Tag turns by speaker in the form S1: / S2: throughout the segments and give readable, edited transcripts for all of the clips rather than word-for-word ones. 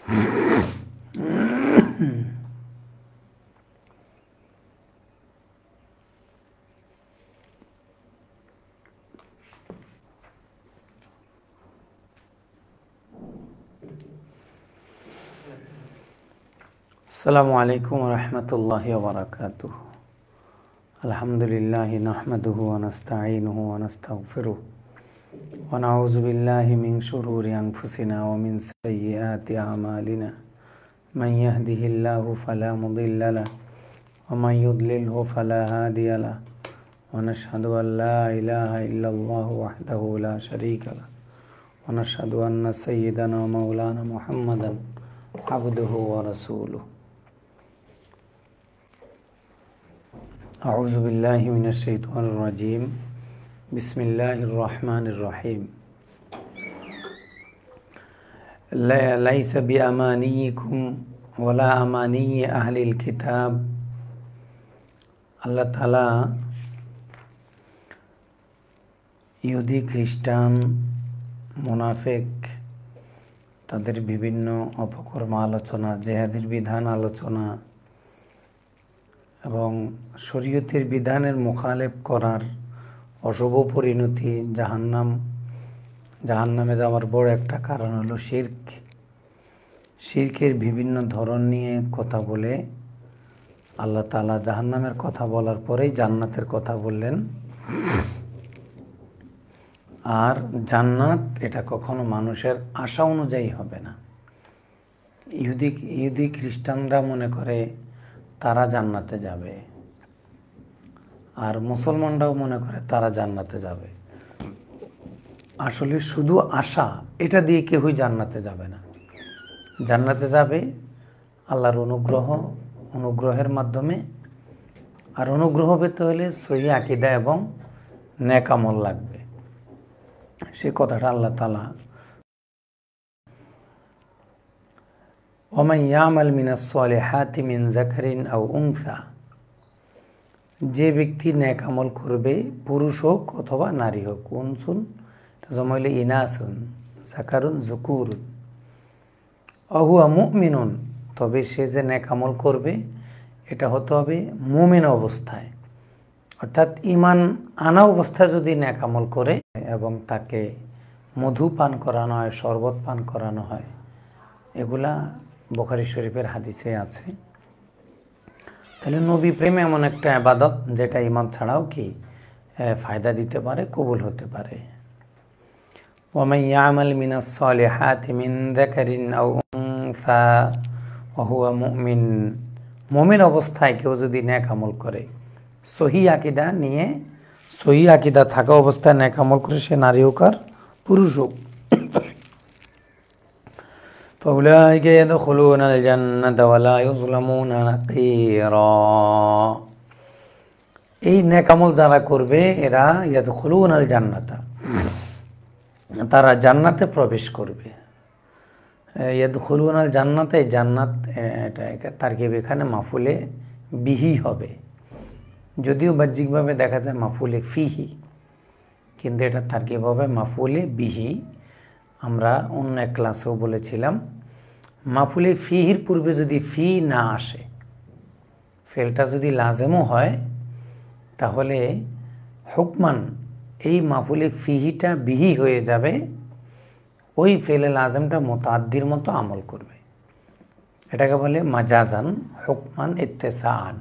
S1: আসসালামু আলাইকুম ওয়া রাহমাতুল্লাহি ওয়া বারাকাতুহু। আলহামদুলিল্লাহি নাহমাদুহু ওয়া নাস্তাঈনুহু ওয়া নাস্তাগফিরুহু ওয়া নাউযু বিল্লাহি মিন শুরুরি আনফুসিনা ওয়া মিন সাইয়্যাতি আ'মালিনা। মান ইয়াহদিহিল্লাহু ফালা মুদিল্লা লাহু ওয়া মান ইউদ্লিলহু ফালা হাদিয়া লাহু ওয়া নাশহাদু আন লা ইলাহা ইল্লাল্লাহু ওয়াহদাহু লা শারীকা লাহু ওয়া নাশহাদু আন্না সাইয়্যিদানা ওয়া মাওলানা মুহাম্মাদান আবদুহু ওয়া রাসূলুহু। আউযু বিল্লাহি মিনাশ শাইতানির রাজীম। বিসমিল্লাহির রহমানির রহিম। লাইসা বিআমানিয়িকুম ওয়ালা আমানিয়্যি আহলিল কিতাব। আল্লাহ তাআলা ইহুদি, খ্রিস্টান, মুনাফিক তাদের বিভিন্ন অপকর্ম আলোচনা, জিহাদের বিধান আলোচনা এবং শরীয়তের বিধানের মুখালেফ করার অশুভ পরিণতি জাহান্নামে যাওয়ার বড় একটা কারণ হলো শিরক। শিরকের বিভিন্ন ধরন নিয়ে কথা বলে আল্লাহ তাআলা জাহান্নামের কথা বলার পরেই জান্নাতের কথা বললেন। আর জান্নাত এটা কখনো মানুষের আশা অনুযায়ী হবে না। ইহুদি খ্রিস্টানরা মনে করে তারা জান্নাতে যাবে, আর মুসলমানরাও মনে করে তারা জান্নাতে যাবে। আসলে শুধু আশা, এটা দিয়ে কেউই জান্নাতে যাবে না। জান্নাতে যাবে আল্লাহর অনুগ্রহের মাধ্যমে। আর অনুগ্রহ পেতে হলে সহি আকীদা এবং নেক আমল লাগবে। সে কথাটা আল্লাহ তাআলা ওয়ামান ইয়ামাল মিনাস সালিহাতি মিন যাকারিন আও উনসা, যে ব্যক্তি নেক আমল করবে, পুরুষ হোক অথবা নারী হোক। উনসুন জমাইলে ইনাসুন, যাকারুন যুকুরুন। অহুয়া মুমিনুন, তবে সে যে নেক আমল করবে এটা হতে হবে মুমিন অবস্থায়, অর্থাৎ ঈমান আনা অবস্থায় যদি নেক আমল করে এবং তাকে মধু পান করানো হয়, শরবত পান করানো হয়, এগুলা বুখারী শরীফের হাদিসে আছে। তাহলে নবী প্রেম এমন একটা ইবাদত যেটা ঈমান ছাড়াও কি ফায়দা দিতে পারে, কবুল হতে পারে। ওয়ামান ইয়ামাল মিনাস সালিহাতি মিন যাকারিন আও উনসা ওয়া হুয়া মুমিন, মুমিন অবস্থায় কেউ যদি নেক আমল করে, সহি আকীদা নিয়ে, সহি আকীদা থাকা অবস্থায় নেক আমল করে, সে নারী হোক আর পুরুষ হোক, ফাউলাইকা ইয়াদখুলুনাল জান্নাতা ওয়া লা ইউযলামুনা নাকিরা। এই নেক আমল যারা করবে এরা ইয়াদখুলুনাল জান্নাতা, তারা জান্নাতে প্রবেশ করবে। ইয়াদখুলুনাল জান্নাতে, জান্নাত এটা তারকিব এখানে মাফুলে বিহি হবে, যদিও বাহ্যিকভাবে দেখা যায় মাফুলে ফিহি, কিন্তু এটা তারকিব হবে মাফুলে বিহি। আমরা অন্য এক ক্লাসেও বলেছিলাম, মাফুলে ফিহির পূর্বে যদি ফি না আসে, ফেলটা যদি লাজেমও হয়, তাহলে হুকমান এই মাফুলে ফিহিটা বিহি হয়ে যাবে, ওই ফেলে লাজেমটা মুতাআদ্দির মতো আমল করবে। এটাকে বলে মাজাজান, হুকমান, ইত্তেসাআন।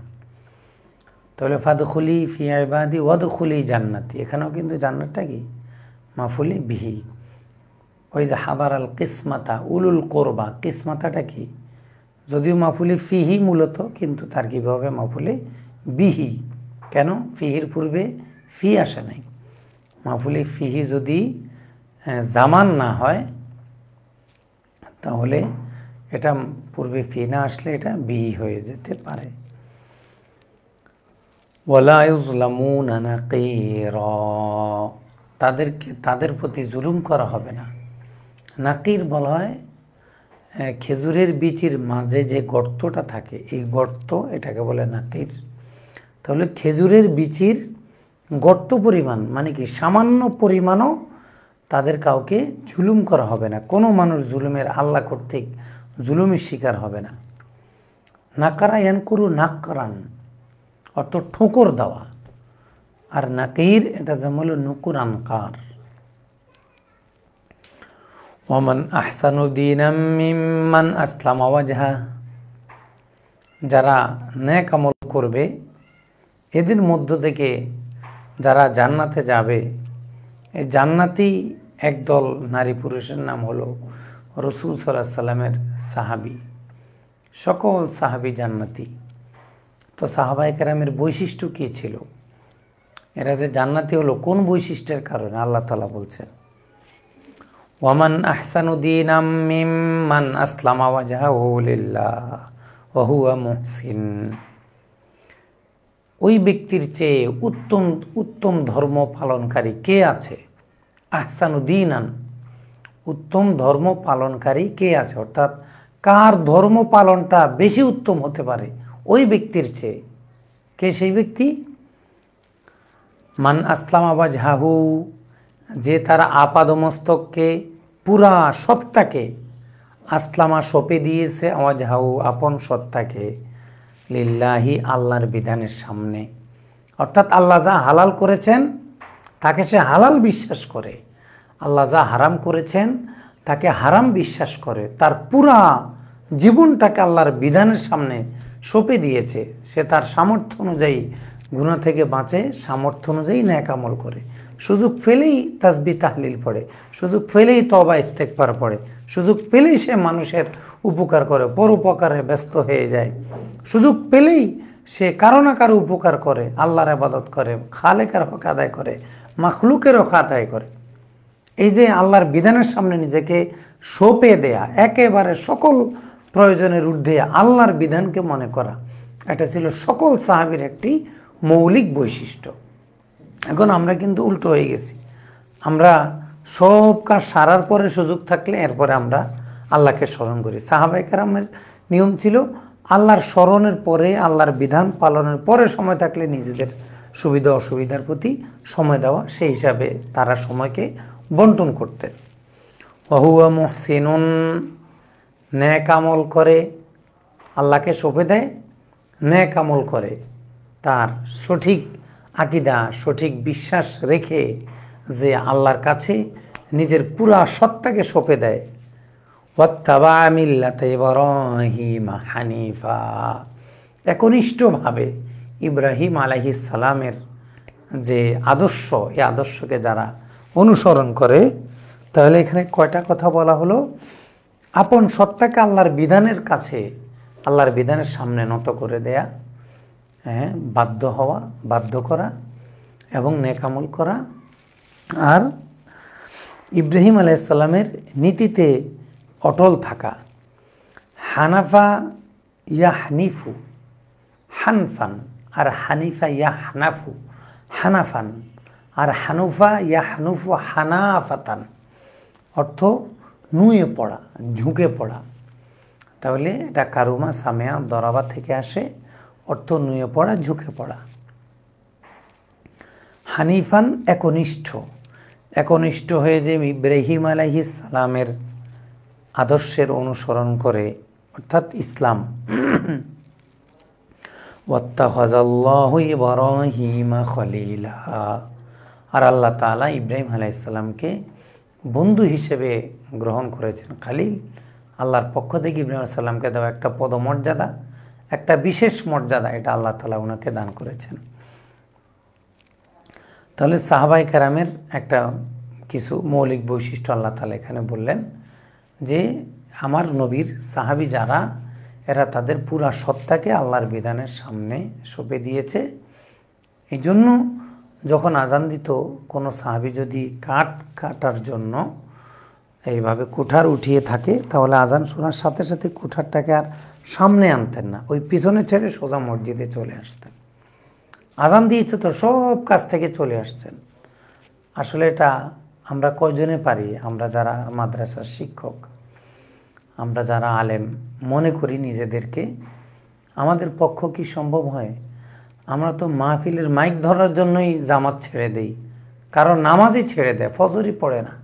S1: তাহলে ফাদখুলি ফি ইবাদি ওয়াদখুলি জান্নাতি, এখানেও কিন্তু জান্নাতটা কি মাফুলে বিহি। ওই যে হাদার আল কিসমাতা উলুল কোরবা, কিসমাতাটা কি যদিও মাফুলে ফিহি মূলত, কিন্তু তার কীভাবে মাফুলে বিহি। কেন? ফিহির পূর্বে ফি আসে নাই। মাফুলে ফিহি যদি জামান না হয়, তাহলে এটা পূর্বে ফি না আসলে এটা বিহি হয়ে যেতে পারে। ওয়ালা ইউযলামুনা নাকিরা, তাদের প্রতি জুলুম করা হবে না। নাকির বলা হয় খেজুরের বীচির মাঝে যে গর্তটা থাকে, এই গর্ত, এটাকে বলে নাকির। তাহলে খেজুরের বীচির গর্ত পরিমাণ মানে কি সামান্য পরিমাণও তাদের কাউকে জুলুম করা হবে না। কোনো মানুষ জুলুমের, আল্লাহ কর্তৃক জুলুমের শিকার হবে না। নাকারা ইয়ানকুরু নাকরান অর্থ ঠোকর দেওয়া, আর নাকির এটা যেমন হলো নুকুরানকার। ওয়ামান আহসানু দীনাম মিম্মান আসলামা ওয়াজহা, যারা নেক আমল করবে এদের মধ্য থেকে যারা জান্নাতে যাবে, এই জান্নাতি একদল নারী পুরুষের নাম হলো রাসূল সাল্লাল্লাহু আলাইহি সাল্লামের সাহাবী। সকল সাহাবী জান্নাতি। তো সাহাবায়ে কেরামের বৈশিষ্ট্য কী ছিল? এরা যে জান্নাতি হলো কোন বৈশিষ্ট্যের কারণে? আল্লাহ তাআলা বলছেন, ওয়ামান আহসানু দীনাম মিম্মান আসলামা ওয়াজহাহু লিল্লাহ ওয়া হুয়া মুহসিন। ওই ব্যক্তির চেয়ে উত্তম ধর্ম পালনকারী কে আছে? আহসানু দীনান, উত্তম ধর্ম পালনকারী কে আছে? অর্থাৎ কার ধর্ম পালনটা বেশি উত্তম হতে পারে ওই ব্যক্তির চেয়ে? কে সেই ব্যক্তি? মান আসলামা ওয়াজহাহু, যে তার আপাদমস্তককে পুরা সত্তাকে, আসলামা সঁপে দিয়েছে, ওয়াজহাহু আপন সত্তাকে, লিল্লাহি আল্লাহর বিধানের সামনে। অর্থাৎ আল্লাহ যা হালাল করেছেন তাকে সে হালাল বিশ্বাস করে, আল্লাহ যা হারাম করেছেন তাকে হারাম বিশ্বাস করে, তার পুরা জীবনটাকে আল্লাহর বিধানের সামনে সঁপে দিয়েছে। সে তার সামর্থ্য অনুযায়ী গুনাহ থেকে বাঁচে, সামর্থ্য অনুযায়ী নেক আমল করে, সুযোগ পেলেই তাসবিহ তাহলিল পড়ে, সুযোগ পেলেই তওবা ইস্তেগফার পড়ে, সুযোগ পেলেই সে মানুষের উপকার করে, পরোপকারে ব্যস্ত হয়ে যায়, সুযোগ পেলেই সে কারো না কারো উপকার করে, আল্লাহর ইবাদত করে, খালেকের হক আদায় করে, মাখলুকের হক আদায় করে। এই যে আল্লাহর বিধানের সামনে নিজেকে সঁপে দেয়া, একেবারে সকল প্রয়োজনের ঊর্ধ্বে আল্লাহর বিধানকে মনে করা, এটা ছিল সকল সাহাবীর একটি মৌলিক বৈশিষ্ট্য। এখন আমরা কিন্তু উল্টো হয়ে গেছি। আমরা সব কাজ সারার পরে সুযোগ থাকলে এরপরে আমরা আল্লাহকে স্মরণ করি। সাহাবায়ে কেরামের নিয়ম ছিল আল্লাহর স্মরণের পরে, আল্লাহর বিধান পালনের পরে সময় থাকলে নিজেদের সুবিধা অসুবিধার প্রতি সময় দেওয়া, সেই হিসাবে তারা সময়কে বন্টন করতেন। ওয়া হুয়া মুহসিনুন, নেক আমল করে, আল্লাহকে সঁপে দেয়, নেক আমল করে, তার সঠিক আকীদা, সঠিক বিশ্বাস রেখে যে আল্লাহর কাছে নিজের পুরা সত্তাকে সঁপে দেয়। ওয়াত্তাবা মিল্লাতা ইব্রাহিম হানিফা, একনিষ্ঠভাবে ইব্রাহিম আলাইহিস সালামের যে আদর্শ, এই আদর্শকে যারা অনুসরণ করে, তাহলে এখানে কয়টা কথা বলা হলো? আপন সত্তাকে আল্লাহর বিধানের কাছে, আল্লাহর বিধানের সামনে নত করে দেয়া, হ্যাঁ, বাধ্য হওয়া, বাধ্য করা এবং নেক আমল করা, আর ইব্রাহিম আলাইহিস সালামের নীতিতে অটল থাকা। হানাফা ইয়াহনিফু, হানফান, আর হানিফা ইয়াহনাফু, হানাফান, আর হানুফা ইয়াহনুফু হানাফাতান, অর্থ নুয়ে পড়া, ঝুঁকে পড়া। তাহলে এটা কারুমা সামেয়া দরাবা থেকে আসে, অর্থ নুয়ে পড়া, ঝুঁকে পড়া। হানিফান একনিষ্ঠ, একনিষ্ঠ হয়ে যে ইব্রাহিম আলাইহিস সালামের আদর্শের অনুসরণ করে, অর্থাৎ ইসলাম। ওয়াত্তাখাযাল্লাহু ইব্রাহিমা খলিলা, আর আল্লাহ তাআলা ইব্রাহিম আলাইহিস সালামকে বন্ধু হিসেবে গ্রহণ করেছেন। খালিল আল্লাহর পক্ষ থেকে ইব্রাহিম আলাইহিস সালামকে দেওয়া একটা পদমর্যাদা, একটা বিশেষ মর্যাদা, এটা আল্লাহ তাআলা ওনাকে দান করেছেন। তাহলে সাহাবায়ে কেরামের একটা কিছু মৌলিক বৈশিষ্ট্য আল্লাহ তাআলা এখানে বললেন যে আমার নবীর সাহাবী যারা, এরা তাদের পুরা সত্তাকে আল্লাহর বিধানের সামনে সঁপে দিয়েছে। এই জন্য যখন আজান দিত, কোনো সাহাবী যদি কাঠ কাটার জন্য এইভাবে কুঠার উঠিয়ে থাকে, তাহলে আজান শোনার সাথে সাথে কুঠারটাকে আর সামনে আনতেন না, ওই পিছনে ছেড়ে সোজা মসজিদে চলে আসতেন। আজান দিয়েছে তো সব কাজ থেকে চলে আসছেন। আসলে এটা আমরা কয়জনে পারি? আমরা যারা মাদ্রাসার শিক্ষক, আমরা যারা আলেম মনে করি নিজেদেরকে, আমাদের পক্ষ কি সম্ভব হয়? আমরা তো মাহফিলের মাইক ধরার জন্যই জামাত ছেড়ে দেই, কারণ নামাজই ছেড়ে দেয়, ফজরই পড়ে না,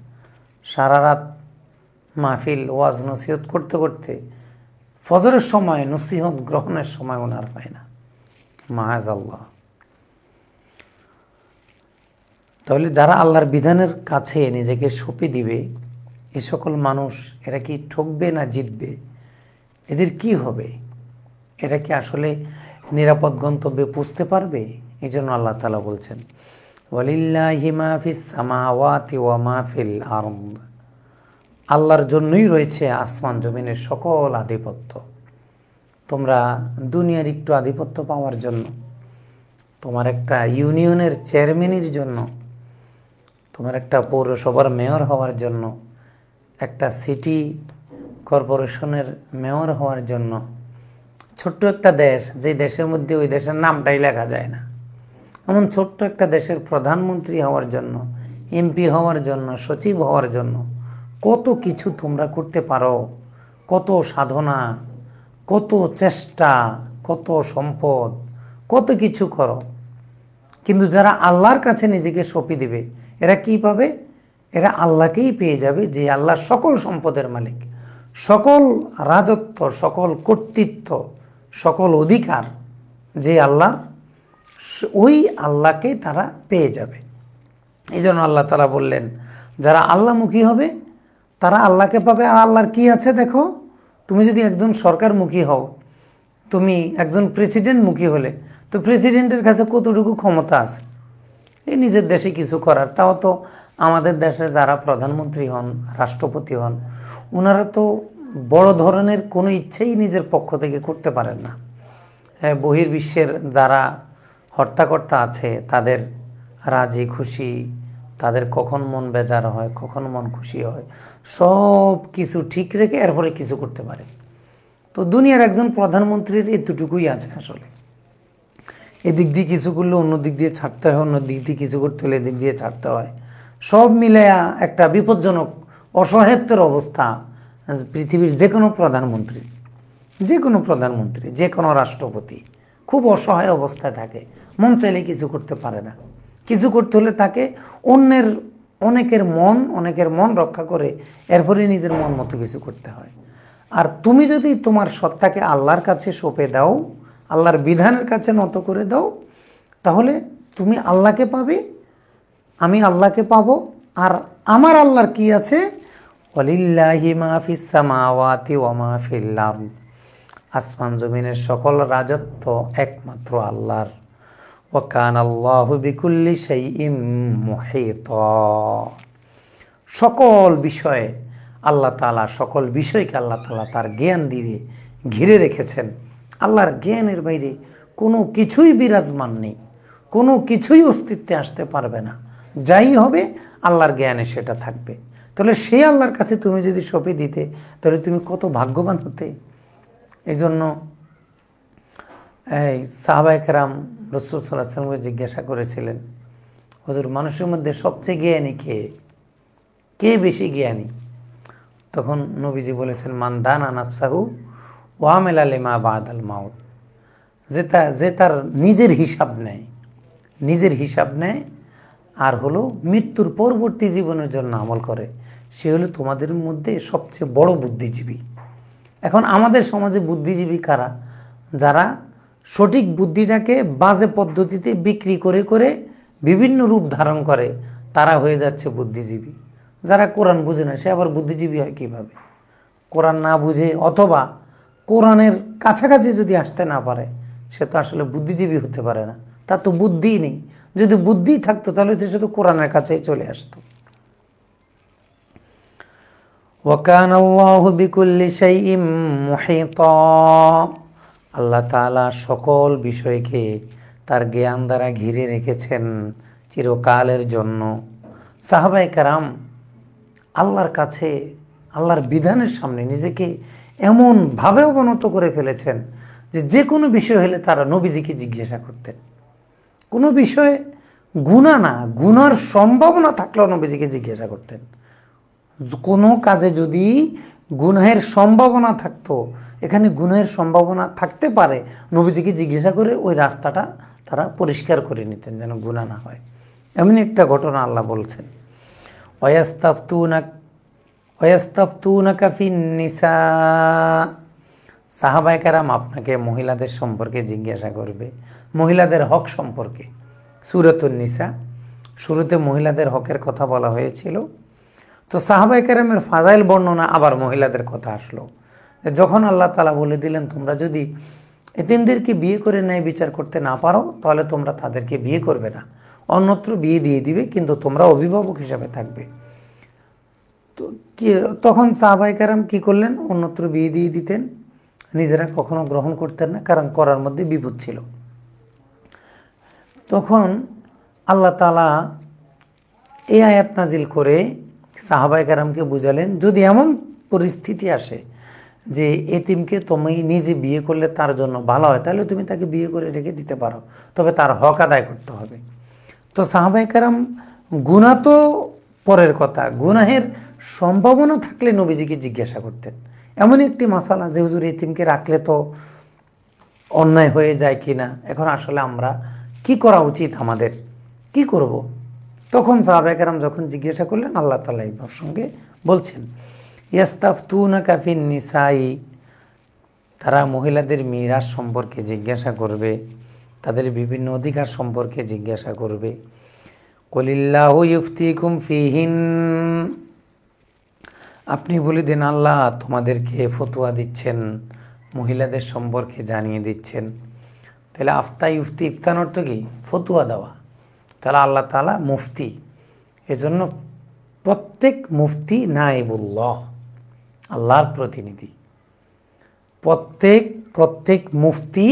S1: সারা রাত মাহফিল ওয়াজ নসিহত করতে করতে ফজরের সময় নসিহত গ্রহণের সময় ওনার হয় না, মাআযাল্লাহ। তাহলে যারা আল্লাহর বিধানের কাছে নিজেকে সঁপে দিবে, এ সকল মানুষ এরা কি ঠকবে না জিতবে? এদের কি হবে? এরা কি আসলে নিরাপদ গন্তব্যে পৌঁছতে পারবে? এই জন্য আল্লাহ তাআলা বলছেন, ওয়ালিল্লাহি মা ফিস সামাওয়াতি ওয়া মা ফিল আরদ, আল্লাহর জন্যই রয়েছে আসমান জমিনের সকল আধিপত্য। তোমরা দুনিয়ার একটু আধিপত্য পাওয়ার জন্য, তোমার একটা ইউনিয়নের চেয়ারম্যানের জন্য, তোমার একটা পৌরসভার মেয়র হওয়ার জন্য, একটা সিটি কর্পোরেশনের মেয়র হওয়ার জন্য, ছোট্ট একটা দেশ, যে দেশের মধ্যে ওই দেশের নামটাই লেখা যায় না, এমন ছোট্ট একটা দেশের প্রধানমন্ত্রী হওয়ার জন্য, এমপি হওয়ার জন্য, সচিব হওয়ার জন্য কত কিছু তোমরা করতে পারো, কত সাধনা, কত চেষ্টা, কত সম্পদ, কত কিছু করো। কিন্তু যারা আল্লাহর কাছে নিজেকে সঁপে দিবে, এরা কি পাবে? এরা আল্লাহকেই পেয়ে যাবে, যে আল্লাহ সকল সম্পদের মালিক, সকল রাজত্ব, সকল কর্তৃত্ব, সকল অধিকার যে আল্লাহর, ওই আল্লাহকে তারা পেয়ে যাবে। এই জন্য আল্লাহ তাআলা বললেন, যারা আল্লাহমুখী হবে তারা আল্লাহকে পাবে। আর আল্লাহর কি আছে দেখো, তুমি যদি একজন সরকারমুখী হও, তুমি একজন প্রেসিডেন্টমুখী হলে, তো প্রেসিডেন্টের কাছে কতটুকু ক্ষমতা আছে এই নিজের দেশে কিছু করার? তাও তো আমাদের দেশে যারা প্রধানমন্ত্রী হন, রাষ্ট্রপতি হন, ওনারা তো বড় ধরনের কোনো ইচ্ছেই নিজের পক্ষ থেকে করতে পারেন না। বহির্বিশ্বের যারা হর্তাকর্তা আছে তাদের রাজি খুশি, তাদের কখন মন বেজার হয়, কখন মন খুশি হয়, সব কিছু ঠিক রেখে এরপরে কিছু করতে পারে। তো দুনিয়ার একজন প্রধানমন্ত্রীর এতটুকুই আছে আসলে, এদিক দিয়ে কিছু করলে অন্য দিক দিয়ে ছাড়তে হয়, অন্য দিক দিয়ে কিছু করতে হলে এদিক দিয়ে ছাড়তে হয়, সব মিলায়া একটা বিপজ্জনক অসহায়ত্বের অবস্থা পৃথিবীর যে কোনো প্রধানমন্ত্রী, যে কোনো রাষ্ট্রপতি খুব অসহায় অবস্থায় থাকে, মন চাইলে কিছু করতে পারে না। কিছু করতে হলে তাকে অনেকের মন রক্ষা করে এরপরে নিজের মন মতো কিছু করতে হয়। আর তুমি যদি তোমার সত্তাকে আল্লাহর কাছে সঁপে দাও, আল্লাহর বিধানের কাছে নত করে দাও, তাহলে তুমি আল্লাহকে পাবে, আমি আল্লাহকে পাবো। আর আমার আল্লাহর কি আছে? ওয়ালিল্লাহি মা ফিস সামাওয়াতি ওয়া মা ফিল আরদ, আসমান জমিনের সকল রাজত্ব একমাত্র আল্লাহর। ওয়া কানাল্লাহু বিকুল্লি শাইইন মুহীতা, সকল বিষয়ে আল্লাহ তাআলা, সকল বিষয়কে আল্লাহ তাআলা তার জ্ঞান দিয়ে ঘিরে রেখেছেন। আল্লাহর জ্ঞানের বাইরে কোনো কিছুই বিরাজমান নেই, কোনো কিছুই অস্তিত্বে আসতে পারবে না। যাই হবে আল্লাহর জ্ঞানে সেটা থাকবে। তাহলে সেই আল্লাহর কাছে তুমি যদি সঁপে দিতে, তাহলে তুমি কত ভাগ্যবান হতে। এই জন্য সাহাবায়ে কেরাম রাসূল সাল্লাল্লাহু আলাইহি ওয়াসাল্লামকে জিজ্ঞাসা করেছিলেন, হুজুর মানুষের মধ্যে সবচেয়ে জ্ঞানী কে বেশি জ্ঞানী? তখন নবীজি বলেছেন, মান দানা নাফসাহু ওয়া আমিলা লিমা বাদাল মাউত, যে তার নিজের হিসাব নেয় আর হলো মৃত্যুর পরবর্তী জীবনের জন্য আমল করে, সে হলো তোমাদের মধ্যে সবচেয়ে বড় বুদ্ধিজীবী। এখন আমাদের সমাজে বুদ্ধিজীবী কারা? যারা সঠিক বুদ্ধিটাকে বাজে পদ্ধতিতে বিক্রি করে করে বিভিন্ন রূপ ধারণ করে, তারা হয়ে যাচ্ছে বুদ্ধিজীবী। যারা কোরআন বুঝে না, সে আবার বুদ্ধিজীবী হয় কিভাবে? কোরআন না বুঝে অথবা কোরআনের কাছাকাছি যদি আসতে না পারে, সে তো আসলে বুদ্ধিজীবী হতে পারে না, তার তো বুদ্ধিই নেই। যদি বুদ্ধি থাকতো তাহলে সে শুধু কোরআনের কাছেই চলে আসতো। ওয়া কানাল্লাহু বিকুল্লি শাইইন মুহীতা, আল্লাহ তাআলা সকল বিষয়কে তার জ্ঞান দ্বারা ঘিরে রেখেছেন চিরকালের জন্য। সাহাবায়ে কেরাম আল্লাহর কাছে, আল্লাহর বিধানের সামনে নিজেকে এমনভাবে অবনত করে ফেলেছেন যে কোনো বিষয় হলে তারা নবীজিকে জিজ্ঞাসা করতেন। কোনো বিষয়ে গুনাহ না, গুনার সম্ভাবনা থাকলেও নবীজিকে জিজ্ঞাসা করতেন। কোনো কাজে যদি গুনাহের সম্ভাবনা থাকতো, এখানে গুনাহের সম্ভাবনা থাকতে পারে, নবীজিকে জিজ্ঞাসা করে ওই রাস্তাটা তারা পরিষ্কার করে নিতেন যেন গুনাহ না হয়। এমনি একটা ঘটনা আল্লাহ বলছেন, ওয়াস্তাফতুনাকা ফিন নিসা, সাহাবায়ে কেরাম আপনাকে মহিলাদের সম্পর্কে জিজ্ঞাসা করবে, মহিলাদের হক সম্পর্কে। সূরাতুন নিসা শুরুতে মহিলাদের হকের কথা বলা হয়েছিল, তো সাহাবায়ে কেরামের ফাজাইল বর্ণনা আবার মহিলাদের কথা আসলো। যখন আল্লাহ তাআলা বলে দিলেন তোমরা যদি এতিমদেরকে বিয়ে করে ন্যায় বিচার করতে না পারো তাহলে তোমরা তাদেরকে বিয়ে করবে না, অন্যত্র বিয়ে দিয়ে দিবে, কিন্তু তোমরা অভিভাবক হিসাবে থাকবে। তো তখন সাহাবায়ে কেরাম কি করলেন? অন্যত্র বিয়ে দিয়ে দিতেন, নিজেরা কখনো গ্রহণ করতেন না, কারণ করার মধ্যে বিপদ ছিল। তখন আল্লাহ তাআলা এই আয়াত নাজিল করে সাহাবায়ে কেরামকে বুঝালেন, যদি এমন পরিস্থিতি আসে যে এতিমকে তুমি নিজে বিয়ে করলে তার জন্য ভালো হয়, তাহলে তুমি তাকে বিয়ে করে রেখে দিতে পারো, তবে তার হক আদায় করতে হবে। তো সাহাবায়ে কেরাম গুনাহ তো পরের কথা, গুনাহের সম্ভাবনা থাকলে নবীজিকে জিজ্ঞাসা করতেন। এমন একটি মাসালা যে হুজুর এতিমকে রাখলে তো অন্যায় হয়ে যায় কিনা, এখন আসলে আমরা কি করা উচিত, আমাদের কি করব? তখন সাহাবায়ে কেরাম যখন জিজ্ঞাসা করলেন, আল্লাহ তাআলা এই প্রসঙ্গে বলছেন, ইয়াস্তাফতুনাকা ফিন নিসাই, তারা মহিলাদের মিরাস সম্পর্কে জিজ্ঞাসা করবে, তাদের বিভিন্ন অধিকার সম্পর্কে জিজ্ঞাসা করবে। কুলিল্লাহু ইফতিকুম ফিহিন, আপনি বলে দিন আল্লাহ তোমাদেরকে ফতোয়া দিচ্ছেন, মহিলাদের সম্পর্কে জানিয়ে দিচ্ছেন। তাহলে আফতা ইফতি, ইফতান অর্থ কি? ফতোয়া দেওয়া। তাহলে আল্লাহ তাআলা মুফতি, এজন্য প্রত্যেক মুফতি নায়েবুল্লাহ, আল্লাহর প্রতিনিধি। প্রত্যেক মুফতি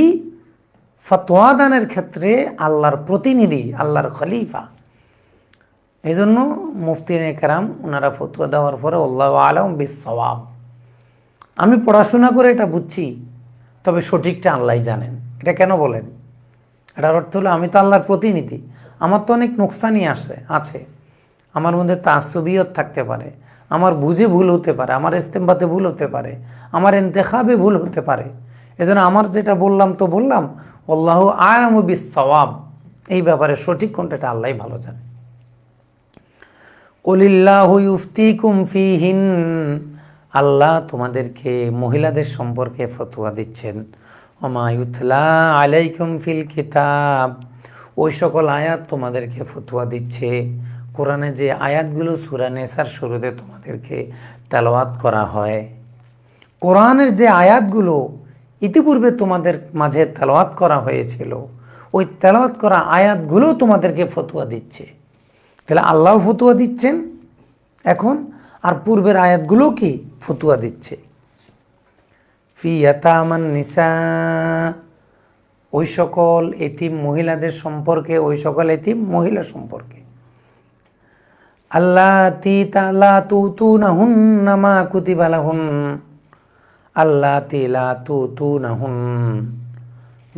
S1: ফতোয়া দানের ক্ষেত্রে আল্লাহর প্রতিনিধি, আল্লাহর খলিফা। এই জন্য মুফতিনে কেরাম ওনারা ফতোয়া দেওয়ার পরে আল্লাহু আ'লাম বিস-সাওয়াব, আমি পড়াশোনা করে এটা বুঝছি, তবে সঠিকটা আল্লাহই জানেন। এটা কেন বলেন? এটার অর্থ হলো আমি তো আল্লাহর প্রতিনিধি, আমার তো অনেক নোকসানই আছে, আমার মধ্যে তাআসসুবিয়ত থাকতে পারে, আমার বুঝে ভুল হতে পারে, আমার ইস্তেমবাতে ভুল হতে পারে, আমার ইন্তেখাবে ভুল হতে পারে। এজন্য আমার যেটা বললাম তো বললাম, আল্লাহু আ'লামু বিস-সাওয়াব, এই ব্যাপারে সঠিক কোনটা এটা আল্লাহই ভালো জানে। কুলিল্লাহু ইফতিকুম ফিহিন, আল্লাহ তোমাদেরকে মহিলাদের সম্পর্কে ফতোয়া দিচ্ছেন। ওমা ইউতলা আলাইকুম ফিল কিতাব, ওই সকল আয়াত তোমাদেরকে ফতোয়া দিচ্ছে। কোরআনে যে আয়াতগুলো সূরা নিসার শুরুতে তোমাদেরকে তেলাওয়াত করা হয়, কোরআনের যে আয়াতগুলো ইতিপূর্বে তোমাদের মাঝে তেলাওয়াত করা হয়েছিল, ওই তেলাওয়াত করা আয়াতগুলো তোমাদেরকে ফতোয়া দিচ্ছে। তাহলে আল্লাহ ফতোয়া দিচ্ছেন এখন, আর পূর্বের আয়াতগুলো কি ফতোয়া দিচ্ছে। ফি ইয়াতামান নিসা, ওই সকল এতিম মহিলাদের সম্পর্কে, ওই সকল এতিম মহিলা সম্পর্কে। আল্লাতি লা তুতুনাহুন্না মা কুতিবা লাহুন, আল্লাতি লা তুতুনাহুন,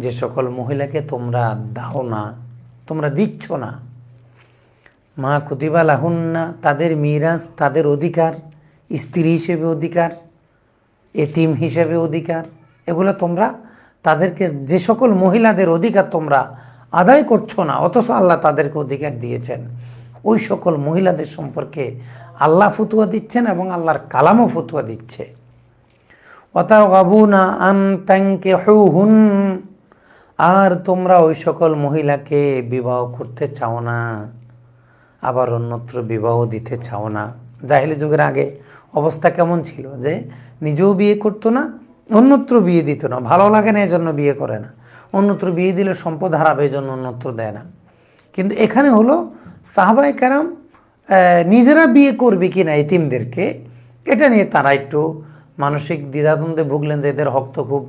S1: যে সকল মহিলাকে তোমরা দাও না, তোমরা দিচ্ছ না, মা কুতিবা লাহুন্না, তাদের মিরাস, তাদের অধিকার, স্ত্রী হিসেবে অধিকার, এতিম হিসেবে অধিকার, এগুলো তোমরা তাদেরকে, যে সকল মহিলাদের অধিকার তোমরা আদায় করছো না, অথচ আল্লাহ তাদেরকে অধিকার দিয়েছেন, ওই সকল মহিলাদের সম্পর্কে আল্লাহ ফতোয়া দিচ্ছেন এবং আল্লাহর কালামও ফতোয়া দিচ্ছে। ওয়াতাগাবুনা আন তানকিহুহুন, আর তোমরা ওই সকল মহিলাকে বিবাহ করতে চাও না, আবার অন্যত্র বিবাহ দিতে চাও না। জাহেলি যুগের আগে অবস্থা কেমন ছিল, যে নিজেও বিয়ে করতো না, অন্যত্র বিয়ে দিত না, ভালো লাগে না এজন্য বিয়ে করে না, অন্যত্র বিয়ে দিলে সম্পদ হারাবে এজন্য অন্যত্র দেয় না। কিন্তু এখানে হলো সাহাবায়ে কেরাম নিজেরা বিয়ে করবে কিনা এতিমদেরকে, এটা নিয়ে তারা একটু মানসিক দ্বিধাদ্বন্দ্বে ভুগলেন যে এদের হক তো খুব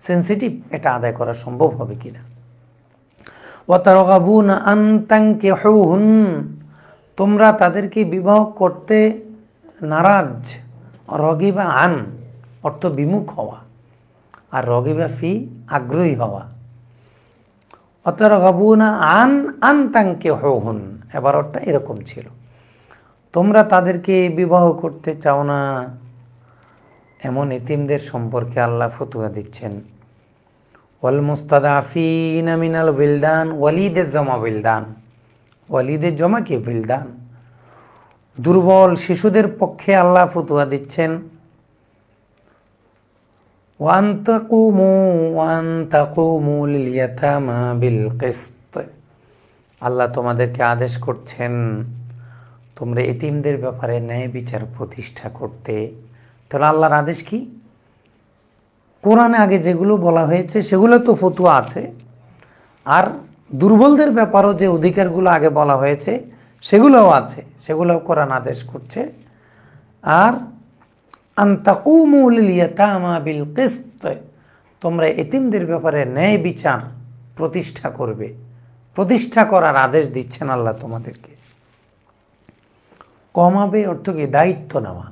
S1: সেন্সিটিভ, এটা আদায় করা সম্ভব হবে কিনা। ওয়াতারাগাবুনা আন তানকিহুহুন, তোমরা তাদেরকে বিবাহ করতে নারাজ। রগিবা আন অর্থ বিমুখ হওয়া, আর রগিবা ফি আগ্রহী হওয়া। ওয়াতারাগাবুনা আন তানকিহুহুন, এবার ওটা এরকম ছিল, তোমরা তাদেরকে বিবাহ করতে চাও না, এমন এতিমদের সম্পর্কে আল্লাহ ফতোয়া দিচ্ছেন। ওয়াল মুস্তাদাফিনা মিনাল বিলদান, ওয়ালিদের জমা বিলদান, ওয়ালিদের জমা কি বিলদান, দুর্বল শিশুদের পক্ষে আল্লাহ ফতোয়া দিচ্ছেন। ওয়ান তাকুমু লিল ইয়াতামা বিল কিসত, আল্লাহ তোমাদেরকে আদেশ করছেন তোমরা এতিমদের ব্যাপারে ন্যায় বিচার প্রতিষ্ঠা করতে। তাহলে আল্লাহর আদেশ কি? কোরআনে আগে যেগুলো বলা হয়েছে সেগুলো তো ফতোয়া আছে, আর দুর্বলদের ব্যাপারও যে অধিকারগুলো আগে বলা হয়েছে সেগুলোও আছে, সেগুলোও কোরআন আদেশ করছে। আর আন তাকুমু লিল ইয়াতামা বিল কিসত, তোমরা এতিমদের ব্যাপারে ন্যায় বিচার প্রতিষ্ঠা করবে, প্রতিষ্ঠা করার আদেশ দিচ্ছেন আল্লাহ তোমাদেরকে। কমাবে অর্থ কি? দায়িত্ব নেওয়া,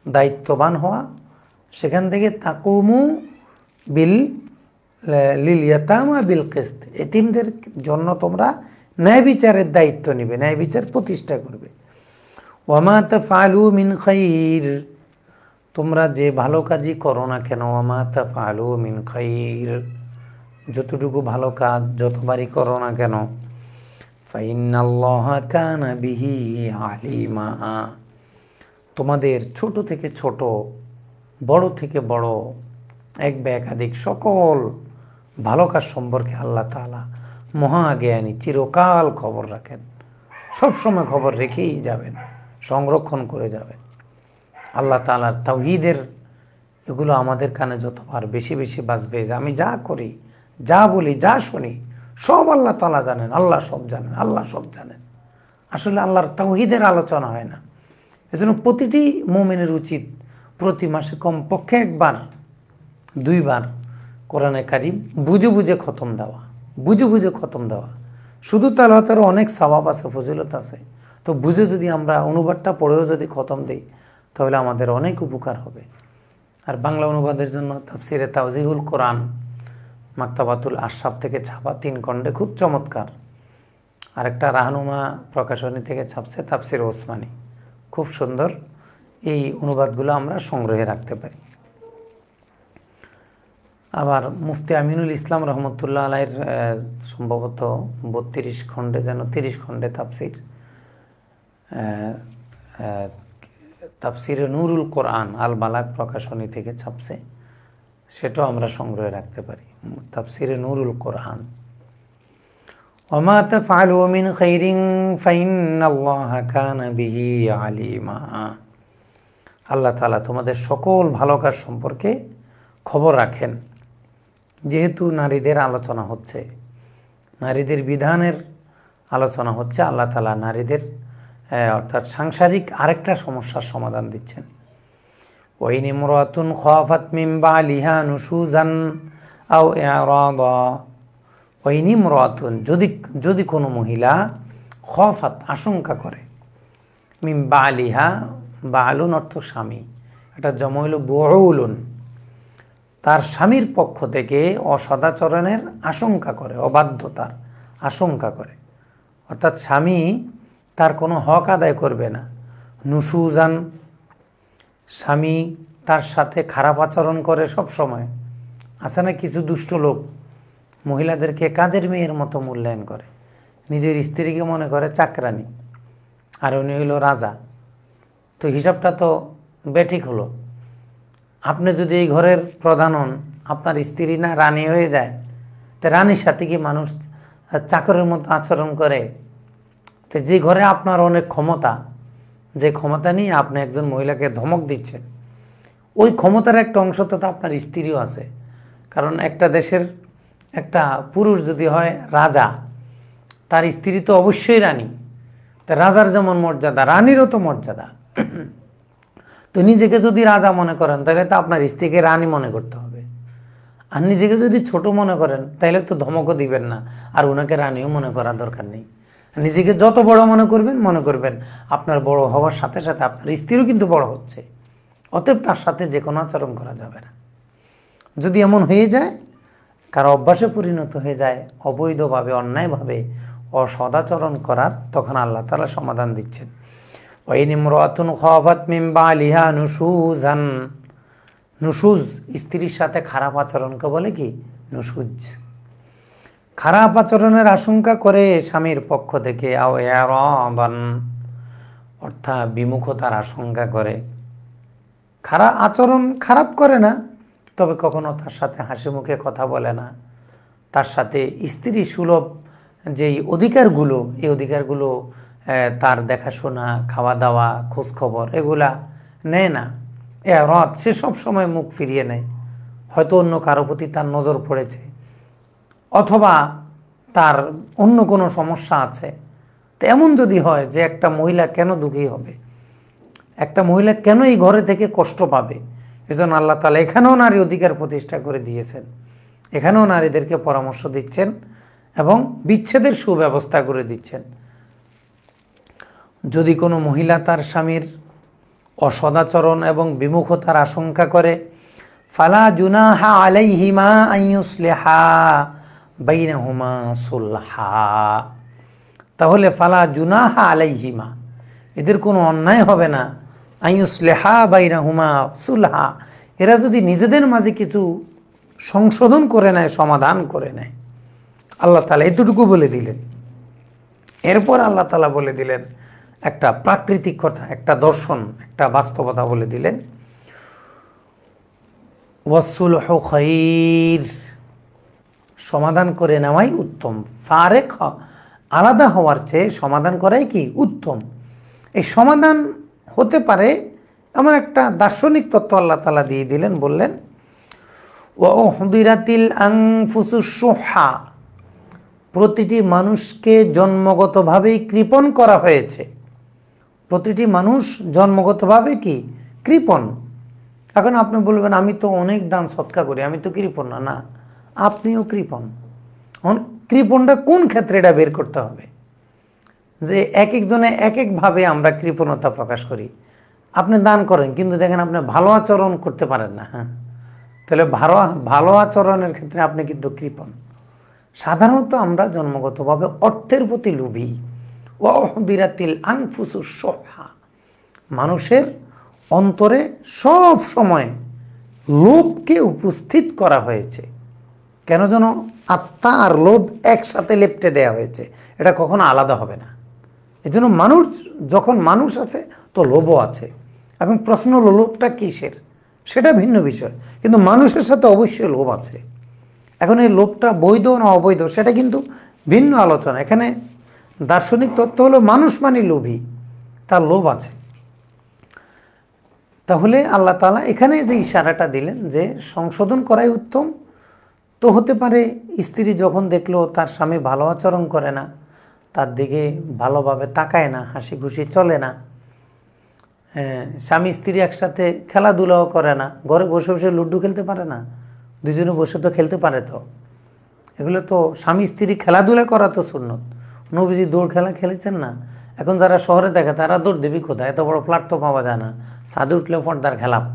S1: দায়িত্ববান হওয়া। সেখান থেকে তাকুমু বিল লিল ইয়াতামা বিল কিসত, এতিমদের জন্য তোমরা ন্যায় বিচারের দায়িত্ব নিবে, ন্যায় বিচার প্রতিষ্ঠা করবে। ওয়ামা তাফআলু মিন খাইর, তোমরা যে ভালো কাজই করো না কেন, ওয়ামা তাফআলু মিন খাইর, যতটুকু ভালো কাজ যতবারই করো না কেন, ফাইন্নাল্লাহা কানা বিহি আলিমা, তোমাদের ছোট থেকে ছোট, বড় থেকে বড়, এক বা একাধিক সকল ভালো কাজ সম্পর্কে আল্লাহ তাআলা মহাজ্ঞানী, চিরকাল খবর রাখেন, সবসময় খবর রেখেই যাবেন, সংরক্ষণ করে যাবেন। আল্লাহ তাআলার তাওহীদের এগুলো আমাদের কানে যতবার বেশি বেশি বাজবে, যে আমি যা করি, যা বলি, যা শুনি সব আল্লাহ তাআলা জানেন, আল্লাহ সব জানেন, আল্লাহ সব জানেন। আসলে আল্লাহর তাওহীদের আলোচনা হয় না। এজন্য প্রতিটি মুমিনের উচিত প্রতি মাসে কমপক্ষে একবার, দুইবার কোরআনে কারিম বুঝে বুঝে খতম দেওয়া, বুঝে বুঝে খতম দেওয়া। শুধু তেলাওয়াতের অনেক সওয়াব আছে, ফজিলত আছে, তো বুঝে যদি আমরা অনুবাদটা পড়েও যদি খতম দিই তাহলে আমাদের অনেক উপকার হবে। আর বাংলা অনুবাদের জন্য তাফসিরে তাওজিহুল কোরআন মাকতাবাতুল আশরাফ থেকে ছাপা 3 খণ্ডে, খুব চমৎকার। আরেকটা রাহনুমা প্রকাশনী থেকে ছাপছে তাফসির ওসমানী, খুব সুন্দর। এই অনুবাদগুলো আমরা সংগ্রহে রাখতে পারি। আবার মুফতি আমিনুল ইসলাম রহমতুল্লাহ আলাইহির সম্ভবত 32 খণ্ডে, যেন 30 খণ্ডে তাফসির, তাফসিরে নুরুল কোরআন আল বালাগ প্রকাশনী থেকে ছাপছে, সেটাও আমরা সংগ্রহে রাখতে পারি, তাফসিরে নুরুল কোরআন। ওমা তাফআলু মিন খাইরিন ফাইন্নাল্লাহা কানা বিহি আলিমা, আল্লাহ তাআলা তোমাদের সকল ভালো কাজ সম্পর্কে খবর রাখেন। যেহেতু নারীদের আলোচনা হচ্ছে, নারীদের বিধানের আলোচনা হচ্ছে, আল্লাহ তাআলা নারীদের অর্থাৎ সাংসারিক আরেকটা সমস্যার সমাধান দিচ্ছেন। ওয়াইন ইমরাতুন খাফাত মিন বালিহা নুশুজান আও ইরাদা, ওয়াইন ইমরাতুন, যদি কোনো মহিলা খাফাত আশঙ্কা করে, মিন বালিহা, বালুন অর্থ স্বামী, এটা জমা হইল বুউলুন, তার স্বামীর পক্ষ থেকে অসদাচরণের আশঙ্কা করে, অবাধ্যতার আশঙ্কা করে, অর্থাৎ স্বামী তার কোনো হক আদায় করবে না। নুশুজান, স্বামী তার সাথে খারাপ আচরণ করে সব সময়। আছে না কিছু দুষ্ট লোক মহিলাদেরকে কাজের মেয়ের মতো মূল্যায়ন করে, নিজের স্ত্রীকে মনে করে চাকরানি, আর উনি হইল রাজা। তো হিসাবটা তো বেঠিক হলো। আপনি যদি এই ঘরের প্রধান হন, আপনার স্ত্রী না রানী হয়ে যায়, তো রানীর সাথে কি মানুষ চাকরের মতো আচরণ করে? তো যে ঘরে আপনার অনেক ক্ষমতা, যে ক্ষমতা নিয়ে আপনি একজন মহিলাকে ধমক দিচ্ছেন, ওই ক্ষমতার একটা অংশ তো আপনার স্ত্রীও আছে। কারণ একটা দেশের একটা পুরুষ যদি হয় রাজা, তার স্ত্রী তো অবশ্যই রানী। তা রাজার যেমন মর্যাদা, রানীরও তো মর্যাদা। তো নিজেকে যদি রাজা মনে করেন তাহলে তো আপনার স্ত্রীকে রানী মনে করতে হবে। আর নিজেকে যদি ছোট মনে করেন তাহলে তো ধমকও দিবেন না, আর ওনাকে রানীও মনে করার দরকার নেই। নিজেকে যত বড় মনে করবেন আপনার বড় হওয়ার সাথে সাথে আপনার স্ত্রীও কিন্তু বড় হচ্ছে। অতএব তার সাথে যে কোনো আচরণ করা যাবে না। যদি এমন হয়ে যায়, কারো অভ্যাসে পরিণত হয়ে যায় অবৈধভাবে, অন্যায়ভাবে অসদাচরণ করার, তখন আল্লাহ তাআলা সমাধান দিচ্ছেন। ওয়াইন ইমরাতুন খাফাত মিন বালিহা নুশুজান, নুশুজ স্ত্রীর সাথে খারাপ আচরণকে বলে কি? নুশুজ। খারাপ আচরণের আশঙ্কা করে স্বামীর পক্ষ থেকে, আও ইরাদান অর্থাৎ বিমুখতার আশঙ্কা করে। খারাপ আচরণ খারাপ করে না, তো তবে কখনো তার সাথে হাসি মুখে কথা বলে না, তার সাথে স্ত্রী সুলভ যেই অধিকারগুলো, এই অধিকারগুলো তার দেখাশোনা, খাওয়া দাওয়া, খোঁজখবর এগুলা নেয় না, রথ সে সব সময় মুখ ফিরিয়ে নেয়। হয়তো অন্য কারো প্রতি তার নজর পড়েছে, অথবা তার অন্য কোনো সমস্যা আছে। তো এমন যদি হয় যে একটা মহিলা কেন দুঃখী হবে, একটা মহিলা কেন এই ঘরে থেকে কষ্ট পাবে, এজন্য আল্লাহ তাআলা এখানেও নারী অধিকার প্রতিষ্ঠা করে দিয়েছেন, এখানেও নারীদেরকে পরামর্শ দিচ্ছেন এবং বিচ্ছেদের সুব্যবস্থা করে দিচ্ছেন। যদি কোনো মহিলা তার স্বামীর অসদাচরণ এবং বিমুখতার আশঙ্কা করে, ফালা জুনাহা আলাইহিমা আন ইউসলিহা বাইনাহুমা সুলহা, তাহলে ফালা জুনাহা আলাইহিমা, এদের কোনো অন্যায় হবে না, আন ইউসলিহা বাইনাহুমা সুলহা, এরা যদি নিজেদের মাঝে কিছু সংশোধন করে নেয়, সমাধান করে নেয়। আল্লাহ তাআলা এতটুকু বলে দিলেন। এরপর আল্লাহ তাআলা বলে দিলেন একটা প্রাকৃতিক কথা, একটা দর্শন, একটা বাস্তবতা বলে দিলেন, ওয়াসসুলহু খায়র, সমাধান করে নেওয়াই উত্তম। ফারেক আলাদা হওয়ার চেয়ে সমাধান করাই কি উত্তম। এই সমাধান হতে পারে এমন একটা দার্শনিক তত্ত্ব আল্লাহ তাআলা দিয়ে দিলেন, বললেন ওয়া উহদিরাতিল আনফুসুশ শুহা, প্রতিটি মানুষকে জন্মগতভাবেই কৃপণ করা হয়েছে। প্রতিটি মানুষ জন্মগতভাবে কি কৃপণ। এখন আপনি বলবেন আমি তো অনেক দান সৎকার করি, আমি তো কৃপণ না। না, আপনিও কৃপণ। কৃপণটা কোন ক্ষেত্রে এটা বের করতে হবে, যে এক একজনে এক একভাবে আমরা কৃপণতা প্রকাশ করি। আপনি দান করেন কিন্তু দেখেন আপনি ভালো আচরণ করতে পারেন না, হ্যাঁ, তাহলে ভালো আচরণের ক্ষেত্রে আপনি কিন্তু কৃপণ। সাধারণত আমরা জন্মগতভাবে অর্থের প্রতি লোভী। ওয়া উহদিরাতিল আনফুসুশ শুহা, মানুষের অন্তরে সব সময় লোভকে উপস্থিত করা হয়েছে। কেন যেন আত্মা আর লোভ একসাথে লেপ্টে দেয়া হয়েছে, এটা কখনো আলাদা হবে না। এজন্য মানুষ যখন মানুষ আছে তো লোভও আছে। এখন প্রশ্ন হলো লোভটা কিসের, সেটা ভিন্ন বিষয়, কিন্তু মানুষের সাথে অবশ্যই লোভ আছে। এখন এই লোভটা বৈধ না অবৈধ সেটা কিন্তু ভিন্ন আলোচনা। এখানে দার্শনিক তত্ত্ব হলো মানুষ মানে লোভী, তার লোভ আছে। তাহলে আল্লাহ তাআলা এখানে যে ইশারাটা দিলেন যে সংশোধন করাই উত্তম, তো হতে পারে স্ত্রী যখন দেখলো তার স্বামী ভালো আচরণ করে না, তার দিকে ভালোভাবে তাকায় না, হাসি খুশি চলে না, স্বামী স্ত্রী একসাথে খেলাধুলাও করে না, ঘরে বসে বসে লুডু খেলতে পারে না, দুজনে বসে তো খেলতে পারে, তো এগুলো তো স্বামী স্ত্রী খেলাধুলা করা তো সুন্নত। নবীজি দৌড় খেলা খেলেছেন না, এখন যারা শহরে দেখে তারা দৌড় দেবী কোথায়, এত বড় ফ্ল্যাট তো পাওয়া যায় না, ছাদে উঠলে পর্দার খেলাপ।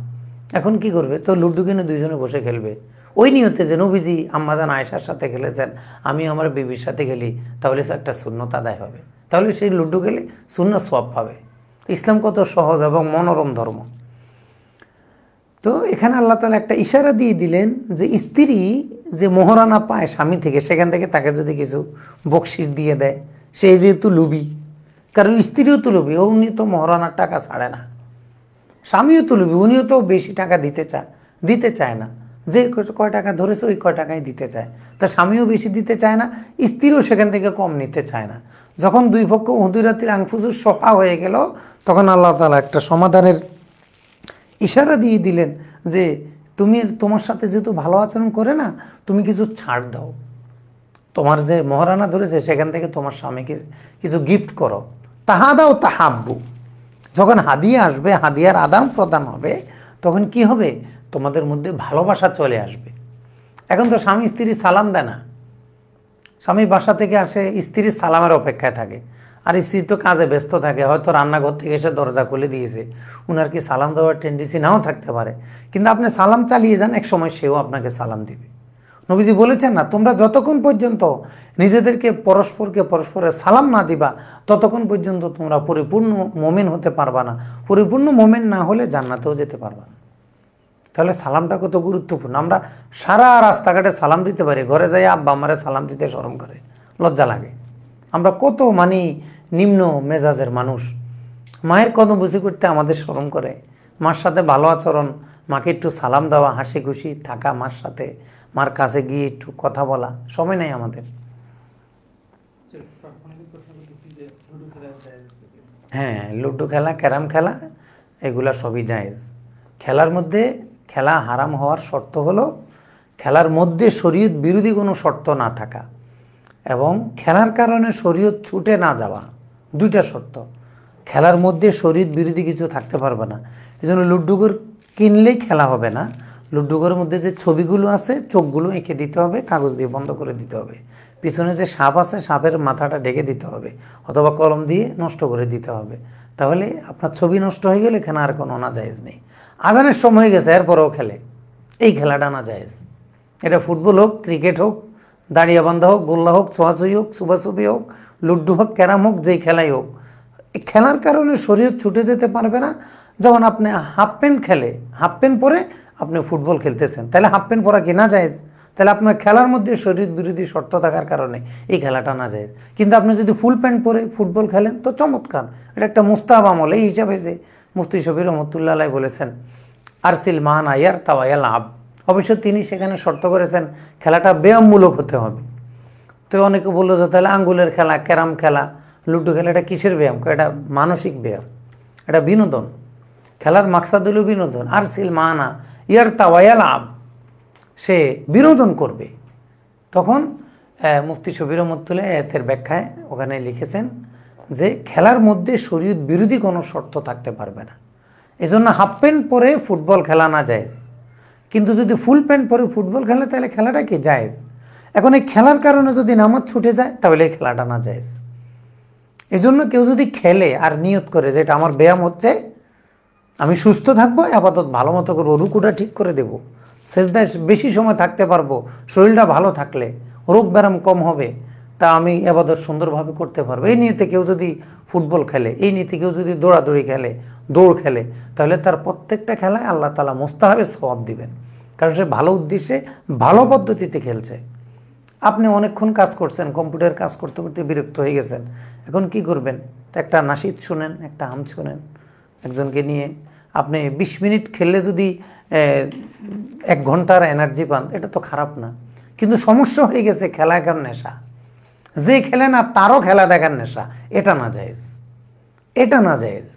S1: এখন কি করবে, তো লুডু কিনে দুইজনে বসে খেলবে, ওই নিয়তে যে নবীজি আম্মাজান আয়েশার সাথে খেলেছেন, আমি আমার বিবির সাথে খেলি, তাহলে একটা সুন্নত আদায় হবে, তাহলে সেই লুডু খেলে সুন্নত সওয়াব পাবে। ইসলাম কত সহজ এবং মনোরম ধর্ম। তো এখানে আল্লাহ তাআলা একটা ইশারা দিয়ে দিলেন যে স্ত্রী যে মোহরানা পায় স্বামী থেকে, সেখান থেকে তাকে যদি কিছু বকশিস দিয়ে দেয়, সে যেহেতু লোভী, কারণ স্ত্রীও তো লোভী, উনি তো মোহরানার টাকা ছাড়ে না, স্বামীও তো লোভী, উনিও তো বেশি টাকা দিতে চায় না, যে কয় টাকা ধরেছে ওই কয় টাকাই দিতে চায়। তা স্বামীও বেশি দিতে চায় না, স্ত্রীও সেখান থেকে কম নিতে চায় না। যখন দুই পক্ষ উহদিরাতিল আনফুসুশ শুহা হয়ে গেল, তখন আল্লাহ তাআলা একটা সমাধানের ইশারা দিয়ে দিলেন যে তোমার সাথে যেহেতু ভালো আচরণ করে না, তুমি কিছু ছাড় দাও, তোমার যে মহারানা ধরেছে সেখান থেকে তোমার স্বামীকে কিছু গিফট করো। তাহাদাও তাহাব্বু, যখন হাদিয়া আসবে, হাদিয়ার আদান প্রদান হবে, তখন কি হবে, তোমাদের মধ্যে ভালোবাসা চলে আসবে। এখন তো স্বামী স্ত্রী সালাম দেয় না, স্বামী বাসা থেকে আসে স্ত্রীর সালামের অপেক্ষায় থাকে, আর স্ত্রী তো কাজে ব্যস্ত থাকে, হয়তো রান্নাঘর থেকে এসে দরজা খুলে দিয়েছে, উনার কি সালাম দেওয়ার টেন্ডেন্সি নাও থাকতে পারে, কিন্তু আপনি সালাম চালিয়ে যান, এক সময় সেও আপনাকে সালাম দিবে। নবীজি বলেছেন না, তোমরা যতক্ষণ পর্যন্ত নিজেদেরকে পরস্পরের সালাম না দিবা, ততক্ষণ পর্যন্ত তোমরা পরিপূর্ণ মোমেন হতে পারবা না, পরিপূর্ণ মোমেন না হলে জান্নাতেও যেতে পারবা না। তাহলে সালামটা কত গুরুত্বপূর্ণ। আমরা সারা রাস্তাঘাটে সালাম দিতে পারি, ঘরে যাই আব্বা আমারে সালাম দিতে শরম করে, লজ্জা লাগে। আমরা কত নিম্ন মেজাজের মানুষ, মায়ের কদম বুঝি করতে আমাদের শরম করে, মার সাথে ভালো আচরণ মাকে একটু সালাম দেওয়া, হাসি খুশি থাকা মার সাথে, মার কাছে গিয়ে একটু কথা বলা, সময় নেই আমাদের। হ্যাঁ, লুডো খেলা, ক্যারাম খেলা, এগুলা সবই জায়েজ। খেলার মধ্যে খেলা হারাম হওয়ার শর্ত হলো খেলার মধ্যে শরীয়ত বিরোধী কোনো শর্ত না থাকা এবং খেলার কারণে শরীয়ত ছুটে না যাওয়া, দুইটা শর্ত। খেলার মধ্যে শরীয়ত বিরোধী কিছু থাকতে পারবে না। এই জন্য লুডুঘর কিনলেই খেলা হবে না। লুডুঘরের মধ্যে যে ছবিগুলো আছে চোখগুলো এঁকে দিতে হবে, কাগজ দিয়ে বন্ধ করে দিতে হবে। পিছনে যে সাপ আছে সাপের মাথাটা ঢেকে দিতে হবে, অথবা কলম দিয়ে নষ্ট করে দিতে হবে। তাহলে আপনার ছবি নষ্ট হয়ে গেলে এখানে আর কোনো নাজায়েজ নেই। আজানের সময় হয়ে গেছে এরপরেও খেলে, এই খেলাটা নাজায়েজ। এটা ফুটবল হোক, ক্রিকেট হোক, দাঁড়িয়ে বান্ধা হোক, গোল্লা হোক, ছোঁয়াছুঁই হোক, ছুবাছুবি হোক, লুডু হোক, ক্যারাম হোক, যেই খেলাই হোক, এই খেলার কারণে শরীর ছুটে যেতে পারবে না। যেমন আপনি হাফ প্যান্ট খেলে, হাফ প্যান্ট পরে আপনি ফুটবল খেলতেছেন, তাহলে হাফ প্যান্ট পরা কি না যায়? তাহলে আপনার খেলার মধ্যে শরীর বিরোধী শর্ত থাকার কারণে এই খেলাটা না যায়। কিন্তু আপনি যদি ফুল প্যান্ট পরে ফুটবল খেলেন তো চমৎকার, এটা একটা মুস্তাহাব আমল। এই হিসাবে যে মুফতি শফি রহমতুল্লাহ আলাইহি বলেছেন আরসিল মান আয়ার তাওয়ায়া লাভ, অবশ্য তিনি সেখানে শর্ত করেছেন খেলাটা ব্যায়ামমূলক হতে হবে। তো অনেকে বললো যে তাহলে আঙ্গুলের খেলা, ক্যারাম খেলা, লুডো খেলা, এটা কিসের ব্যায়াম? এটা মানসিক ব্যায়াম, এটা বিনোদন। খেলার মাকসাদ হলো বিনোদন। আরসিল মানা ইয়ার তাওয়ায়া লাভ, সে বিনোদন করবে। তখন মুফতি শফি রহমতুল্লাহ এর ব্যাখ্যায় ওখানে লিখেছেন যে খেলার মধ্যে শরীয়ত বিরোধী কোনো শর্ত থাকতে পারবে না। এই জন্য হাফ প্যান্ট পরে ফুটবল খেলা না জায়েজ, কিন্তু যদি ফুল প্যান্ট পরে ফুটবল খেলে তাহলে খেলাটা কি জায়েজ। এখন এই খেলার কারণে যদি নামাজ ছুটে যায় তাহলে এই খেলাটা না জায়েজ। এই জন্য কেউ যদি খেলে আর নিয়ত করে যে এটা আমার ব্যায়াম হচ্ছে, আমি সুস্থ থাকবো, আপাতত ভালো মতো করবো, রুকুটা ঠিক করে দেবো, সেজদায় বেশি সময় থাকতে পারবো, শরীরটা ভালো থাকলে রোগ ব্যায়াম কম হবে, তা আমি আবাদত সুন্দরভাবে করতে পারবো, এই নিয়তে কেউ যদি ফুটবল খেলে, এই নিয়তে কেউ যদি দৌড়াদৌড়ি খেলে, দৌড় খেলে, তাহলে তার প্রত্যেকটা খেলায় আল্লাহ তাআলা মুস্তাহাবে সওয়াব দিবেন, কারণ সে ভালো উদ্দেশ্যে ভালো পদ্ধতিতে খেলছে। আপনি অনেকক্ষণ কাজ করছেন, কম্পিউটার কাজ করতে করতে বিরক্ত হয়ে গেছেন, এখন কি করবেন? তো একটা নাশিদ শোনেন, একটা হাম শোনেন, একজনকে নিয়ে আপনি 20 মিনিট খেললে যদি 1 ঘন্টার এনার্জি পান, এটা তো খারাপ না। কিন্তু সমস্যা হয়ে গেছে খেলা দেখার নেশা, যে খেলে না তারও খেলা দেখার নেশা, এটা না জায়েজ, এটা না জায়েজ।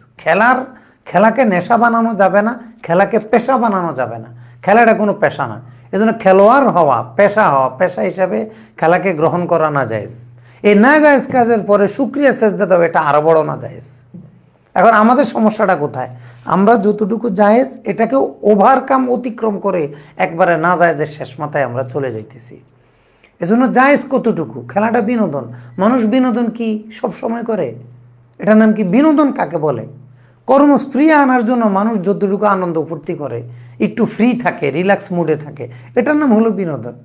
S1: খেলাকে নেশা বানানো যাবে না, খেলাকে পেশা বানানো যাবে না। খেলাটা কোনো পেশা না। এজন্য খেলোয়াড় হওয়া, পেশা হিসাবে খেলাকে গ্রহণ করা না জায়েজ। এই না জায়েজ কাজের পরে শুকরিয়া সেজদা দেওয়া, এটা আরো বড় না জায়েজ। এখন আমাদের সমস্যাটা কোথায়? আমরা যতটুকু জায়েজ এটাকে ওভারকাম, অতিক্রম করে একবারে না জায়েজের শেষ মাথায় আমরা চলে যাইতেছি। এজন্য জায়েজ কতটুকু? খেলাটা বিনোদন। মানুষ বিনোদন কি সব সময় করে? এটার নাম কি বিনোদন? কাকে বলে? কর্মস্পৃহা আনার জন্য মানুষ যতটুকু আনন্দ ফুর্তি করে, একটু ফ্রি থাকে, রিল্যাক্স মুডে থাকে, এটার নাম হলো বিনোদন।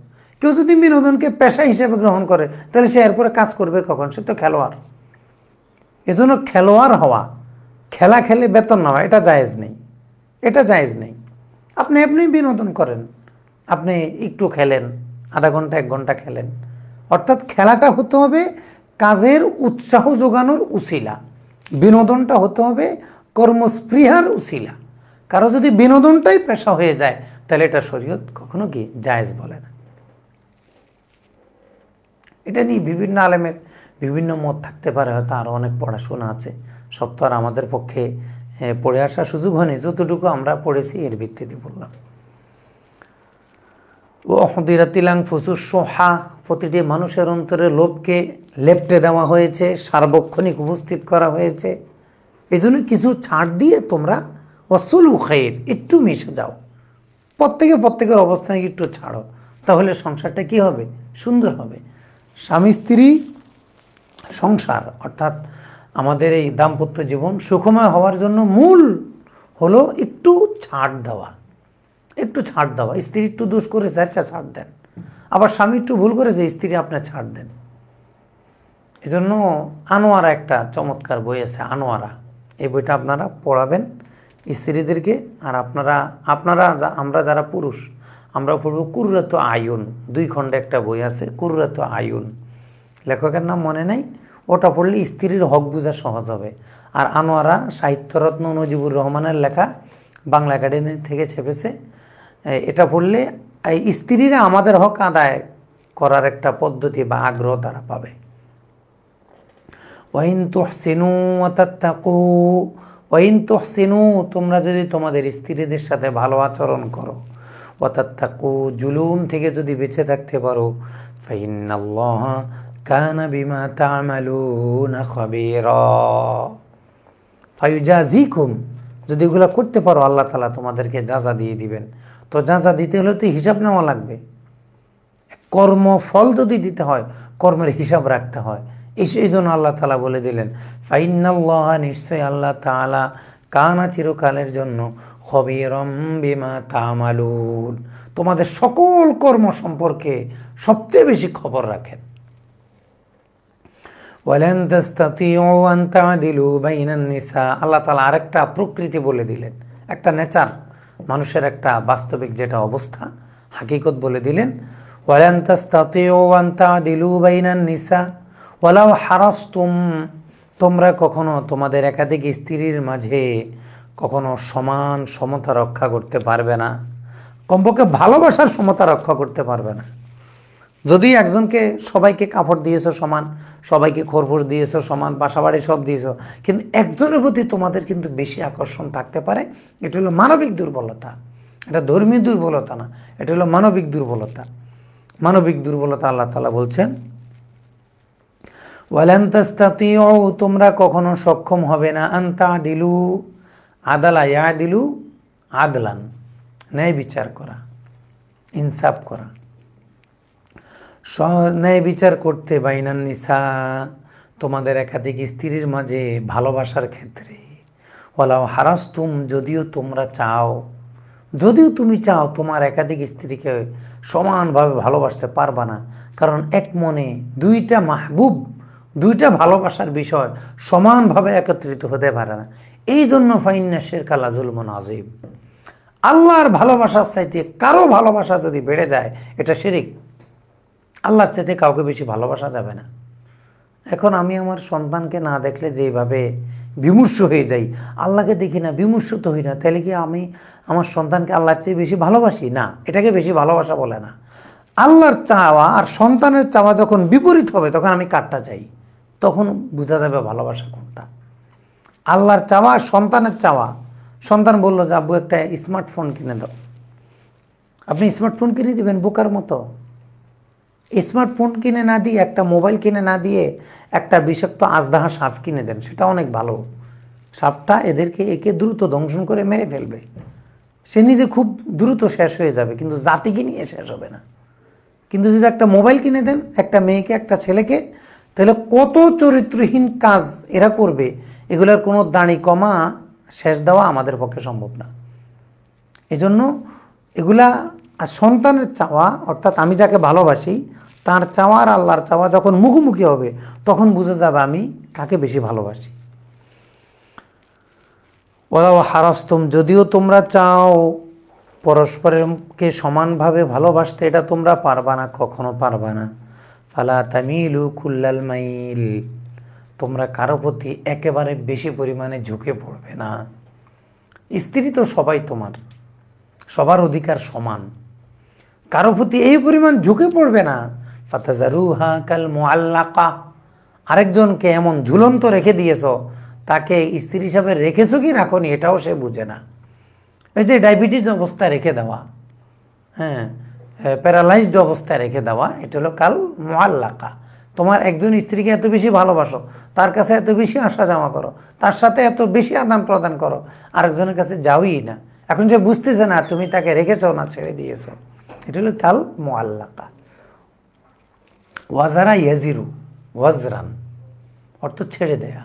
S1: কেউ যদি বিনোদনকে পেশা হিসেবে গ্রহণ করে তাহলে সে এরপরে কাজ করবে কখন? সে তো খেলোয়াড়। এজন্য খেলোয়াড় হওয়া, খেলা খেলে বেতন নেওয়া, এটা জায়েজ নেই, এটা জায়েজ নেই। আপনি বিনোদন করেন, আপনি একটু খেলেন, আধা ঘন্টা 1 ঘন্টা খেলেন, অর্থাৎ খেলাটা হতে হবে কাজের উৎসাহ যোগানোর উসিলা, বিনোদনটা হতে হবে কর্মস্পৃহার উসিলা। কারো যদি বিনোদনটাই পেশা হয়ে যায় তাহলে এটা শরীয়ত কখনো কি জায়েজ বলে না। এটা নিয়ে বিভিন্ন আলেমের বিভিন্ন মত থাকতে পারে, হয়তো আরও অনেক পড়াশোনা আছে, সব তো আর আমাদের পক্ষে পড়ে আসার সুযোগ হয়নি। যতটুকু আমরা পড়েছি এর ভিত্তিতে বললাম। ওহদিরাতিলাং ফুসুস সোহা, প্রতিটি মানুষের অন্তরে লোভকে লেপ্টে দেওয়া হয়েছে, সার্বক্ষণিক উপস্থিত করা হয়েছে। এই জন্য কিছু ছাড় দিয়ে তোমরা ওয়াসুলু খাইর, একটু মিশে যাও, প্রত্যেকের অবস্থানে একটু ছাড়ো, তাহলে সংসারটা কি হবে? সুন্দর হবে। স্বামী স্ত্রী সংসার অর্থাৎ আমাদের এই দাম্পত্য জীবন সুখময় হওয়ার জন্য মূল হলো একটু ছাড় দেওয়া, একটু ছাড় দেওয়া। স্ত্রী একটু দোষ করেছে, আচ্ছা ছাড় দেন, আবার স্বামী একটু ভুল করেছে, স্ত্রী আপনি ছাড় দেন। এই জন্য আনোয়ারা একটা চমৎকার বই আছে, আনোয়ারা, এই বইটা আপনারা পড়াবেন স্ত্রীদেরকে। আর আমরা যারা পুরুষ, আমরা পড়ব কুররাত আয়ুন, 2 খণ্ডে একটা বই আছে, কুররাত আয়ুন, লেখকের নাম মনে নাই, ওটা পড়লে স্ত্রীর হক বোঝা সহজ হবে। আর আনোয়ারা সাহিত্যরত্ন নজিবুর রহমানের লেখা বাংলা একাডেমি থেকে ছেপেছে। এটা পড়লে এই স্ত্রীরা আমাদের হক আদায় করার একটা পদ্ধতি বা আগ্রহ তারা পাবে। ওয়াইন তুহসিনু ওয়া তাত্তাকু, ওয়াইন তুহসিনু, তোমরা যদি তোমাদের স্ত্রীদের সাথে ভালো আচরণ করো, ওয়া তাত্তাকু, জুলুম থেকে যদি বেঁচে থাকতে পারো, ফাইন্নাল্লাহা কানা বিমা তা'মালুনা খাবীরা, ফায়ুজাজিকুম, যদি এগুলো করতে পারো আল্লাহ তাআলা তোমাদেরকে যাজা দিয়ে দিবেন। তো যাজা দিতে হলে তো হিসাব নেওয়া লাগবে। কর্মফল যদি দিতে হয় কর্মের হিসাব রাখতে হয়। এই জন্য আল্লাহ তাআলা বলে দিলেন ফাইন্নাল্লাহা, নিশ্চয় আল্লাহ তাআলা, কানা, চিরকালের জন্য, খবীরম বিমা তা'মালুন, তোমাদের সকল কর্ম সম্পর্কে সবচেয়ে বেশি খবর রাখেন। ওয়ালান তাস্তাতিউ আন তা'দিলু বাইনান নিসা, আল্লাহ তাআলা আরেকটা প্রকৃতি বলে দিলেন, একটা নেচার, মানুষের একটা বাস্তবিক যেটা অবস্থা, হাকিকত বলে দিলেন। ওয়ালান তাস্তাতিউ আন তা'দিলু বাইনান নিসা ওয়ালাউ হারাসতুম, তোমরা কখনো তোমাদের একাধিক স্ত্রীর মাঝে কখনো সমান সমতা রক্ষা করতে পারবে না, কমপক্ষে ভালোবাসার সমতা রক্ষা করতে পারবে না। যদি একজনকে, সবাইকে কাপড় দিয়েছো সমান, সবাইকে খরপোশ দিয়েছো সমান, বাসাবাড়ি সব দিয়েছো, কিন্তু একজনের প্রতি তোমাদের কিন্তু বেশি আকর্ষণ থাকতে পারে, এটা হলো মানবিক দুর্বলতা। এটা ধর্মীয় দুর্বলতা না, এটা হলো মানবিক দুর্বলতা। মানবিক দুর্বলতা আল্লাহ তাআলা বলছেন ওয়ালান তাস্তাতিউ, তোমরা কখনো সক্ষম হবে না, আন তা'দিলু, আদালা ইয়াদিলু আদলান, ন্যায় বিচার করা, ইনসাফ করা, ন্যায় বিচার করতে, বাইনান নিসা, তোমাদের একাধিক স্ত্রীর মাঝে ভালোবাসার ক্ষেত্রে, ওয়ালাউ হারাসতুম, যদিও তোমরা চাও, যদিও তুমি চাও তোমার একাধিক স্ত্রীকে সমানভাবে ভালোবাসতে পারবা না, কারণ এক মনে দুইটা মাহবুব, দুইটা ভালোবাসার বিষয় সমানভাবে একত্রিত হতে পারে না। এই জন্য ফাইন্না শিরকা লাযুলমুন আযীম, আল্লাহর ভালোবাসার চাইতে কারো ভালোবাসা যদি বেড়ে যায় এটা শিরক। আল্লাহর চাইতে কাউকে বেশি ভালোবাসা যাবে না। এখন আমি আমার সন্তানকে না দেখলে যেভাবে বিমূর্ষ হয়ে যাই, আল্লাহকে দেখি না, বিমূর্ষ তো হই না, তাহলে কি আমি আমার সন্তানকে আল্লাহর চেয়ে বেশি ভালোবাসি? না, এটাকে বেশি ভালোবাসা বলে না। আল্লাহর চাওয়া আর সন্তানের চাওয়া যখন বিপরীত হবে তখন আমি কাটটা চাই, তখন বোঝা যাবে ভালোবাসা কোনটা। আল্লাহর চাওয়া আর সন্তানের চাওয়া, সন্তান বলল যে আব্বু একটা স্মার্টফোন কিনে দাও, আপনি স্মার্টফোন কিনে দিবেন বোকার মতো? স্মার্টফোন কিনে না দিয়ে, একটা মোবাইল কিনে না দিয়ে একটা বিষাক্ত আজদাহা সাপ কিনে দেন, সেটা অনেক ভালো। সাপটা একে দ্রুত দংশন করে মেরে ফেলবে, সে নিজে খুব দ্রুত শেষ হয়ে যাবে, কিন্তু জাতিকে নিয়ে শেষ হবে না। কিন্তু যদি একটা মোবাইল কিনে দেন একটা মেয়েকে, একটা ছেলেকে, তাহলে কত চরিত্রহীন কাজ এরা করবে, এগুলোর কোনো দাড়ি কমা শেষ দেওয়া আমাদের পক্ষে সম্ভব না। এজন্য এগুলা সন্তানের চাওয়া, অর্থাৎ আমি যাকে ভালোবাসি তার চাওয়া আর আল্লাহর চাওয়া যখন মুখোমুখি হবে তখন বুঝে যাবে আমি কাকে বেশি ভালোবাসি। ওয়ালাউ হারাসতুম, যদিও তোমরা চাও পরস্পরকে সমানভাবে ভালোবাসতে, এটা তোমরা পারবা না, কখনো পারবা না। ফালা তামিলু কুল্লাল মাইল, তোমরা কারো প্রতি একেবারে বেশি পরিমাণে ঝুঁকে পড়বে না। স্ত্রী তো সবাই তোমার, সবার অধিকার সমান, কারো প্রতি এই পরিমাণ ঝুঁকে পড়বে না। ফাতাজারুহা কাল মুআল্লাকা, আরেকজনকে এমন ঝুলন্ত রেখে দিয়েছো, তাকে স্ত্রী হিসাবে রেখেছো কি রাখোনি এটাও সে বুঝে না। এই যে ডায়াবেটিস অবস্থায় রেখে দেওয়া, হ্যাঁ, প্যারালাইজড অবস্থায় রেখে দেওয়া, এটা হলো কাল মুআল্লাকা। তোমার একজন স্ত্রীকে এত বেশি ভালোবাসো, তার কাছে এত বেশি আসা যাওয়া করো, তার সাথে এত বেশি আদান প্রদান করো, আরেকজনের কাছে যাওই না, এখন সে বুঝতেছে না তুমি তাকে রেখেছো না ছেড়ে দিয়েছো, এটা হলো কাল মুআল্লাকা। ওয়াজারা ইয়াজিরু, ওয়াজরান অর্থ ছেড়ে দেয়া,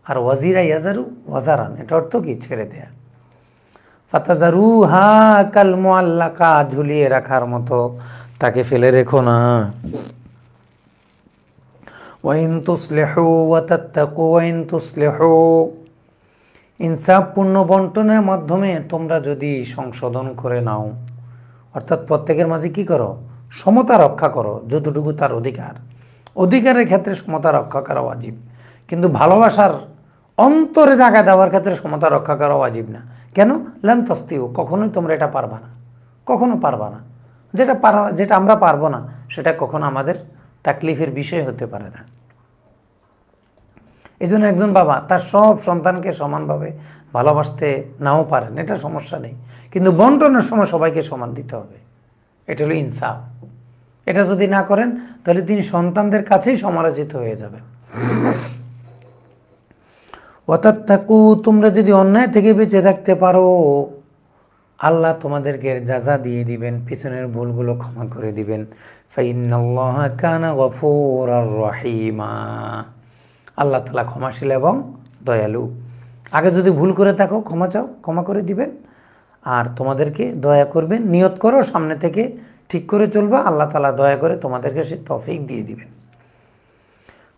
S1: আর ওয়াজিরা ইয়াজারু ওয়াজারান, এটা অর্থ কি? ছেড়ে দেয়া। ফাতাজারুহা কাল মুআল্লাকা, ঝুলিয়ে রাখার মতো তাকে ফেলে রেখো না। ওয়াইন তুসলিহু ওয়া তাত্তাকু, ওয়াইন তুসলিহু, ইনসাফপূর্ণ বন্টনের মাধ্যমে তোমরা যদি সংশোধন করে নাও, অর্থাৎ প্রত্যেকের মাঝে কি করো? সমতা রক্ষা করো, যতটুকু তার অধিকার, অধিকারের ক্ষেত্রে সমতা রক্ষা করা ওয়াজিব, কিন্তু ভালোবাসার অন্তরে জায়গা দেওয়ার ক্ষেত্রে সমতা রক্ষা করা ওয়াজিব না। কেন? লান তাস্তিউ, কখনোই তোমরা এটা পারবা না, কখনো পারবা না। যেটা আমরা পারবো না সেটা কখনো আমাদের তাকলিফের বিষয় হতে পারে না। এই জন্য একজন বাবা তার সব সন্তানকে সমানভাবে ভালোবাসতে নাও পারেন, এটা সমস্যা নেই, কিন্তু বন্টনের সময় সবাইকে সমান দিতে হবে। এটা হলো ইনসাফ। এটা যদি না করেন তাহলে তিনি সন্তানদের কাছেই সমালোচিত হয়ে যাবেন। ওয়াতাত্তাকু, তোমরা যদি অন্যায় থেকে বেঁচে থাকতে পারো, আল্লাহ তোমাদেরকে যাজা দিয়ে দিবেন, পিছনের ভুলগুলো ক্ষমা করে দিবেন। ফাইন্নাল্লাহা কানা গফুরার রহিমা, আল্লাহ তাআলা ক্ষমাশীল এবং দয়ালু। আগে যদি ভুল করে থাকো ক্ষমা চাও, ক্ষমা করে দিবেন, আর তোমাদেরকে দয়া করবেন। নিয়ত করো সামনে থেকে ঠিক করে চলবা, আল্লাহ তাআলা দয়া করে তোমাদেরকে সে তৌফিক দিয়ে দিবেন।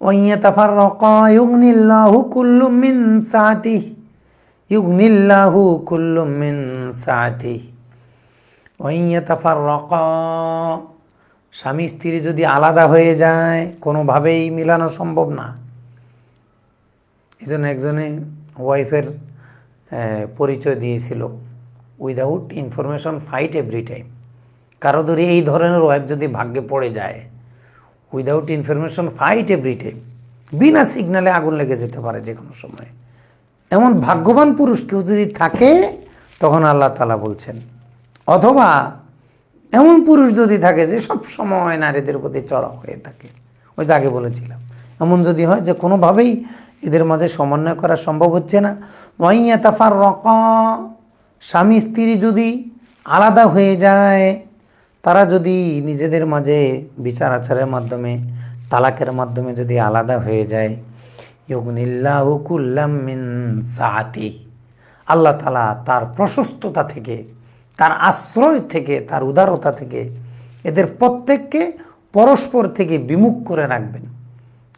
S1: ওয়াইয়াতাফাররাকা ইউগনিল্লাহু কুল্লুম মিন সাআতিহি, ইউগনিল্লাহু কুল্লুম মিন সাআতিহি। ওয়াইয়াতাফাররাকা, স্বামী স্ত্রী যদি আলাদা হয়ে যায়, কোনোভাবেই মিলানো সম্ভব না। এই জন্য একজনে ওয়াইফের পরিচয় দিয়েছিল, without information fight every time. কারো ধরে এই ধরনের ওয়াইফ যদি ভাগ্যে পড়ে যায়, without information fight every time, বিনা সিগনালে আগুন লেগে যেতে পারে যে কোনো সময়। এমন ভাগ্যবান পুরুষ কেউ যদি থাকে, তখন আল্লাহ তাআলা বলছেন, অথবা এমন পুরুষ যদি থাকে যে সব সময় নারীদের প্রতি চড়া হয়ে থাকে, ওই যে আগে বলেছিলাম, এমন যদি হয় যে কোনোভাবেই এদের মাঝে সমন্বয় করা সম্ভব হচ্ছে না। ওয়াইয়াতাফাররাকা, স্বামী স্ত্রী যদি আলাদা হয়ে যায়, তারা যদি নিজেদের মাঝে বিচার আচারের মাধ্যমে, তালাকের মাধ্যমে যদি আলাদা হয়ে যায়, ইউগনিল্লাহু কুল্লাম মিন সাআতিহি, আল্লাহ তাআলা তার প্রশস্ততা থেকে, তার আশ্রয় থেকে, তার উদারতা থেকে এদের প্রত্যেককে পরস্পর থেকে বিমুখ করে রাখবেন।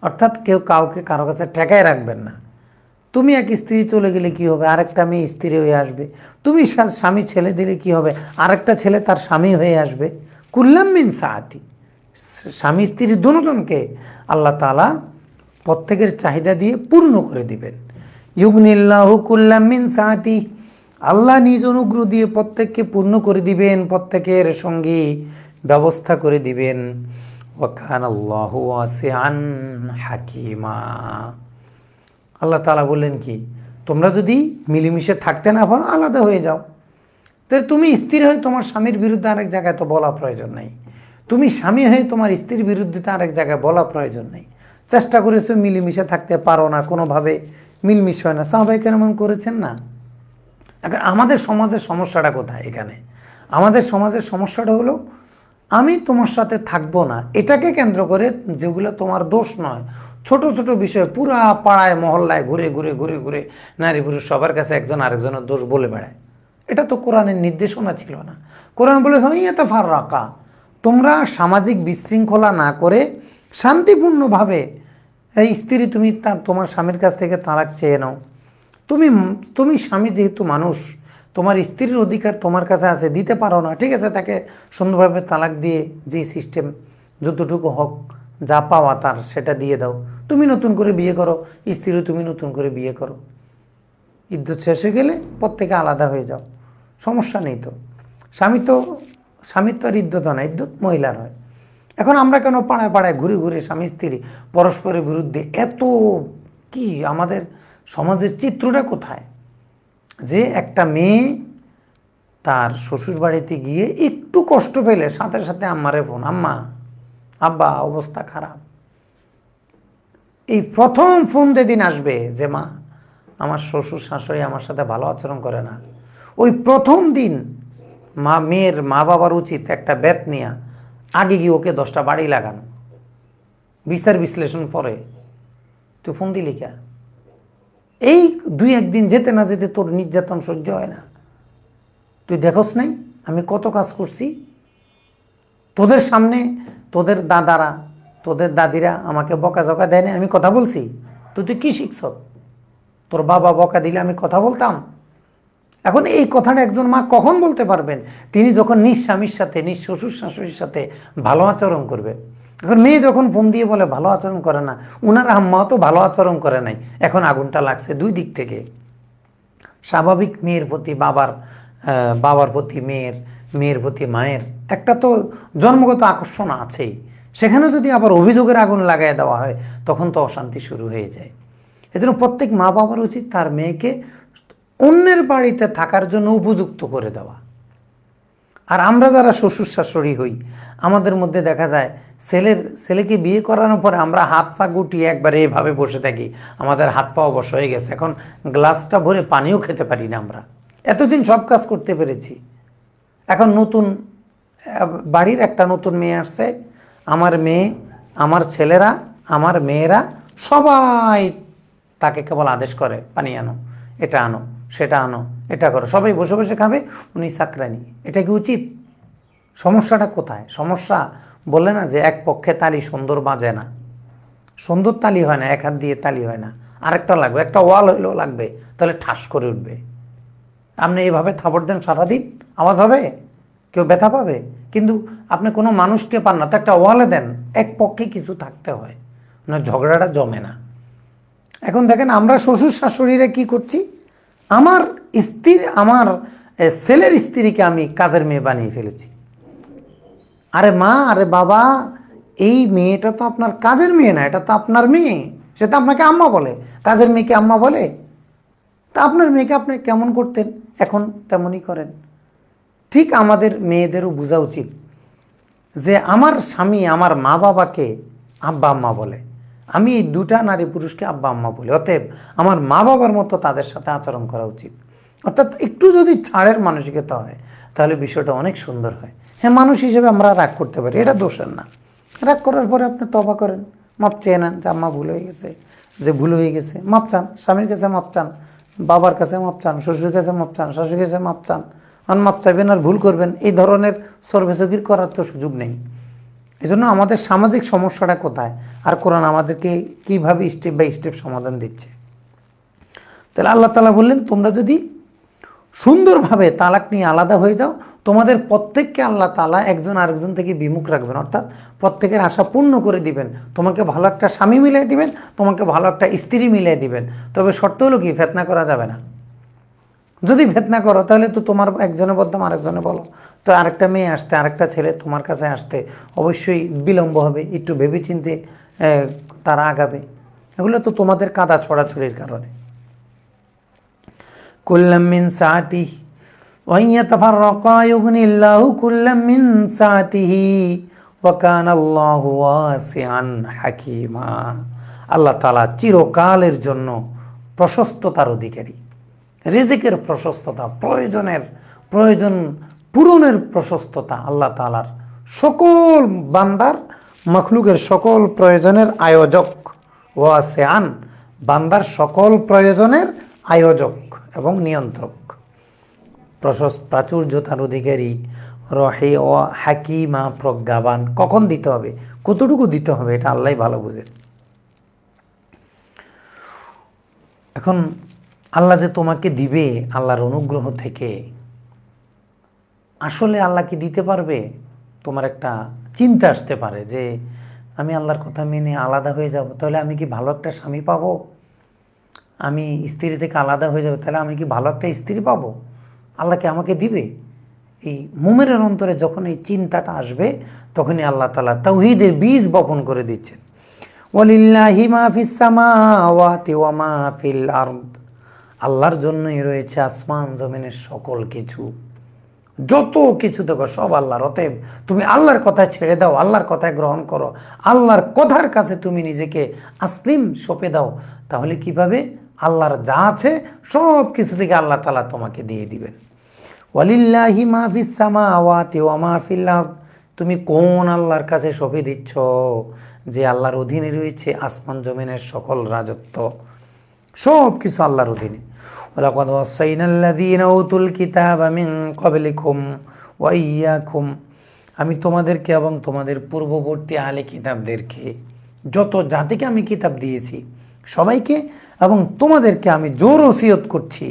S1: অর্থাৎ কেউ কাউকে কারো কাছে ঠেকায় রাখবেন না। তুমি এক স্ত্রী চলে গেলে কি হবে, আরেকটা মেয়ে স্ত্রী হয়ে আসবে। তুমি স্বামী ছেলে দিলে কি হবে, আরেকটা ছেলে তার স্বামী হয়ে আসবে। কুল্লাম মিন সাআতি, স্বামী স্ত্রী দুজনকে আল্লাহ তাআলা প্রত্যেকের চাহিদা দিয়ে পূর্ণ করে দিবেন। ইউগনিল্লাহু কুল্লাম মিন সাআতি, আল্লাহ নিজ অনুগ্রহ দিয়ে প্রত্যেককে পূর্ণ করে দিবেন, প্রত্যেকের সঙ্গে ব্যবস্থা করে দিবেন। ওয়া কানাল্লাহু ওয়াসিআন হাকিমা, আল্লাহ তাআলা বললেন কি, তোমরা যদি মিলেমিশে থাকতে না পারো, আলাদা হয়ে যাও। তাহলে তুমি স্ত্রী হয়ে তোমার স্বামীর বিরুদ্ধে আরেক জায়গায় তো বলা প্রয়োজন নেই, তুমি স্বামী হয়ে তোমার স্ত্রীর বিরুদ্ধে তো আরেক জায়গায় বলা প্রয়োজন নেই। চেষ্টা করেছো মিলেমিশে থাকতে পারো না, কোনোভাবে মিলমিশ হয় না, সাহাবায়ে কেরাম করেছেন না। এখন আমাদের সমাজের সমস্যাটা কোথায়? এখানে আমাদের সমাজের সমস্যাটা হলো, আমি তোমার সাথে থাকবো না, এটাকে কেন্দ্র করে যেগুলো তোমার দোষ নয়, ছোট ছোট বিষয় পুরা পাড়ায় মহল্লায় ঘুরে ঘুরে ঘুরে ঘুরে নারী পুরুষ সবার কাছে একজন আরেকজনের দোষ বলে বেড়ায়। এটা তো কোরআনের নির্দেশনা ছিল না। কোরআন বলেছে ওয়াইয়াতাফাররাকা, তোমরা সামাজিক বিশৃঙ্খলা না করে শান্তিপূর্ণভাবে, এই স্ত্রী তুমি তোমার স্বামীর কাছ থেকে তালাক চেয়ে নাও। তুমি স্বামী যেহেতু মানুষ, তোমার স্ত্রীর অধিকার তোমার কাছে আছে, দিতে পারো না, ঠিক আছে, তাকে সুন্দরভাবে তালাক দিয়ে যে সিস্টেম যতটুকু হক যা পাওয়া তার সেটা দিয়ে দাও। তুমি নতুন করে বিয়ে করো, স্ত্রীও তুমি নতুন করে বিয়ে করো, ইদ্যুৎ শেষ হয়ে গেলে প্রত্যেকে আলাদা হয়ে যাও, সমস্যা নেই তো। স্বামীর তো আর ইদ্যুৎ হয় না, ইদ্যুৎ মহিলার হয়। এখন আমরা কেন পাড়ায় পাড়ায় ঘুরে ঘুরে স্বামী স্ত্রী পরস্পরের বিরুদ্ধে এত কি, আমাদের সমাজের চিত্রটা কোথায়? যে একটা মেয়ে তার শ্বশুর বাড়িতে গিয়ে একটু কষ্ট পেলে সাথে সাথে আম্মারে ফোন, আম্মা আব্বা অবস্থা খারাপ। এই প্রথম ফোন যেদিন আসবে যে মা আমার শ্বশুর শাশুড়ি আমার সাথে ভালো আচরণ করে না, ওই প্রথম দিন মেয়ের মা বাবার উচিত একটা বেত নিয়ে আগে গিয়ে ওকে 10টা বাড়ি লাগানো, বিচার বিশ্লেষণ পরে তুই ফোন দিলি কে? এই 2-1 দিন যেতে না যেতে তোর নির্যাতন সহ্য হয় না, তুই দেখোস নাই আমি কত কাজ করছি তোদের সামনে, তোদের দাদারা তোদের দাদিরা আমাকে বকাঝকা দেয় না, আমি কথা বলছি, তুই কি শিখছ? তোর বাবা বকা দিলে আমি কথা বলতাম? এখন এই কথাটা একজন মা কখন বলতে পারবেন? তিনি যখন নিজ স্বামীর সাথে, নিজ শ্বশুর শাশুড়ির সাথে ভালো আচরণ করবেন। এখন মেয়ে যখন ফোন দিয়ে বলে ভালো আচরণ করে না, উনার আম্মাও তো ভালো আচরণ করে নাই, এখন আগুনটা লাগছে 2 দিক থেকে। স্বাভাবিক মেয়ের প্রতি বাবার, বাবার প্রতি মেয়ের, মেয়ের প্রতি মায়ের একটা তো জন্মগত আকর্ষণ আছেই। সেখানে যদি আবার অভিযোগের আগুন লাগাই দেওয়া হয় তখন তো অশান্তি শুরু হয়ে যায়। এজন্য প্রত্যেক মা বাবার উচিত তার মেয়েকে অন্যের বাড়িতে থাকার জন্য উপযুক্ত করে দেওয়া। আর আমরা যারা শ্বশুর শাশুড়ি হই, আমাদের মধ্যে দেখা যায় ছেলেকে বিয়ে করানোর পরে আমরা হাত পা গুটিয়ে একবারে এভাবে বসে থাকি, আমাদের হাত পা অবশ হয়ে গেছে, এখন গ্লাসটা ভরে পানিও খেতে পারি না। আমরা এতদিন সব কাজ করতে পেরেছি, এখন নতুন বাড়ির একটা নতুন মেয়ে আসছে, আমার মেয়ে, আমার ছেলেরা, আমার মেয়েরা সবাই তাকে কেবল আদেশ করে পানি আনো, এটা আনো, সেটা আনো, এটা করো, সবাই বসে বসে খাবে, উনি চাকরানি। এটা কি উচিত? সমস্যাটা কোথায়? সমস্যা বললে না যে এক পক্ষে তালি সুন্দর বাজে না, সুন্দর তালি হয় না, এক হাত দিয়ে তালি হয় না, আরেকটা লাগবে, একটা ওয়াল হইলেও লাগবে, তাহলে ঠাস করে উঠবে। আপনি এইভাবে থাপড় দেন সারাদিন, আওয়াজ হবে, কেউ ব্যথা পাবে, কিন্তু আপনি কোনো মানুষকে পান না, তো একটা ওয়ালে দেন, এক পক্ষে কিছু থাকতে হয় না, ঝগড়াটা জমে না। এখন দেখেন আমরা শ্বশুর শাশুড়িরা কি করছি, আমার স্ত্রী, আমার ছেলের স্ত্রীকে আমি কাজের মেয়ে বানিয়ে ফেলেছি। আরে মা, আরে বাবা, এই মেয়েটা তো আপনার কাজের মেয়ে না, এটা তো আপনার মেয়ে, সেটা আপনাকে আম্মা বলে, কাজের মেয়েকে আম্মা বলে। তা আপনার মেয়েকে আপনি কেমন করতেন, এখন তেমনই করেন। ঠিক আমাদের মেয়েদেরও বোঝা উচিত যে আমার স্বামী আমার মা বাবাকে আব্বা আম্মা বলে, আমি এই দুটা নারী পুরুষকে আব্বা আম্মা বলি, অতএব আমার মা বাবার মতো তাদের সাথে আচরণ করা উচিত। অর্থাৎ একটু যদি ছাড়ের মানসিকতা হয় তাহলে বিষয়টা অনেক সুন্দর হয়। হ্যাঁ, মানুষ হিসেবে আমরা রাগ করতে পারি, এটা দোষের না। রাগ করার পরে আপনি তওবা করেন, মাপ চেয়ে নেন যে আম্মা ভুল হয়ে গেছে, যে ভুল হয়ে গেছে, মাপ চান, স্বামীর কাছে মাপ চান, বাবার কাছে মাপ চান, শ্বশুরের কাছে মাপ চান, শাশুড়ির কাছে মাপ চান। আর মাপ চাইবেন আর ভুল করবেন, এই ধরনের সর্বেসগির করার তো সুযোগ নেই। এই জন্য আমাদের সামাজিক সমস্যাটা কোথায়, আর কোরআন আমাদেরকে কীভাবে স্টেপ বাই স্টেপ সমাধান দিচ্ছে। তাহলে আল্লাহ তাআলা বললেন, তোমরা যদি সুন্দরভাবে তালাক নিয়ে আলাদা হয়ে যাও, তোমাদের প্রত্যেককে আল্লাহ তাআলা একজন আরেকজন থেকে বিমুখ রাখবেন, অর্থাৎ প্রত্যেকের আশা পূর্ণ করে দিবেন। তোমাকে ভালো একটা স্বামী মিলিয়ে দিবেন, তোমাকে ভালো একটা স্ত্রী মিলিয়ে দিবেন। তবে শর্ত হলো কি, ফেতনা করা যাবে না। যদি ফেতনা করো তাহলে তো তোমার একজনের বদনাম আরেকজনে বলো, তো আরেকটা মেয়ে আসতে, আরেকটা ছেলে তোমার কাছে আসতে অবশ্যই বিলম্ব হবে, একটু ভেবেচিন্তে তারা আগাবে। এগুলো তো তোমাদের কাদা ছড়াছড়ির কারণে। কুল্লাম মিন সাআতিহি ওয়া ইয়াতাফাররাকা ইউগনিল্লাহু কুল্লাম মিন সাআতিহি ওয়া কানাল্লাহু ওয়াসিআন হাকীমা। আল্লাহ তাআলা চিরকালের জন্য প্রশস্ততার অধিকারী। রিজিকের প্রশস্ততা, প্রয়োজন পূরণের প্রশস্ততা আল্লাহ তাআলার, সকল বান্দার মখলুকের সকল প্রয়োজনের আয়োজক। ওয়াসিআন, বান্দার সকল প্রয়োজনের আয়োজক এবং নিয়ন্ত্রক, প্রাচুর্যতার অধিকারী, রহে ও হাকিমা, প্রজ্ঞাবান। কখন দিতে হবে, কতটুকু দিতে হবে, এটা আল্লাহই ভালো বুঝেন। এখন আল্লাহ যে তোমাকে দিবে আল্লাহর অনুগ্রহ থেকে, আসলে আল্লাহ কি দিতে পারবে? তোমার একটা চিন্তা আসতে পারে যে আমি আল্লাহর কথা মেনে আলাদা হয়ে যাব, তাহলে আমি কি ভালো একটা স্বামী পাবো? আমি স্ত্রী থেকে আলাদা হয়ে যাব, তাহলে আমি কি ভালো একটা স্ত্রী পাবো? আল্লাহ কি আমাকে দিবে? এই মুমিনের অন্তরে যখন এই চিন্তাটা আসবে, তখনই আল্লাহ তাআলা তাওহীদের বীজ বপন করে দিচ্ছেন। ওয়ালিল্লাহি মা ফিস সামাওয়াতি ওয়া মা ফিল আরদ, আল্লাহর জন্যই রয়েছে আসমান জমিনের সকল কিছু, যত কিছু দেখো সব আল্লাহর। অতএব তুমি আল্লাহর কথা ছেড়ে দাও, আল্লাহর কথা গ্রহণ করো, আল্লাহর কথার কাছে তুমি নিজেকে আসলিম সঁপে দাও। তাহলে কিভাবে? আল্লাহর যা আছে সব কিছু থেকে আল্লাহ তাআলা তোমাকে দিয়ে দিবেন। ওয়ালিল্লাহি মা ফিস সামাওয়াতি ওয়া মা ফিল আরদ, তুমি কোন আল্লাহর কাছে সঁপে দিচ্ছ? যে আল্লাহর অধীনে রয়েছে আসমান জমিনের সকল রাজত্ব, সব কিছু আল্লাহর অধীনে। ওয়ালাকাদ ওয়াসাইনাল্লাযীনা উতুল কিতাবা মিন ক্বাবলিকুম ওয়া ইয়্যাকুম, আমি তোমাদেরকে এবং তোমাদের পূর্ববর্তী আহলে কিতাবদেরকে, যত জাতিকে আমি কিতাব দিয়েছি সবাইকে এবং তোমাদেরকে আমি জোর ওসিয়ত করছি,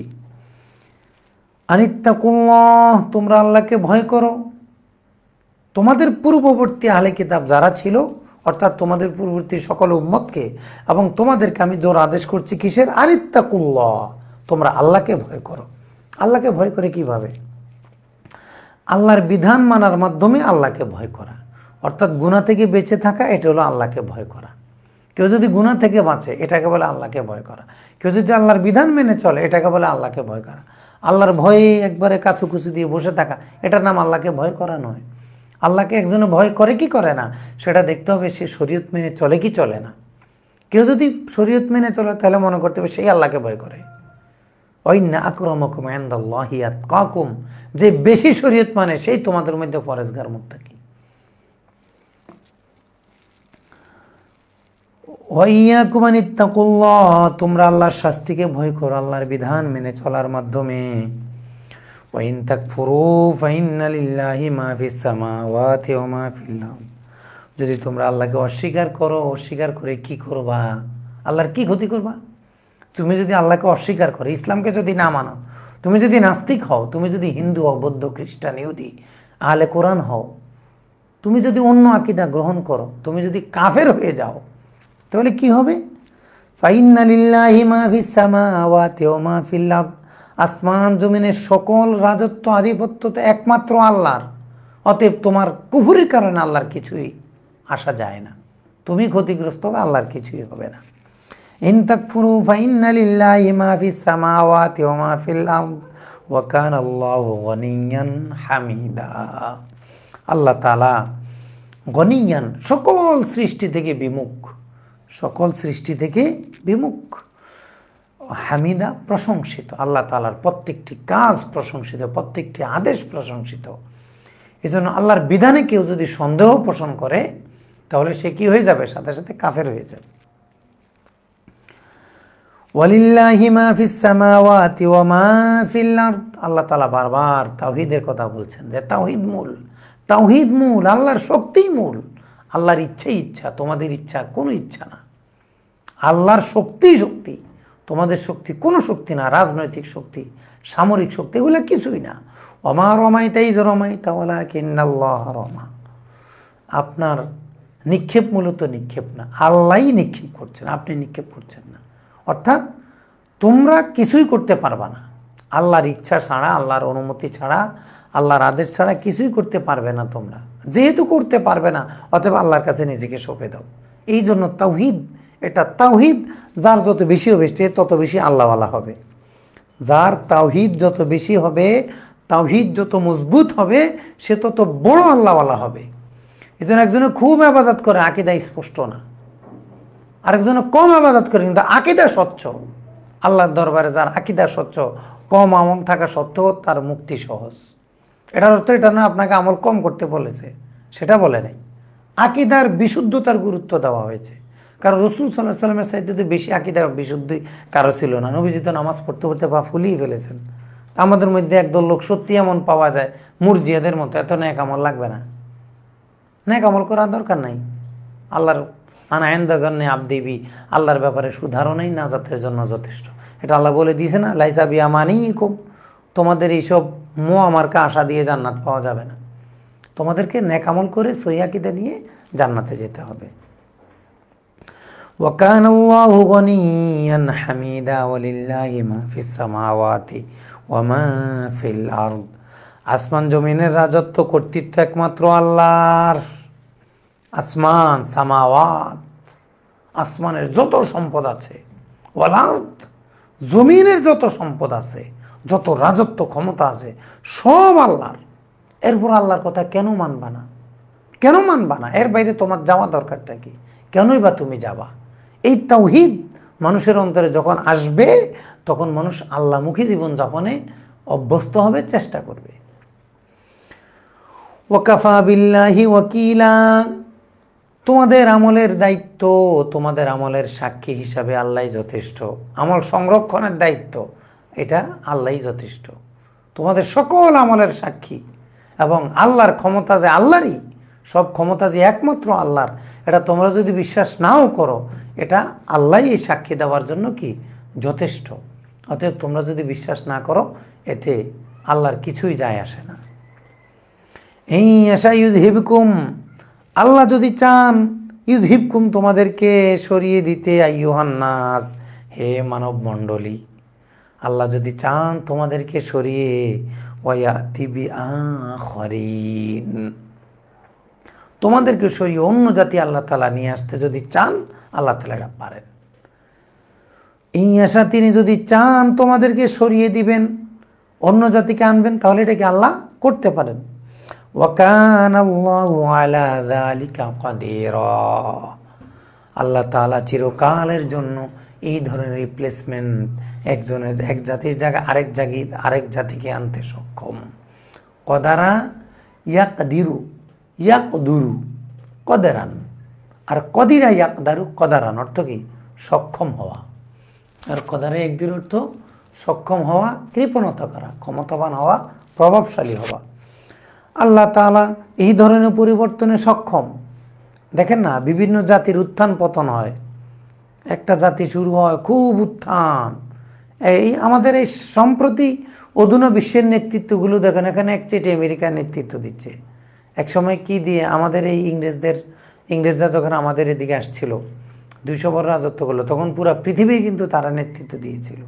S1: আনিত্তাকুল্লাহ, তোমরা আল্লাহকে ভয় করো। তোমাদের পূর্ববর্তী আহলে কিতাব যারা ছিল, অর্থাৎ তোমাদের পূর্ববর্তী সকল উম্মতকে এবং তোমাদেরকে আমি জোর আদেশ করছি কিসের? আনিত্তাকুল্লাহ, তোমরা আল্লাহকে ভয় করো। আল্লাহকে ভয় করে কিভাবে? আল্লাহর বিধান মানার মাধ্যমে আল্লাহকে ভয় করা, অর্থাৎ গুনাহ থেকে বেঁচে থাকা, এটা হলো আল্লাহকে ভয় করা। কেউ যদি গুনাহ থেকে বাঁচে, এটাকে বলে আল্লাহকে ভয় করা। কেউ যদি আল্লাহর বিধান মেনে চলে, এটাকে বলে আল্লাহকে ভয় করা। আল্লাহর ভয়ে একবারে কাছুকুচু দিয়ে বসে থাকা, এটার নাম আল্লাহকে ভয় করা নয়। আল্লাহকে একজনে ভয় করে কি করে না, সেটা দেখতে হবে সে শরীয়ত মেনে চলে কি চলে না। কেউ যদি শরীয়ত মেনে চলে, তাহলে মনে করতে হবে সেই আল্লাহকে ভয় করে। ওয়াইন্না আকরামাকুম ইনদাল্লাহি আতকাকুম, যে বেশি শরীয়ত মানে সেই তোমাদের মধ্যে পরেজগার মুত্তাকি। ওয়াইয়াকুম আনিত্তাকুল্লাহ, তোমরা আল্লাহর শাস্তিকে ভয় করো আল্লাহর বিধান মেনে চলার মাধ্যমে। ওয়াইন তাকফুরু ফাইন্না লিল্লাহি মা ফিস সামাওয়াতি ওয়া মা ফিল আরদ, যদি তোমরা আল্লাহকে অস্বীকার করো, অস্বীকার করে কি করবা? আল্লাহর কি ক্ষতি করবা? তুমি যদি আল্লাহকে অস্বীকার করো, ইসলামকে যদি না মানো, তুমি যদি নাস্তিক হও, তুমি যদি হিন্দু হও, বৌদ্ধ, খ্রিস্টান, ইহুদি, আহলে কোরআন হও, তুমি যদি অন্য আকীদা গ্রহণ করো, তুমি যদি কাফের হয়ে যাও, তাহলে কি হবে? ফাইন্না লিল্লাহি মা ফিস সামাওয়াতি ওয়া মা ফিল আরদ, আসমান জমিনের সকল রাজত্ব আধিপত্য তো একমাত্র আল্লাহর। অতএব তোমার কুফরির কারণে আল্লাহর কিছুই আসা যায় না, তুমি ক্ষতিগ্রস্ত হবে, আল্লাহর কিছুই হবে না। ইন তাকফুরু ফাইন্না লিল্লাহি মা ফিস সামাওয়াতি ওয়া মা ফিল আরদ ওয়া কানা আল্লাহু গনিয়্যান হামিদা। আল্লাহ তাআলা গনিয়্যান, সকল সৃষ্টি থেকে বিমুখ, সকল সৃষ্টি থেকে বিমুখ, হামিদা, প্রশংসিত। আল্লাহ তাআলার প্রত্যেকটি কাজ প্রশংসিত, প্রত্যেকটি আদেশ প্রশংসিত। এজন্য আল্লাহর বিধানে কেউ যদি সন্দেহ পোষণ করে, তাহলে সে কি হয়ে যাবে? সাথে সাথে কাফের হয়ে যাবে। ওয়ালিল্লাহি মা ফিস সামাওয়াতি ওয়া মা ফিল আরদ, আল্লাহ তাআলা বারবার তাওহীদের কথা বলছেন, যে তাওহীদ মূল, তাওহীদ মূল, আল্লাহর শক্তিই মূল। আল্লাহর ইচ্ছাই ইচ্ছা, তোমাদের ইচ্ছা কোনো ইচ্ছা না। আল্লাহর শক্তিই শক্তি, তোমাদের শক্তি কোনো শক্তি না। রাজনৈতিক শক্তি, সামরিক শক্তি, এগুলো কিছুই না। ওমা রমাইতা ইজ রমাইতা ওয়ালাকিন্নাল্লাহ রমা, আপনার নিক্ষেপ মূলত নিক্ষেপ না, আল্লাহই নিক্ষেপ করছেন, আপনি নিক্ষেপ করছেন না। অর্থাৎ তোমরা কিছুই করতে পারবা না, আল্লাহর ইচ্ছা ছাড়া, আল্লাহর অনুমতি ছাড়া, আল্লাহর আদেশ ছাড়া কিছুই করতে পারবে না তোমরা। যেহেতু করতে পারবে না, অতএব আল্লাহর কাছে নিজেকে সঁপে দাও। এই জন্য তাওহীদ, এটা তাওহীদ যার যত বেশি হবে, সে তত বেশি আল্লাহওয়ালা হবে। যার তাওহীদ যত বেশি হবে, তাওহীদ যত মজবুত হবে, সে তত বড় আল্লাহওয়ালা হবে। এই জন্য একজনে খুব ইবাদত করে, আকীদা স্পষ্ট না। আরেকজনে কম ইবাদত করে, কিন্তু আকীদা স্বচ্ছ। আল্লাহর দরবারে যার আকীদা স্বচ্ছ, কম আমল থাকা সত্ত্বেও তার মুক্তি সহজ। এটার অর্থ এটা না আপনাকে আমল কম করতে বলেছে, সেটা বলে নাই। আকীদার বিশুদ্ধতার গুরুত্ব দেওয়া হয়েছে। কারণ রাসূল সাল্লাল্লাহু আলাইহি ওয়াসাল্লামের চাইতে তো বেশি আকীদা বিশুদ্ধি কারো ছিল না। নবীজি তো নামাজ পড়তে পড়তে পা ফুলিয়ে ফেলেছেন। আমাদের মধ্যে একদল লোক সত্যি এমন পাওয়া যায়, মুরজিয়াদের মতো, এত নেক আমল লাগবে না, নেক আমল করার দরকার নাই। আল্লাহর আনা ইনদা জান্নি আবদিবি, আল্লাহর ব্যাপারে সুধারণাই নাজাতের জন্য যথেষ্ট। এটা আল্লাহ বলে দিয়েছে না, লাইসা বিআমানিকুম, তোমাদের এইসব মোয়ামার্কা আশা দিয়ে জান্নাত পাওয়া যাবে না। তোমাদেরকে নেক আমল করে সহিহ আকীদা নিয়ে জান্নাতে যেতে হবে। ওয়া কানাল্লাহু গনিয়্যান হামিদা ওয়ালিল্লাহি মা ফিস সামাওয়াতি ওয়া মা ফিল আরদ, আসমান জমিনের রাজত্ব কর্তৃত্ব একমাত্র আল্লাহর। আসমান, সামাওয়াত, আসমানের যত সম্পদ আছে, ওয়াল আরদ, জমিনের যত সম্পদ আছে, যত রাজত্ব ক্ষমতা আছে, সব আল্লাহর। এরপর আল্লাহর কথা কেন মানবা না? কেন মানবা না? এর বাইরে তোমার যাওয়া দরকারটা কি? কেনই বা তুমি যাবা? এই তাওহীদ মানুষের অন্তরে যখন আসবে, তখন মানুষ আল্লাহমুখী জীবনযাপনে অভ্যস্ত হবে, চেষ্টা করবে। ওয়াকাফা বিল্লাহি ওয়াকিলা, তোমাদের আমলের দায়িত্ব, তোমাদের আমলের সাক্ষী হিসাবে আল্লাহই যথেষ্ট। আমল সংরক্ষণের দায়িত্ব, এটা আল্লাহই যথেষ্ট। তোমাদের সকল আমলের সাক্ষী, এবং আল্লাহর ক্ষমতা যে আল্লাহরই, সব ক্ষমতা যে একমাত্র আল্লাহর, এটা তোমরা যদি বিশ্বাস নাও করো, এটা আল্লাহই এই সাক্ষী দেওয়ার জন্য কি যথেষ্ট। অতএব তোমরা যদি বিশ্বাস না করো, এতে আল্লাহর কিছুই যায় আসে না। এই আশা ইউযহিবকুম, আল্লাহ যদি চান, ইউযহিবকুম, তোমাদেরকে সরিয়ে দিতে, আইয়ুহান নাস, হে মানব মণ্ডলী। আল্লাহ যদি চান তোমাদেরকে সরিয়ে ওয়ায়াতি বিআখরিন, তোমাদেরকে সরিয়ে অন্য জাতি আল্লাহ তাআলা নিয়ে আসতে যদি চান, আল্লাহ তাআলা এটা পারেন। ইনশা তিনি যদি চান তোমাদেরকে সরিয়ে দিবেন, অন্য জাতিকে আনবেন, তাহলে এটাকে আল্লাহ করতে পারেন। ওয়া কানাল্লাহু আলা যালিকা কাদিরা, আল্লাহ তাআলা চিরকালের জন্য এই ধরনের রিপ্লেসমেন্ট, একজনের এক জাতির জায়গায় আরেক জাতিকে আনতে সক্ষম। কদারা ইয়াকদিরু, ইয়াকদুরু কদারান, আর কদিরা ইয়াকদারু কদারান অর্থ কি? সক্ষম হওয়া। আর কদারা একদির অর্থ সক্ষম হওয়া, কৃপণতা করা, ক্ষমতাবান হওয়া, প্রভাবশালী হওয়া। আল্লাহ তাআলা এই ধরনের পরিবর্তনে সক্ষম। দেখেন না, বিভিন্ন জাতির উত্থান পতন হয়, একটা জাতি শুরু হয় খুব উত্থান। এই আমাদের এই সম্প্রতি অধুনা বিশ্বের নেতৃত্বগুলো দেখেন, এখানে একচেটে আমেরিকার নেতৃত্ব দিচ্ছে। একসময় কি দিয়ে আমাদের এই ইংরেজরা যখন আমাদের এদিকে আসছিল 200 বছর রাজত্ব করলো, তখন পুরা পৃথিবী কিন্তু তারা নেতৃত্ব দিয়েছিল,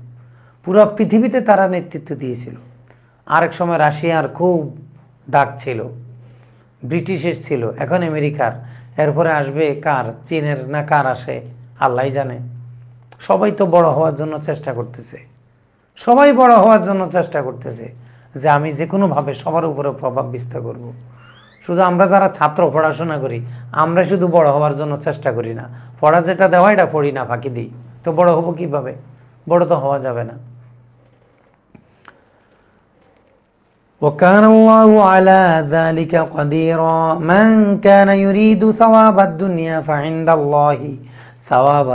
S1: পুরা পৃথিবীতে তারা নেতৃত্ব দিয়েছিল। আরেক সময় রাশিয়ার খুব ডাক ছিল, ব্রিটিশের ছিল, এখন আমেরিকার, এরপরে আসবে কার? চীনের না কার আসে আল্লাহ জানে। সবাই তো বড় হওয়ার জন্য চেষ্টা করতেছে, সবাই বড় হওয়ার জন্য চেষ্টা করতেছে যে আমি যে কোনোভাবে সবার উপরে প্রভাব বিস্তার করব। শুধু আমরা যারা ছাত্র পড়াশোনা করি, আমরা শুধু বড় হওয়ার জন্য চেষ্টা করি না, পড়া যেটা দেওয়া এটা পড়ি না, ফাঁকি দিই, তো বড় হব কিভাবে? বড় তো হওয়া যাবে না। وكان الله على ذلك قديرا من كان يريد ثواب الدنيا فعند الله ثواب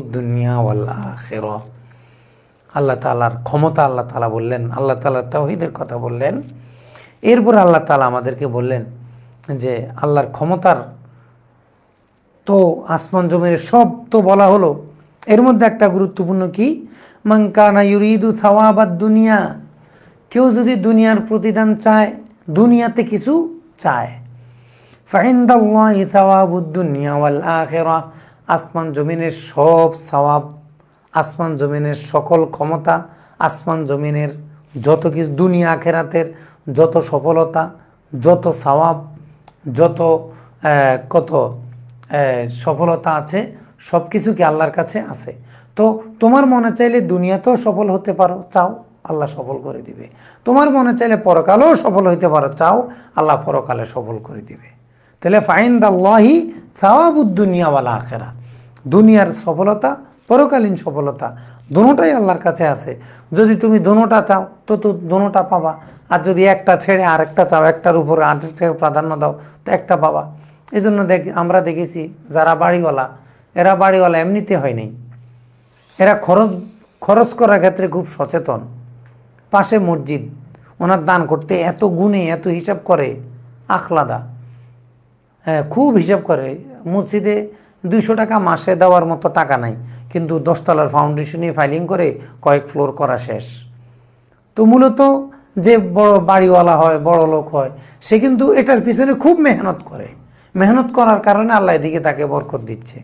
S1: الدنيا والآخرة। আল্লাহ তাআলার ক্ষমতা আল্লাহ তাআলা বললেন, আল্লাহ তাআলার তাওহীদের কথা বললেন। এরপর আল্লাহ তাআলা আমাদেরকে বললেন যে আল্লাহর ক্ষমতার তো আসমান জমিনের সব তো বলা হলো, এর মধ্যে একটা গুরুত্বপূর্ণ কি? মান কানা ইউরিদু সাওয়াবাদ দুনিয়া, কেউ যদি দুনিয়ার প্রতিদান চায়, দুনিয়াতে কিছু চায়, ফাইন্দাল্লাহি সাওয়াবুদ দুনিয়া ওয়াল আখিরাহ, আসমান জমিনের সব সওয়াব, আসমান জমিনের সকল ক্ষমতা, আসমান জমিনের যত কিছু, দুনিয়া আখিরাতের যত সফলতা, যত সওয়াব, যত কত সফলতা আছে, সব কিছু কি আল্লাহর কাছে আছে। তো তোমার মনে চাইলে দুনিয়াতেও সফল হতে পারো, চাও, আল্লাহ সফল করে দিবে। তোমার মনে চাইলে পরকালেও সফল হইতে পারো, চাও, আল্লাহ পরকালে সফল করে দিবে। তাহলে ফাইন্দাল্লাহি সাওয়াবুদ দুনিয়া ওয়াল আখিরাহ, দুনিয়ার সফলতা, পরকালীন সফলতা দুটোটাই আল্লাহর কাছে আছে। যদি তুমি দুটোটা চাও তো দুটোটা পাবা, আর যদি একটা ছেড়ে আরেকটা চাও, একটার উপরে আরেকটাকে প্রাধান্য দাও, তো একটা পাবা। এই জন্য আমরা দেখেছি যারা বাড়িওয়ালা, এরা বাড়িওয়ালা এমনিতে হয়নি, এরা খরচ করার ক্ষেত্রে খুব সচেতন। পাশে মসজিদ, ওনার দান করতে এত গুণে এত হিসাব করে, আখলাদা, হ্যাঁ খুব হিসাব করে। মসজিদে 200 টাকা মাসে দেওয়ার মতো টাকা নাই, কিন্তু 10 তলার ফাউন্ডেশনে ফাইলিং করে কয়েক ফ্লোর করা শেষ। তো মূলত যে বড় বাড়িওয়ালা হয়, বড় লোক হয়, সে কিন্তু এটার পিছনে খুব মেহনত করে, মেহনত করার কারণে আল্লাহ এদিকে তাকে বরকত দিচ্ছে।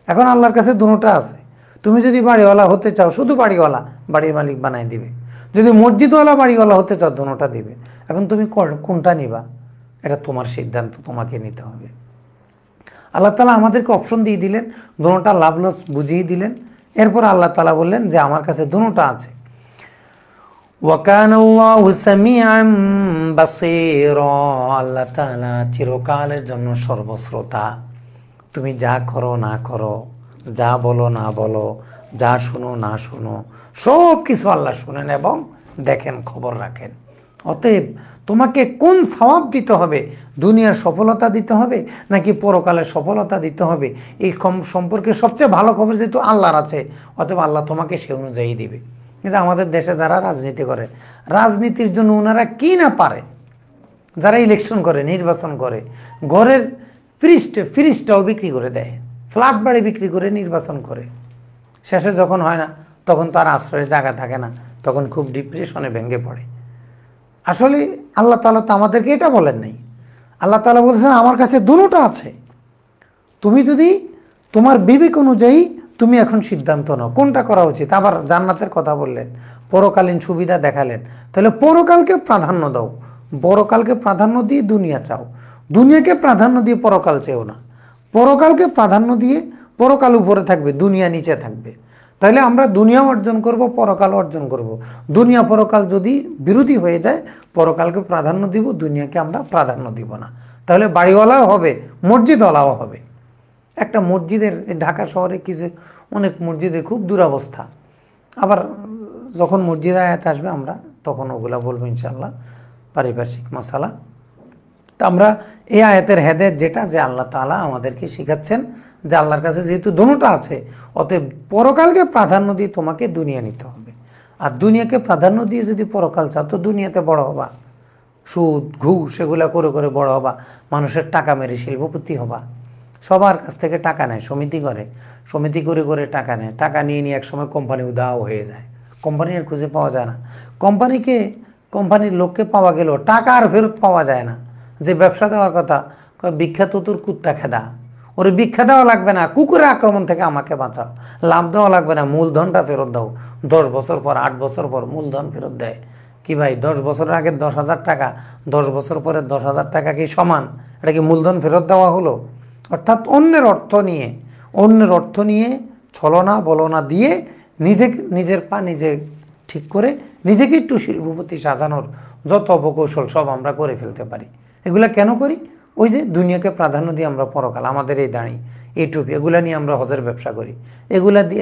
S1: এখন আল্লাহর কাছে দুটোটা আছে। তুমি যদি বাড়িওয়ালা হতে চাও, শুধু বাড়িওয়ালা, বাড়ির মালিক বানাই দিবে। যদি মসজিদওয়ালা বাড়িওয়ালা হতে চাও, দুটোটা দিবে। এখন তুমি কোনটা নিবা, এটা তোমার সিদ্ধান্ত, তোমাকে নিতে হবে। আল্লাহ তাআলা আমাদেরকে অপশন দিয়ে দিলেন, দুটোটা লাভ লস বুঝিয়ে দিলেন। এরপর আল্লাহ তাআলা বললেন যে আমার কাছে দুটোটা আছে। ওয়া কানাল্লাহু সামিআন বাসীরা, আল্লাহ তাআলা চিরকালের জন্য সর্বশ্রোতা। তুমি যা করো না করো, যা বলো না বলো, যা শুনো না শুনো, সব কিছু আল্লাহ শুনেন এবং দেখেন, খবর রাখেন। অতএব তোমাকে কোন সওয়াব দিতে হবে, দুনিয়ার সফলতা দিতে হবে নাকি পরকালের সফলতা দিতে হবে, এই সম্পর্কে সবচেয়ে ভালো খবর যেহেতু আল্লাহর আছে, অতএব আল্লাহ তোমাকে সে অনুযায়ী দিবে। কিন্তু আমাদের দেশে যারা রাজনীতি করে, রাজনীতির জন্য ওনারা কি না পারে, যারা ইলেকশন করে, নির্বাচন করে, ঘরের ফ্রিজটাও বিক্রি করে দেয়, ফ্ল্যাট বাড়ি বিক্রি করে নির্বাচন করে, শেষে যখন হয় না তখন তার আশ্রয়ের জায়গা থাকে না, তখন খুব ডিপ্রেশনে ভেঙে পড়ে। আসলে আল্লাহ তাআলা তো আমাদেরকে এটা বলেন নাই। আল্লাহ তাআলা বলেছেন আমার কাছে দুটোটা আছে, তুমি যদি তোমার বিবেক অনুযায়ী তুমি এখন সিদ্ধান্ত নাও কোনটা করা উচিত। আবার জান্নাতের কথা বললেন, পরকালীন সুবিধা দেখালেন, তাহলে পরকালকে প্রাধান্য দাও, পরকালকে প্রাধান্য দিয়ে দুনিয়া চাও, দুনিয়াকে প্রাধান্য দিয়ে পরকাল চেও না, পরকালকে প্রাধান্য দিয়ে পরকাল উপরে থাকবে, দুনিয়া নিচে থাকবে। তাহলে আমরা দুনিয়া অর্জন করব, পরকাল অর্জন করব। দুনিয়া পরকাল যদি বিরোধী হয়ে যায়, পরকালকে প্রাধান্য দিব, দুনিয়াকে আমরা প্রাধান্য দিব না। তাহলে বাড়িওয়ালাও হবে, মসজিদওয়ালাও হবে। একটা মসজিদের, ঢাকা শহরে কিছু অনেক মসজিদের খুব দুরবস্থা। আবার যখন মসজিদ আয়াত আসবে আমরা তখন ওগুলা বলবো ইনশাআল্লাহ, পারিপার্শ্বিক মশালা। তো আমরা এই আয়াতের হেদায়েত যেটা, যে আল্লাহ তাআলা আমাদেরকে শেখাচ্ছেন যে আল্লাহর কাছে যেহেতু দুটোটা আছে, অতএব পরকালকে প্রাধান্য দিয়ে তোমাকে দুনিয়া নিতে হবে। আর দুনিয়াকে প্রাধান্য দিয়ে যদি পরকাল চাও, তো দুনিয়াতে বড় হবা, সুদ ঘুষ এগুলা করে করে বড় হবা, মানুষের টাকা মেরে শিল্পপতি হবা। সবার কাছ থেকে টাকা নেয়, সমিতি করে, সমিতি করে করে টাকা নেয়, টাকা নিয়ে নিয়ে একসময় কোম্পানি উধাও হয়ে যায়, কোম্পানি আর খুঁজে পাওয়া যায় না। কোম্পানির লোককে পাওয়া গেল, টাকা আর ফেরত পাওয়া যায় না। যে ব্যবসা দেওয়ার কথা, বিখ্যাত তোর কুত্তা খেদা, ওরে ভিক্ষা দেওয়া লাগবে না, কুকুরের আক্রমণ থেকে আমাকে বাঁচাও, লাভ দেওয়া লাগবে না, মূলধনটা ফেরত দাও। 10 বছর পর 8 বছর পর মূলধন ফেরত দেয়। কি ভাই, 10 বছরের আগে 10,000 টাকা, 10 বছর পরে 10,000 টাকা কি সমান? এটা কি মূলধন ফেরত দেওয়া হলো? অর্থাৎ অন্যের অর্থ নিয়ে ছলনা বলনা দিয়ে নিজের পা নিজে ঠিক করে নিজেকে একটু শিল্পপতি সাজানোর যত অপকৌশল সব আমরা করে ফেলতে পারি। এগুলা কেন করি? ওই যে দুনিয়াকে প্রাধান্য দিয়ে আমরা পরকাল, আমাদের এই দাঁড়ি, এই টুপি, এগুলা নিয়ে আমরা হজের ব্যবসা করি,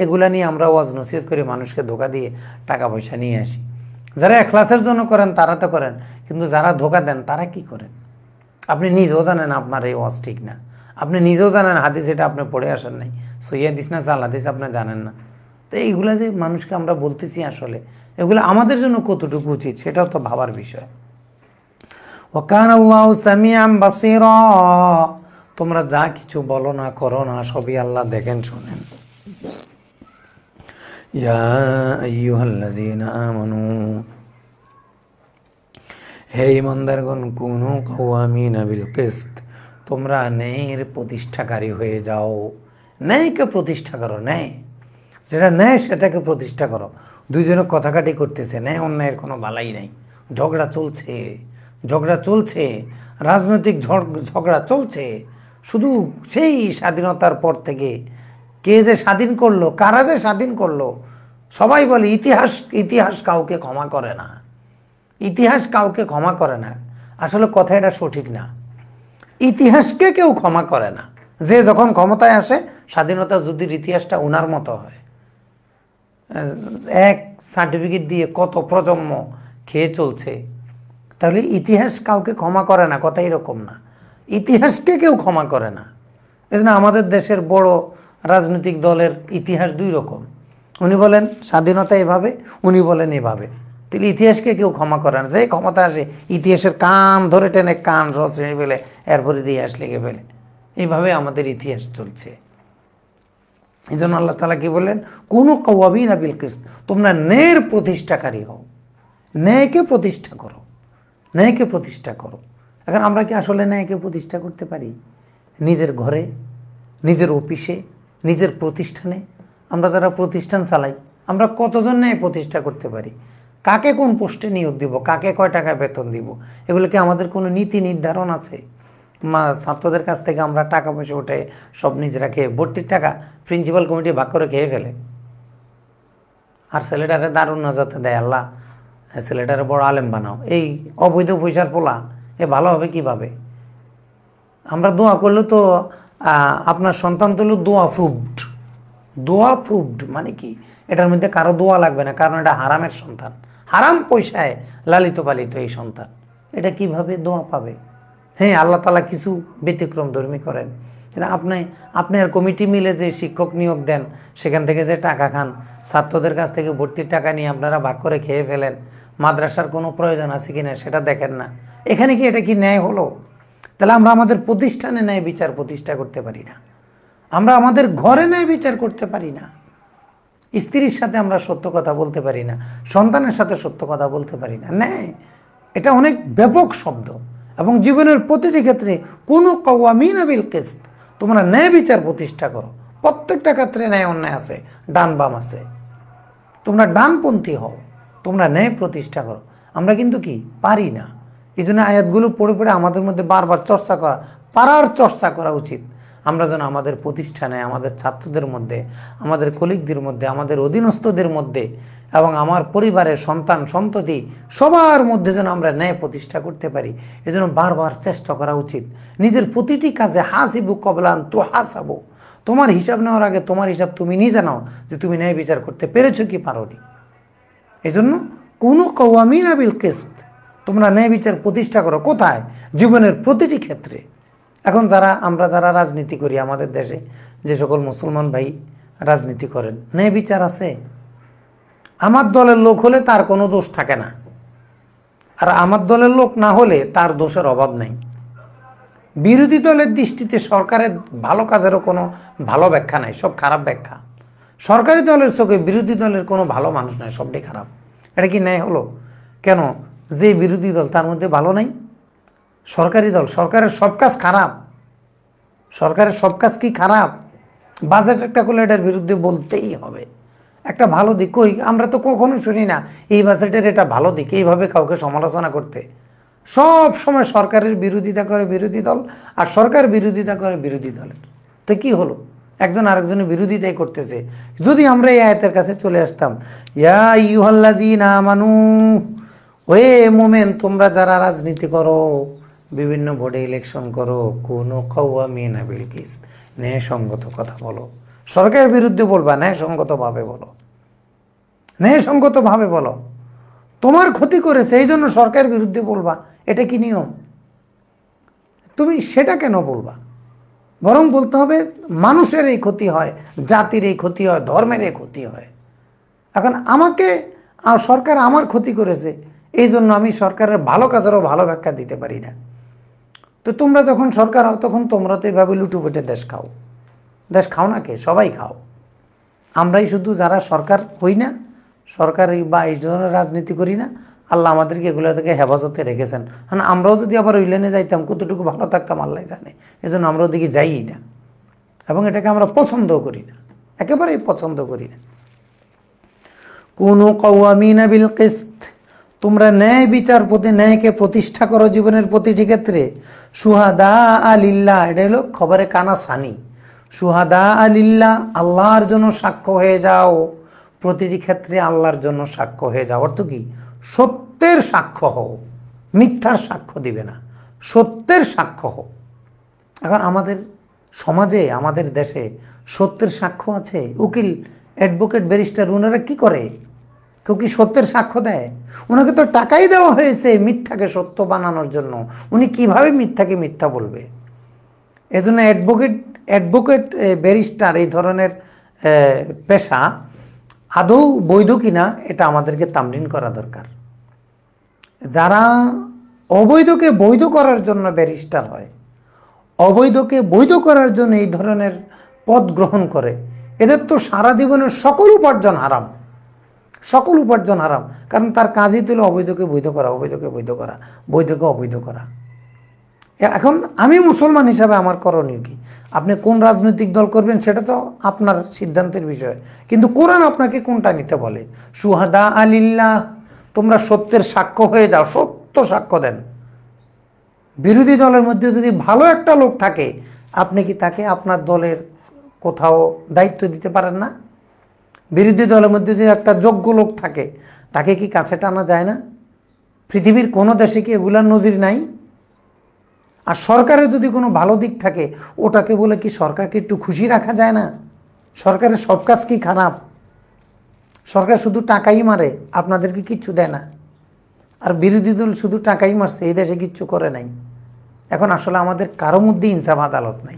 S1: এগুলা নিয়ে আমরা ওয়াজ নসিহত করে মানুষকে ধোকা দিয়ে টাকা পয়সা নিয়ে আসি। যারা এখলাসের জন্য করেন তারা তো করেন, কিন্তু যারা ধোকা দেন তারা কি করেন? আপনি নিজেও জানেন আপনার এই ওয়াজ ঠিক না, আপনি নিজেও জানেন হাদিস এটা আপনি পড়ে আসেন নাই, সহিহ হাদিস না জাল হাদিস আপনি জানেন না। তো এইগুলা যে মানুষকে আমরা বলতেছি, আসলে এগুলো আমাদের জন্য কতটুকু উচিত সেটাও তো ভাবার বিষয়। ওয়াকান আল্লাহু সামিআন বাসীরা, তোমরা যা কিছু বলো না করো না সবই আল্লাহ দেখেন শুনেন। ইয়া আইয়ুহাল্লাযীনা আমানু, হে ঈমানদারগণ, কুনু কাওয়ামিনা বিল কিসত, তোমরা ন্যায়ের প্রতিষ্ঠাকারী হয়ে যাও। ন্যায়কে প্রতিষ্ঠা করো, ন্যায় যেটা ন্যায় সেটাকে প্রতিষ্ঠা করো। দুইজনে কথাকাটি করতেছে, ন্যায় অন্যায়ের কোনো বালাই নাই, ঝগড়া চলছে, রাজনৈতিক ঝগড়া চলছে। শুধু সেই স্বাধীনতার পর থেকে কে যে স্বাধীন করলো, কারা যে স্বাধীন করলো, সবাই বলে ইতিহাস কাউকে ক্ষমা করে না, ইতিহাস কাউকে ক্ষমা করে না। আসলে কথা এটা সঠিক না, ইতিহাসকে কেউ ক্ষমা করে না। যে যখন ক্ষমতায় আসে, স্বাধীনতা যুদ্ধের ইতিহাসটা ওনার মতো হয়। এক সার্টিফিকেট দিয়ে কত প্রজন্ম খেয়ে চলছে। তাহলে ইতিহাস কাউকে ক্ষমা করে না, কথা এরকম না, ইতিহাসকে কেউ ক্ষমা করে না। এজন্য আমাদের দেশের বড় রাজনৈতিক দলের ইতিহাস দুই রকম, উনি বলেন স্বাধীনতা এভাবে, উনি বলেন এভাবে। তাহলে ইতিহাসকে কেউ ক্ষমা করে না। যে ক্ষমতা আসে ইতিহাসের কান ধরে টেনে কান শ্রেণী ফেলে এরপরে ইতিহাস লেগে ফেলে, এইভাবে আমাদের ইতিহাস চলছে। এই জন্য আল্লাহ তাআলা কি বললেন, কুনু কাওয়ামিনা বিল কিসত, তোমরা ন্যায়ের প্রতিষ্ঠাকারী হও, ন্যায়কে প্রতিষ্ঠা করো, ন্যায়কে প্রতিষ্ঠা করো। এখন আমরা কি আসলে ন্যায়কে প্রতিষ্ঠা করতে পারি? নিজের ঘরে, নিজের অফিসে, নিজের প্রতিষ্ঠানে, আমরা যারা প্রতিষ্ঠান চালাই, আমরা কতজন ন্যায় প্রতিষ্ঠা করতে পারি? কাকে কোন পোস্টে নিয়োগ দিব, কাকে কয় টাকা বেতন দিব, এগুলো কি আমাদের কোনো নীতি নির্ধারণ আছে? ছাত্রদের কাছ থেকে আমরা টাকা পয়সা উঠে সব নিজেরা খেয়ে, ভর্তির টাকা প্রিন্সিপাল কমিটি ভাগ করে খেয়ে ফেলে, আর ছেলেটারে দারুণ নাজাতে দেয় আল্লাহ, ছেলেটারে বড় আলেম বানাও। এই অবৈধ পয়সার পোলা এ ভালো হবে কিভাবে? আমরা দোয়া করলে তো আপনার সন্তান তো দোয়া প্রুভড মানে কি? এটার মধ্যে কারো দোয়া লাগবে না, কারণ এটা হারামের সন্তান, হারাম পয়সায় লালিত পালিত এই সন্তান, এটা কিভাবে দোয়া পাবে? হ্যাঁ, আল্লাহ তাআলা কিছু ব্যতিক্রম ধর্মী করেন। আপনি আর কমিটি মিলে যে শিক্ষক নিয়োগ দেন, সেখান থেকে যে টাকা খান, ছাত্রদের কাছ থেকে ভর্তির টাকা নিয়ে আপনারা ভাগ করে খেয়ে ফেলেন, মাদ্রাসার কোনো প্রয়োজন আছে কিনা সেটা দেখেন না। এখানে কি এটা কি ন্যায় হলো? তাহলে আমরা আমাদের প্রতিষ্ঠানে ন্যায় বিচার প্রতিষ্ঠা করতে পারি না, আমরা আমাদের ঘরে ন্যায় বিচার করতে পারি না, স্ত্রীর সাথে আমরা সত্য কথা বলতে পারি না, সন্তানের সাথে সত্য কথা বলতে পারি না। ন্যায় এটা অনেক ব্যাপক শব্দ, এবং জীবনের প্রতিটি ক্ষেত্রে কুনু কাওয়ামিনা বিল কিসত, তোমরা ন্যায় বিচার প্রতিষ্ঠা করো, প্রত্যেকটা ক্ষেত্রে ন্যায় অন্যায় আছে, ডান বাম আছে। তোমরা ডানপন্থী হও, তোমরা ন্যায় প্রতিষ্ঠা করো। আমরা কিন্তু কি পারি না। এই জন্য আয়াতগুলো পড়ে পড়ে আমাদের মধ্যে বারবার চর্চা করা, পারার চর্চা করা উচিত। আমরা যেন আমাদের প্রতিষ্ঠানে, আমাদের ছাত্রদের মধ্যে, আমাদের কলিগদের মধ্যে, আমাদের অধীনস্থদের মধ্যে এবং আমার পরিবারের সন্তান সন্ততি সবার মধ্যে যেন আমরা ন্যায় প্রতিষ্ঠা করতে পারি। এজন্য বারবার চেষ্টা করা উচিত। নিজের প্রতিটি কাজে হাসিবু কবলান তো হাসাবো, তোমার হিসাব নেওয়ার আগে তোমার হিসাব তুমি নিজে নাও যে তুমি ন্যায় বিচার করতে পেরেছো কি পারোনি। এই জন্য কোনো কওয়ামিনা বিল কিসত, তোমরা ন্যায় বিচার প্রতিষ্ঠা করো। কোথায়? জীবনের প্রতিটি ক্ষেত্রে। এখন আমরা যারা রাজনীতি করি, আমাদের দেশে যে সকল মুসলমান ভাই রাজনীতি করেন, ন্যায় বিচার আছে? আমার দলের লোক হলে তার কোনো দোষ থাকে না, আর আমার দলের লোক না হলে তার দোষের অভাব নাই। বিরোধী দলের দৃষ্টিতে সরকারের ভালো কাজেরও কোনো ভালো ব্যাখ্যা নাই, সব খারাপ ব্যাখ্যা। সরকারি দলের চোখে বিরোধী দলের কোনো ভালো মানুষ নাই, সবটাই খারাপ। এটা কি ন্যায় হলো? কেন? যে বিরোধী দল তার মধ্যে ভালো নাই? সরকারি দল, সরকারের সব কাজ খারাপ? সরকারের সব কাজ কি খারাপ? বাজেট একটা করলে এটার বিরুদ্ধে বলতেই হবে। একটা ভালো দিক কই? আমরা তো কখনো শুনি না এই বাজেটের এটা ভালো দিক, এইভাবে কাউকে সমালোচনা করতে। সব সময় সরকারের বিরোধিতা করে বিরোধী দল, আর সরকার বিরোধিতা করে বিরোধী দলের। তো কি হলো? একজন আরেকজনের বিরোধিতাই করতেছে। যদি আমরা এই আয়াতের কাছে চলে আসতাম, ইয়া আইয়ুহাল্লাযীনা আমানু, ওয়ে মোমেন, তোমরা যারা রাজনীতি করো, বিভিন্ন বোর্ডে ইলেকশন করো, কোনো কাওয়ামিনা বিল কিসত, ন্যায়সঙ্গত কথা বলো। সরকারের বিরুদ্ধে বলবা, ন্যায়সঙ্গতভাবে বলো, ন্যায়সঙ্গতভাবে বলো। তোমার ক্ষতি করেছে এই জন্য সরকারের বিরুদ্ধে বলবা, এটা কি নিয়ম? তুমি সেটা কেন বলবা? বরং বলতে হবে মানুষের এই ক্ষতি হয়, জাতির এই ক্ষতি হয়, ধর্মের এই ক্ষতি হয়। এখন আমাকে সরকার আমার ক্ষতি করেছে, এই জন্য আমি সরকারের ভালো কাজেরও ভালো ব্যাখ্যা দিতে পারি না। তো তোমরা যখন সরকার হও তখন তোমরা তো এইভাবে লুটুপুটে দেশ খাও। দেশ খাও না কে? সবাই খাও। আমরাই শুধু যারা সরকার হই না, সরকারি বা এই ধরনের রাজনীতি করি না, আল্লাহ আমাদেরকে এগুলো থেকে হেফাজতে রেখেছেন। মানে আমরাও যদি আবার ওই লাইনে যাইতাম কতটুকু ভালো থাকতাম আল্লাহ জানে। এই জন্য আমরা ওদিকে যাই না, এবং এটাকে আমরা পছন্দও করি না, একেবারেই পছন্দ করি না। কুনু কাওয়ামিনা বিল কিসত, তোমরা ন্যায় বিচার ন্যায়কে প্রতিষ্ঠা করো জীবনের প্রতিটি ক্ষেত্রে। শুহাদা আলিল্লাহ, এটা হলো খবরে কানা সানি। শুহাদা আলিল্লাহ, আল্লাহর জন্য সাক্ষ্য হয়ে যাও। প্রতিটি ক্ষেত্রে আল্লাহর জন্য সাক্ষ্য হয়ে যাও। অর্থ কি? সত্যের সাক্ষ্য হও, মিথ্যার সাক্ষ্য দিবে না, সত্যের সাক্ষ্য হও। এখন আমাদের সমাজে, আমাদের দেশে সত্যের সাক্ষ্য আছে? উকিল, অ্যাডভোকেট, ব্যারিস্টার, ওনারা কি করে? কেউ কি সত্যের সাক্ষ্য দেয়? ওনাকে তো টাকাই দেওয়া হয়েছে মিথ্যাকে সত্য বানানোর জন্য। উনি কিভাবে মিথ্যাকে মিথ্যা বলবে? এজন্য অ্যাডভোকেট, ব্যারিস্টার, এই ধরনের পেশা আদৌ বৈধ কিনা এটা আমাদেরকে তামরিন করা দরকার। যারা অবৈধকে বৈধ করার জন্য ব্যারিস্টার হয়, অবৈধকে বৈধ করার জন্য এই ধরনের পদ গ্রহণ করে, এদের তো সারা জীবনের সকল উপার্জন হারাম, সকল উপার্জন হারাম। কারণ তার কাজই তো অবৈধকে বৈধ করা, অবৈধকে বৈধ করা, বৈধকে অবৈধ করা। এখন আমি মুসলমান হিসাবে আমার করণীয় কি? আপনি কোন রাজনৈতিক দল করবেন সেটা তো আপনার সিদ্ধান্তের বিষয়, কিন্তু কোরআন আপনাকে কোনটা নিতে বলে? শুহাদা আলিল্লাহ, তোমরা সত্যের সাক্ষ্য হয়ে যাও, সত্য সাক্ষ্য দেন। বিরোধী দলের মধ্যে যদি ভালো একটা লোক থাকে, আপনি কি তাকে আপনার দলের কোথাও দায়িত্ব দিতে পারেন না? বিরোধী দলের মধ্যে যে একটা যোগ্য লোক থাকে, তাকে কি কাছে টানা যায় না? পৃথিবীর কোনো দেশে কি এগুলার নজির নাই? আর সরকারের যদি কোনো ভালো দিক থাকে, ওটাকে বলে কি সরকারকে একটু খুশি রাখা যায় না? সরকারের সব কাজ কি খারাপ? সরকার শুধু টাকাই মারে, আপনাদেরকে কিচ্ছু দেয় না। আর বিরোধী দল শুধু টাকাই মারছে, এই দেশে কিচ্ছু করে নাই। এখন আসলে আমাদের কারো মধ্যে ইনসাফ আদালত নাই।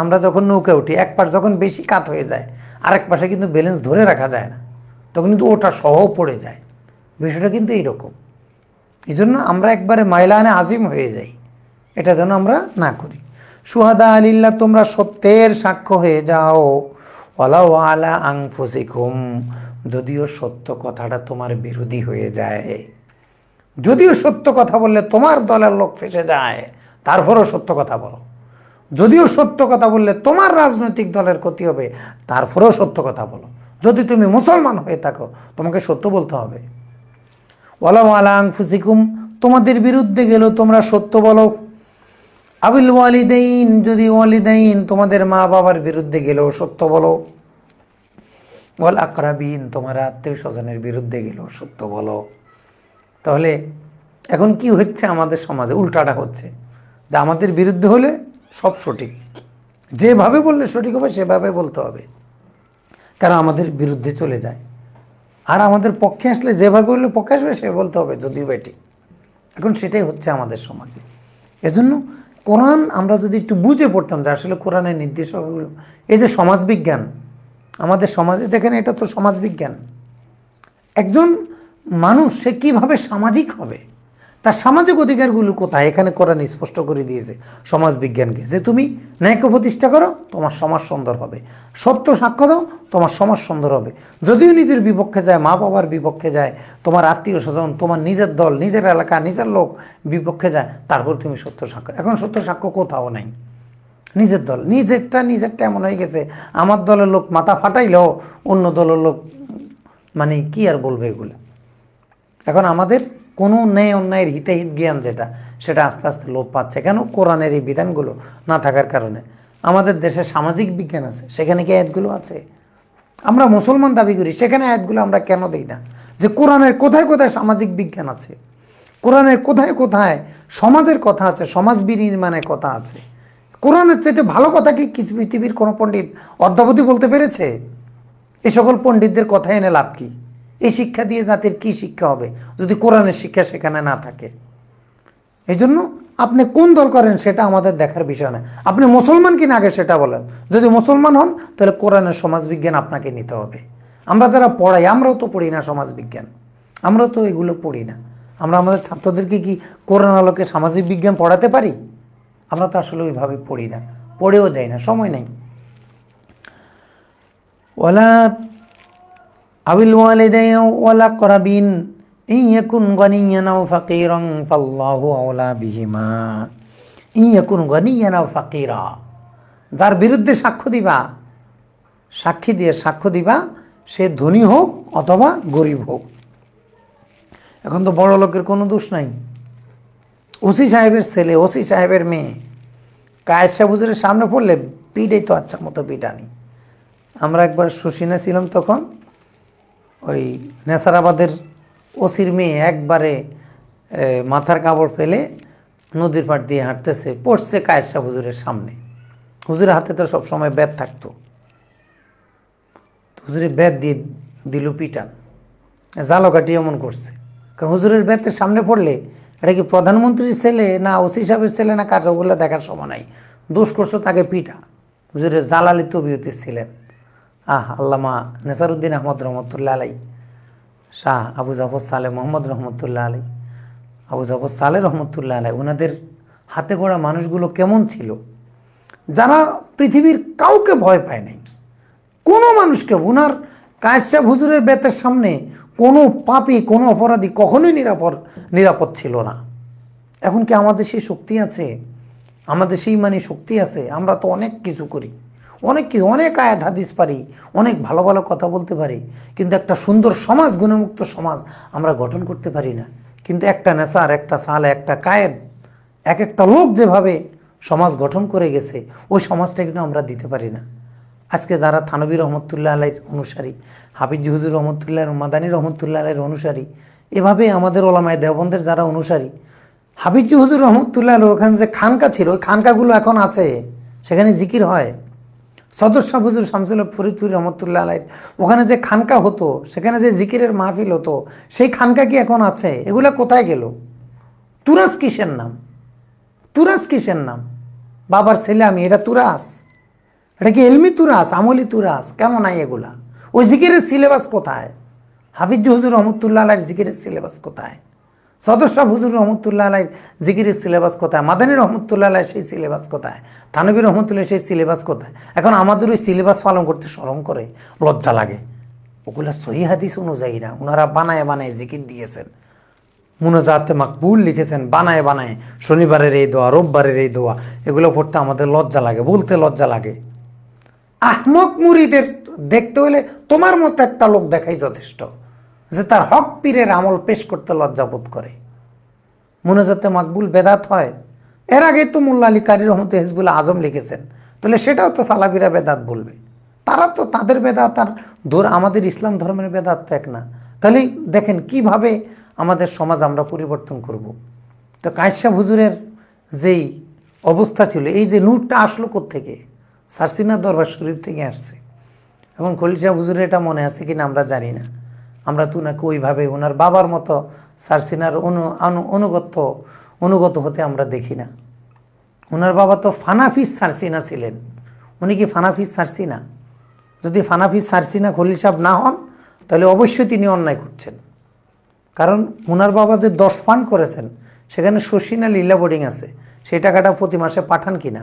S1: আমরা যখন নৌকা উঠি, এক পাশ যখন বেশি কাত হয়ে যায়, আরেক পাশে কিন্তু ব্যালেন্স ধরে রাখা যায় না, তখন কিন্তু ওটা সহ পড়ে যায়। বিষয়টা কিন্তু এইরকম। এই জন্য আমরা একবারে মাইলানে আজিম হয়ে যাই, এটা যেন আমরা না করি। শুহাদা আলিল্লাহ, তোমরা সত্যের সাক্ষ্য হয়ে যাও। ওয়ালাউ আলা আনফুসিকুম, যদিও সত্য কথাটা তোমার বিরোধী হয়ে যায়, যদিও সত্য কথা বললে তোমার দলের লোক ফেসে যায়, তারপরও সত্য কথা বলো। যদিও সত্য কথা বললে তোমার রাজনৈতিক দলের ক্ষতি হবে, তারপরেও সত্য কথা বলো। যদি তুমি মুসলমান হয়ে থাকো তোমাকে সত্য বলতে হবে। ওয়ালাউ আলা আনফুসিকুম, তোমাদের বিরুদ্ধে গেল তোমরা সত্য বলো। আবিল ওয়ালিদাইন, যদি ওয়ালিদাইন তোমাদের মা বাবার বিরুদ্ধে গেলেও সত্য বলো। ওয়াল আকরাবিন, তোমার আত্মীয় স্বজনের বিরুদ্ধে গেলেও সত্য বলো। তাহলে এখন কি হচ্ছে আমাদের সমাজে? উল্টাটা হচ্ছে যে আমাদের বিরুদ্ধে হলে সব সঠিক, যেভাবে বললে সঠিক হবে সেভাবে বলতে হবে, কারণ আমাদের বিরুদ্ধে চলে যায়। আর আমাদের পক্ষে আসলে যেভাবে বললে পক্ষে আসবে সে বলতে হবে, যদিও বা ঠিক। এখন সেটাই হচ্ছে আমাদের সমাজে। এজন্য কোরআন আমরা যদি একটু বুঝে পড়তাম যে আসলে কোরআনের নির্দেশনাগুলো, এই যে সমাজবিজ্ঞান আমাদের সমাজে, দেখেন এটা তো সমাজবিজ্ঞান। একজন মানুষ সে কীভাবে সামাজিক হবে, তার সামাজিক অধিকারগুলো কোথায়, এখানে কোরআন স্পষ্ট করে দিয়েছে সমাজবিজ্ঞানকে, যে তুমি ন্যায়কে প্রতিষ্ঠা করো তোমার সমাজ সুন্দর হবে, সত্য সাক্ষ্য দাও তোমার সমাজ সুন্দর হবে। যদিও নিজের বিপক্ষে যায়, মা বাবার বিপক্ষে যায়, তোমার আত্মীয় স্বজন, তোমার নিজের দল, নিজের এলাকা, নিজের লোক বিপক্ষে যায়, তারপর তুমি সত্য সাক্ষ্য। এখন সত্য সাক্ষ্য কোথাও নাই। নিজের দল, নিজেরটা এমন হয়ে গেছে, আমার দলের লোক মাথা ফাটাইলেও অন্য দলের লোক মানে কি আর বলবে এগুলো। এখন আমাদের কোনো ন্যায় অন্যায়ের হিতাহিত জ্ঞান সেটা আস্তে আস্তে লোপ পাচ্ছে। কেন? কোরআনের এই বিধানগুলো না থাকার কারণে। আমাদের দেশে সামাজিক বিজ্ঞান আছে, সেখানে কি আয়াতগুলো আছে? আমরা মুসলমান দাবি করি, সেখানে আয়াতগুলো আমরা কেন দিই না? যে কোরআনের কোথায় কোথায় সামাজিক বিজ্ঞান আছে, কোরআনের কোথায় কোথায় সমাজের কথা আছে, সমাজ বিনির্মাণের কথা আছে। কোরআনের চাইতে ভালো কথা কি কিছু পৃথিবীর কোনো পণ্ডিত অদ্যাবধি বলতে পেরেছে? এই সকল পণ্ডিতদের কথা এনে লাভ কি? এই শিক্ষা দিয়ে জাতির কি শিক্ষা হবে যদি কোরআনের শিক্ষা সেখানে না থাকে? এই জন্য আপনি কোন দল করেন সেটা আমাদের দেখার বিষয় না, আপনি মুসলমান কিনা আগে সেটা বলেন। যদি মুসলমান হন তাহলে কোরআনের সমাজবিজ্ঞান আপনাকে নিতে হবে। আমরা যারা পড়াই আমরাও তো পড়ি না সমাজবিজ্ঞান, আমরাও তো এগুলো পড়ি না। আমরা আমাদের ছাত্রদেরকে কি কোরআন আলোকে সামাজিক বিজ্ঞান পড়াতে পারি? আমরা তো আসলে ওইভাবে পড়ি না, পড়েও যাই না, সময় নেই। ওয়ালা আবিল ওয়ালিদাইন ওয়াল আকরাবিন ইন ইয়াকুন গানিয়ান আও ফাকিরান ফাল্লাহু আওলা বিহিমা। ইন ইয়াকুন গানিয়ান আও ফাকিরা, যার বিরুদ্ধে সাক্ষ্য দিবা সে ধনী হোক অথবা গরিব হোক। এখন তো বড় লোকের কোনো দোষ নাই। ওসি সাহেবের ছেলে, ওসি সাহেবের মেয়ে কায়েদ সাহেব হুজুরের সামনে পড়লে পিটাই তো আচ্ছা মতো পিটানি। আমরা একবার সুশীনা ছিলাম, তখন ওই নেসারাবাদের ওসির মেয়ে একবারে মাথার কাপড় ফেলে নদীর পাড় দিয়ে হাঁটতেছে, পড়ছে কায়েদ সাহেব হুজুরের সামনে। হুজুরের হাতে তো সবসময় ব্যাট থাকতো, হুজুরের ব্যাট দিয়ে দিল পিটান। জালকাটি এমন করছে, কারণ হুজুরের ব্যাটের সামনে পড়লে এটা কি প্রধানমন্ত্রীর ছেলে না ওসি সাহেবের ছেলে না কার, ওগুলো দেখার সময় নাই, দোষ করছো তাকে পিটা। হুজুরের জালালি তবিয়তে ছিলেন আল্লামা নেসারউদ্দিন আহমদ রহমতুল্লাহ আলাই, শাহ আবু জাফর সালেহ মোহাম্মদ রহমতুল্লাহ আলাই, আবু জাফর সালেহ রহমতুল্লাহ আলাই। ওনাদের হাতে গড়া মানুষগুলো কেমন ছিল, যারা পৃথিবীর কাউকে ভয় পায় নাই, কোনো মানুষকে। ওনার কায়েদ সাহেব হুজুরের বেতের সামনে কোনো পাপী, কোনো অপরাধী কখনোই নিরাপদ ছিল না। এখন কি আমাদের সেই শক্তি আছে? আমাদের সেই শক্তি আছে? আমরা তো অনেক কিছু করি, অনেক আয়াত হাদিস পারি, অনেক ভালো ভালো কথা বলতে পারি, কিন্তু একটা সুন্দর সমাজ, গুণমুক্ত সমাজ আমরা গঠন করতে পারি না। কিন্তু একটা নেসার, একটা সালে, একটা কায়েদ, একটা লোক যেভাবে সমাজ গঠন করে গেছে, ওই সমাজটা কিন্তু আমরা দিতে পারি না। আজকে যারা থানবী রহমতুল্লাহ আলাইর অনুসারী, হাফিজ হুজুর রহমতুল্লাহ, মাদানী রহমতুল্লাহ আলাইর অনুসারী, এভাবে আমাদের ওলামায়ে দেওবন্দের যারা অনুসারী, হাফিজ হুজুর রহমতুল্লাহ আলাইর ওখানে যে খানকা ছিল, ওই খানকাগুলো এখন আছে, সেখানে জিকির হয়। সদর শাহ হুজুর শামসুল হক ফরিদপুর রহমতুল্লাহ আলাইর ওখানে যে খানকা হতো, সেখানে যে জিকিরের মাহফিল হতো, সেই খানকা কি এখন আছে? এগুলা কোথায় গেল? তুরাস কিসের নাম? তুরাস কিসের নাম? বাবার ছেলে আমি, এটা তুরাস? এটা কি এলমি তুরাস, আমলি তুরাস? কেন নাই এগুলা? ওই জিকিরের সিলেবাস কোথায়? হাফিজ হুজুর রহমতুল্লাহ আলাইর জিকিরের সিলেবাস কোথায়? সদর শাহ হুজুর রহমতুল্লাহ আলাইর জিকিরের সিলেবাস কোথায়? মাদানী রহমতুল্লাহ আলাইর সেই সিলেবাস কোথায়? থানবী রহমতুল্লাহ সেই সিলেবাস কোথায়? এখন আমাদের ওই সিলেবাস পালন করতে শরম করে, লজ্জা লাগে। ওগুলা সহিহ হাদিস অনুযায়ী না, ওনারা বানায় জিকির দিয়েছেন। মুনাজাতে মাকবুল লিখেছেন, বানায় বানায় শনিবারের এই দোয়া, রোববারের এই দোয়া, এগুলো পড়তে আমাদের লজ্জা লাগে, বলতে লজ্জা লাগে। আহমক মুরিদের দেখতে হলে তোমার মতো একটা লোক দেখাই যথেষ্ট, যে তার হক পীরের আমল পেশ করতে লজ্জা বোধ করে। মুনাজাতে মাকবুল বেদাত হয়? এর আগে তো মোল্লা আলী কারি রহমতে হিজবুল আজম লিখেছেন, তাহলে সেটাও তো সালাফিরা বেদাত বলবে। তারা তো তাদের বেদাত আর আমাদের ইসলাম ধর্মের বেদাত তো এক না। তাহলে দেখেন কিভাবে আমাদের সমাজ আমরা পরিবর্তন করব। তো কায়সা হুজুরের যেই অবস্থা ছিল, এই যে নূরটা আসলো কোত্থেকে? সারসিনা দরবার শরীফ থেকে আসছে। এবং খলিল সাহেব হুজুরের এটা মনে আছে কিনা আমরা জানি না। আমরা তো নাকি ওইভাবে ওনার বাবার মতো সারসিনার অনুগত হতে আমরা দেখি না। ওনার বাবা তো ফানাফিস সারসিনা ছিলেন। উনি কি ফানাফিস সারসিনা? যদি ফানাফিস সারসিনা খলিল সাহেব না হন, তাহলে অবশ্যই তিনি অন্যায় করছেন। কারণ ওনার বাবা যে 10 ফান্ড করেছেন, সেখানে শশিনা লীলা বোর্ডিং আছে, সেই টাকাটা প্রতি মাসে পাঠান কিনা,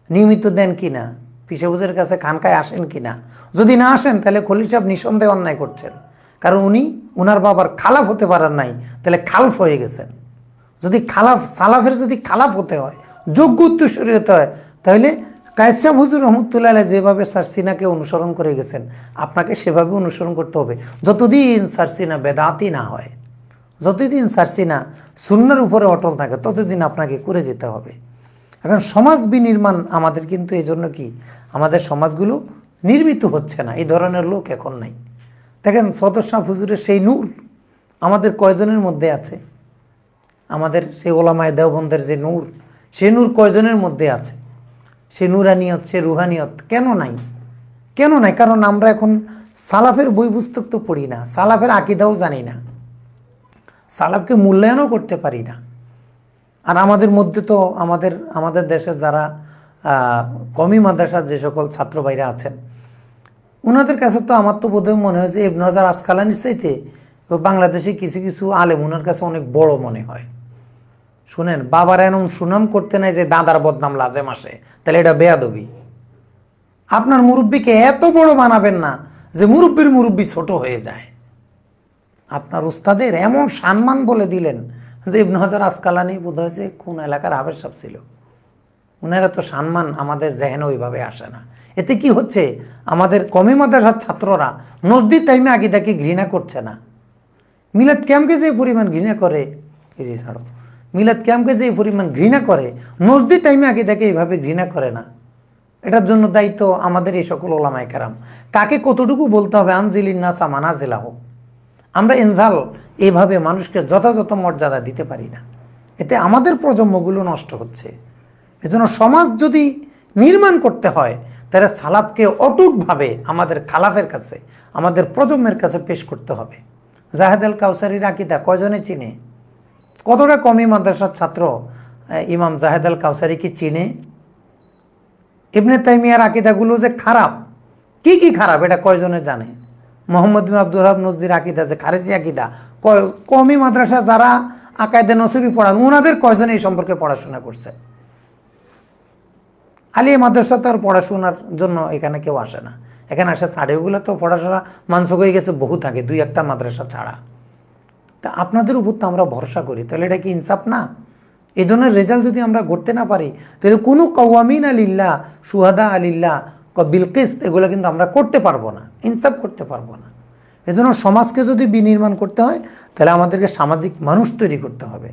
S1: নিয়মিত দেন কিনা, পিসাবুজের কাছে খানকায় আসেন কিনা? যদি না আসেন, তাহলে খলিল সাহেব নিঃসন্দেহে অন্যায় করছেন। কারণ উনি ওনার বাবার খালাফ হতে পারেন নাই, তাহলে খালফ হয়ে গেছেন। যদি সালাফের যদি খালাফ হতে হয়, যোগ্য উত্তরসূরি হতে হয়, তাহলে কায়সা হুজুর রহমতুল্লাহ আলাইহি যেভাবে সারসিনাকে অনুসরণ করে গেছেন, আপনাকে সেভাবে অনুসরণ করতে হবে। যতদিন সারসিনা বেদাতি না হয়, যতদিন সারসিনা সুন্নাহর উপরে অটল থাকে, ততদিন আপনাকে করে যেতে হবে। এখন সমাজ বিনির্মাণ আমাদের কিন্তু এই জন্য কি, আমাদের সমাজগুলো নির্মিত হচ্ছে না, এই ধরনের লোক এখন নাই। দেখেন সদর শাহ হুজুরের সেই নূর আমাদের কয়জনের মধ্যে আছে? আমাদের সেই ওলামায়ে দেওবন্দের যে নূর, সেই নূর কয়জনের মধ্যে আছে? সে নুরানিয়ত, সে রুহানিয়ত কেন নাই? কেন নাই? কারণ আমরা এখন সালাফের বই পুস্তক তো পড়ি না, সালাফের আকীদাও জানি না, সালাফকে মূল্যায়নও করতে পারি না। আর আমাদের মধ্যে তো আমাদের দেশের যারা কওমি মাদ্রাসার যে সকল ছাত্র ভাইরা আছেন, ওনাদের কাছে তো আমার তো বোধহয় মনে হয়েছে ইবনে হাজার আসকালানির চাইতে বাংলাদেশে কিছু কিছু আলেম ওনার কাছে অনেক বড় মনে হয়। শুনেন, বাবার এমন সুনাম করতে নাই যে দাদার বদনাম লাজেম আসে, তাহলে এটা বেয়াদবি। আপনার মুরব্বীকে এত বড় বানাবেন না যে মুরব্বীর মুরব্বী ছোট হয়ে যায়। আপনার উস্তাদের এমন সম্মান বলে দিলেন যে ইবনে হাজার আসকালানি বোধ হয়েছে কোন এলাকার হাফেজ সাহেব ছিল। ওনারা তো সম্মান আমাদের জেহেনে ওইভাবে আসে না। এতে কি হচ্ছে, আমাদের কওমি মাদ্রাসার ছাত্ররা নজদির টাইমে আকীদাকে ঘৃণা করছে না। মিলাদ ক্যাম্পকে যে পরিমাণ ঘৃণা করে, ছাড়ো, মিলাদ ক্যাম্পকে যে পরিমাণ ঘৃণা করে, নজদির টাইমে আকীদাকে এইভাবে ঘৃণা করে না। এটার জন্য দায়িত্ব আমাদের এই সকল ওলামায়ে কেরাম। কাকে কতটুকু বলতে হবে, আনজিলিন নাসা মানাজিলাহ। আমরা ইনজাল এইভাবে মানুষকে যথাযথ মর্যাদা দিতে পারি না, এতে আমাদের প্রজন্মগুলো নষ্ট হচ্ছে। এজন্য সমাজ যদি নির্মাণ করতে হয়, তাহলে সালাফকে অটুটভাবে আমাদের খালাফের কাছে, আমাদের প্রজন্মের কাছে পেশ করতে হবে। জাহেদ আল কাউসারির আকীদা কয়জনে চিনে? কতটা কওমি মাদ্রাসার ছাত্র ইমাম জাহেদ আল কাউসারি কি চিনে? ইবনে তাইমিয়ার আকীদাগুলো যে খারাপ, কি কি খারাপ, এটা কয়জনে জানে? মোহাম্মদ বিন আব্দুল ওয়াহাব নজদির আকীদা যে খারেজি আকীদা, কওমি মাদ্রাসা যারা আকায়েদে নসবী পড়ান, ওনাদের কয়জন এই সম্পর্কে পড়াশোনা করছে? আলিয়া মাদ্রাসা তো আর পড়াশোনার জন্য এখানে কেউ আসে না, এখানে আসে সাড়েগুলো তো পড়াশোনা মানসুখ হয়ে গেছে বহু থাকে, 2-1টা মাদ্রাসা ছাড়া। তা আপনাদের উপর তো আমরা ভরসা করি, তাহলে এটা কি ইনসাফ না? এই ধরনের রেজাল্ট যদি আমরা করতে না পারি, তাহলে কোনো কওয়ামিন আলিল্লাহ, সুহাদা আলিল্লাহ, বিলকিস, এগুলো কিন্তু আমরা করতে পারবো না, ইনসাফ করতে পারবো না। এজন্য সমাজকে যদি বিনির্মাণ করতে হয়, তাহলে আমাদেরকে সামাজিক মানুষ তৈরি করতে হবে।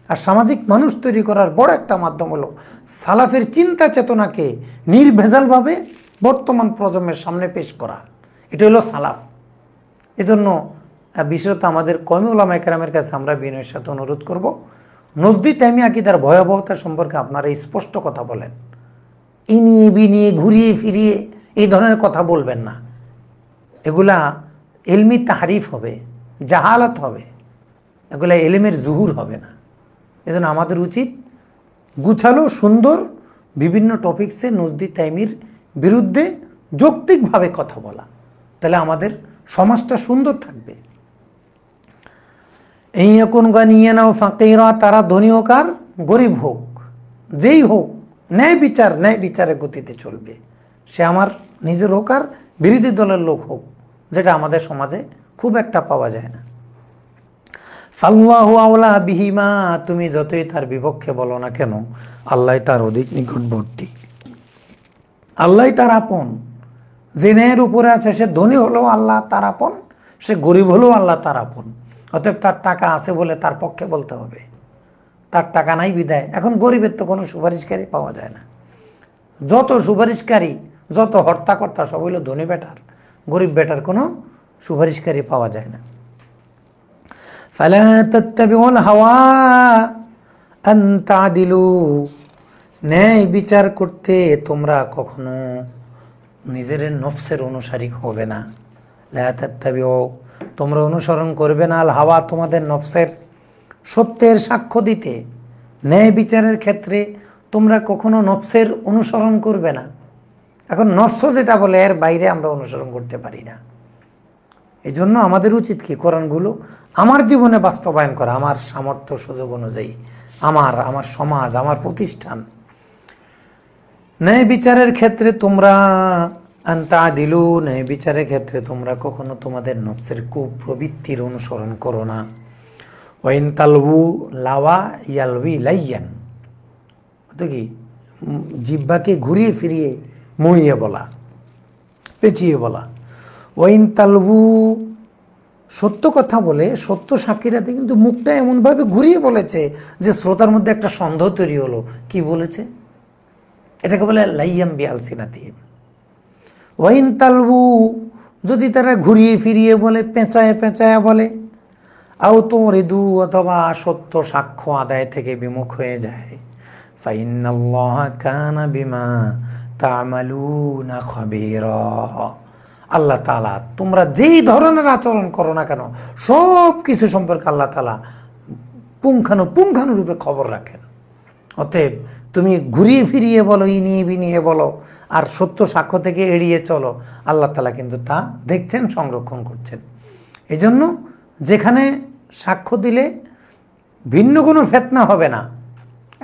S1: আর সামাজিক মানুষ তৈরি করার বড় একটা মাধ্যম হলো সালাফের চিন্তা চেতনাকে নির্ভেজালভাবে বর্তমান প্রজন্মের সামনে পেশ করা। এটা হলো সালাফ। এজন্য বিশেষত আমাদের কওমি উলামায়ে কেরামের কাছে আমরা বিনয়ের সাথে অনুরোধ করব, নজদি তাইমি আকীদার ভয়াবহতা সম্পর্কে আপনারা স্পষ্ট কথা বলেন। ইনিয়ে বিনিয়ে ঘুরিয়ে ফিরিয়ে এই ধরনের কথা বলবেন না। এগুলা ইলমি তাহরিফ হবে, জাহালাত হবে, এগুলা ইলমের জুহুর হবে না। এজন্য আমাদের উচিত গুছালো সুন্দর বিভিন্ন টপিকসে নজদি তাইমির বিরুদ্ধে যৌক্তিকভাবে কথা বলা, তাহলে আমাদের সমাজটা সুন্দর থাকবে। এই এখন গানিয়ানা ও ফাকিরা, তারা ধনী হোক আর গরিব হোক, যেই হোক, ন্যায় বিচারের গতিতে চলবে। সে আমার নিজের হোক আর বিরোধী দলের লোক হোক, যেটা আমাদের সমাজে খুব একটা পাওয়া যায় না। ফাল্লাহু আওলা বিহিমা, তুমি যতই তার বিপক্ষে বলো না কেন, আল্লাহ তার অধিক নিকটবর্তী, আল্লাহ তার আপন। যে ন্যায়ের উপরে আছে সে ধনী হলেও আল্লাহ তার আপন, সে গরিব হলেও আল্লাহ তার আপন। অতএব তার টাকা আছে বলে তার পক্ষে বলতে হবে, তার টাকা নাই বিদায়। এখন গরিবের তো কোনো সুপারিশকারী পাওয়া যায় না, যত সুপারিশকারী যত হর্তাকর্তা সব হইল ধনী বেটার, গরিব বেটার কোনো সুপারিশকারী পাওয়া যায় না। ফালা তাত্তাবিউল হাওয়া আন তা'দিলু, ন্যায় বিচার করতে তোমরা কখনো নিজের নফসের অনুসারী হবে না। লা তাত্তাবিউ, তোমরা অনুসরণ করবে না আল হাওয়া, তোমাদের নফসের সত্যের সাক্ষ্য দিতে। ন্যায় বিচারের ক্ষেত্রে তোমরা কখনো নফসের অনুসরণ করবে না। এখন নফস যেটা বলে এর বাইরে আমরা অনুসরণ করতে পারি না। এই জন্য আমাদের উচিত কি, কোরআনগুলো আমার জীবনে বাস্তবায়ন করা, আমার সামর্থ্য সুযোগ অনুযায়ী, আমার সমাজ, আমার প্রতিষ্ঠান। ন্যায় বিচারের ক্ষেত্রে তোমরা আনতা দিলু, ন্যায় বিচারের ক্ষেত্রে তোমরা কখনো তোমাদের নফসের কুপ্রবৃত্তির অনুসরণ করো না। ওয়াইন তালবু লাওয়া ইয়ালবি লাইয়ান, তো কি জিহ্বাকে ঘুরিয়ে ফিরিয়ে মুড়িয়ে বলা, পেঁচিয়ে বলা। ওয়াইন তালবু, সত্য কথা বলে সত্য সাক্ষীরাতে কিন্তু মুখটা এমনভাবে ঘুরিয়ে বলেছে যে শ্রোতার মধ্যে একটা সন্দেহ তৈরি হলো, কি বলেছে, এটাকে বলে লাইয়াম বিআলসিনাতিহিম। ওয়াইন তালবু, যদি তারা ঘুরিয়ে ফিরিয়ে বলে, পেঁচায় পেঁচায় বলে, আও তুরিদু, অথবা সত্য সাক্ষ্য আদায় থেকে বিমুখ হয়ে যায়, ফাইন্নাল্লাহা কানা বিমা তা'মালুনা খাবীরা, আল্লাহ তাআলা তোমরা যেই ধরনের আচরণ করো না কেন সব কিছু সম্পর্কে আল্লাহ তাআলা পুঙ্খানুরূপে খবর রাখেন। অতএব তুমি ঘুরিয়ে ফিরিয়ে বলো, ইনিয়ে বিনিয়ে বলো, আর সত্য সাক্ষ্য থেকে এড়িয়ে চলো, আল্লাহ তাআলা কিন্তু তা দেখছেন, সংরক্ষণ করছেন। এই জন্য যেখানে সাক্ষ্য দিলে ভিন্ন কোনো ফিতনা হবে না,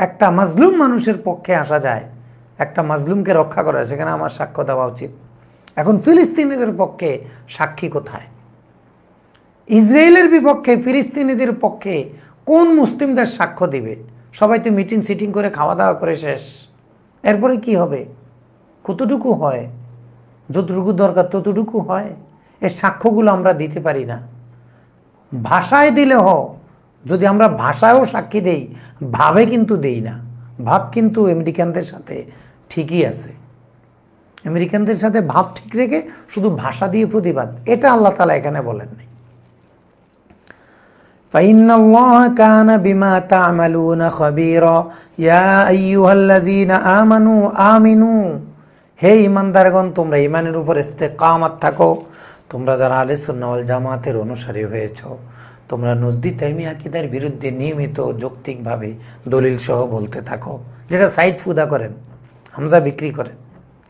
S1: একটা মাজলুম মানুষের পক্ষে আসা যায়, একটা মাজলুমকে রক্ষা করা, সেখানে আমার সাক্ষ্য দেওয়া উচিত। এখন ফিলিস্তিনিদের পক্ষে সাক্ষী কোথায়? ইসরায়েলের বিপক্ষে ফিলিস্তিনিদের পক্ষে কোন মুসলিমদের সাক্ষ্য দিবে? সবাই তো মিটিং সিটিং করে খাওয়া দাওয়া করে শেষ, এরপরে কি হবে? কতটুকু হয়? যতটুকু দরকার ততটুকু হয়। এর সাক্ষ্যগুলো আমরা দিতে পারি না। ভাষায় দিলে যদি আমরা ভাষায়ও সাক্ষী দেই, ভাবে কিন্তু দেই না। ভাব কিন্তু আমেরিকানদের সাথে ঠিকই আছে, আমেরিকানদের সাথে ভাব ঠিক রেখে শুধু ভাষা দিয়ে প্রতিবাদ, এটা আল্লাহ তাআলা এখানে বলেন নাই। ফাইন্নাল্লাহা কানা বিমা তা'মালুনা খাবীরা ইয়া আইয়ুহাল্লাযীনা আমানু আমিনু, হে ঈমানদারগণ তোমরা ঈমানের উপর ইস্তেকামাত থাকো। তোমরা যারা আহলে সুন্নাহ ওয়াল জামাতের অনুসারী হয়েছো, তোমরা নজদি তাইমি আকীদার বিরুদ্ধে নিয়মিত যৌক্তিকভাবে দলিল সহ বলতে থাকো, যেটা সাইদ ফুদা করেন, হামজা বিক্রি করেন,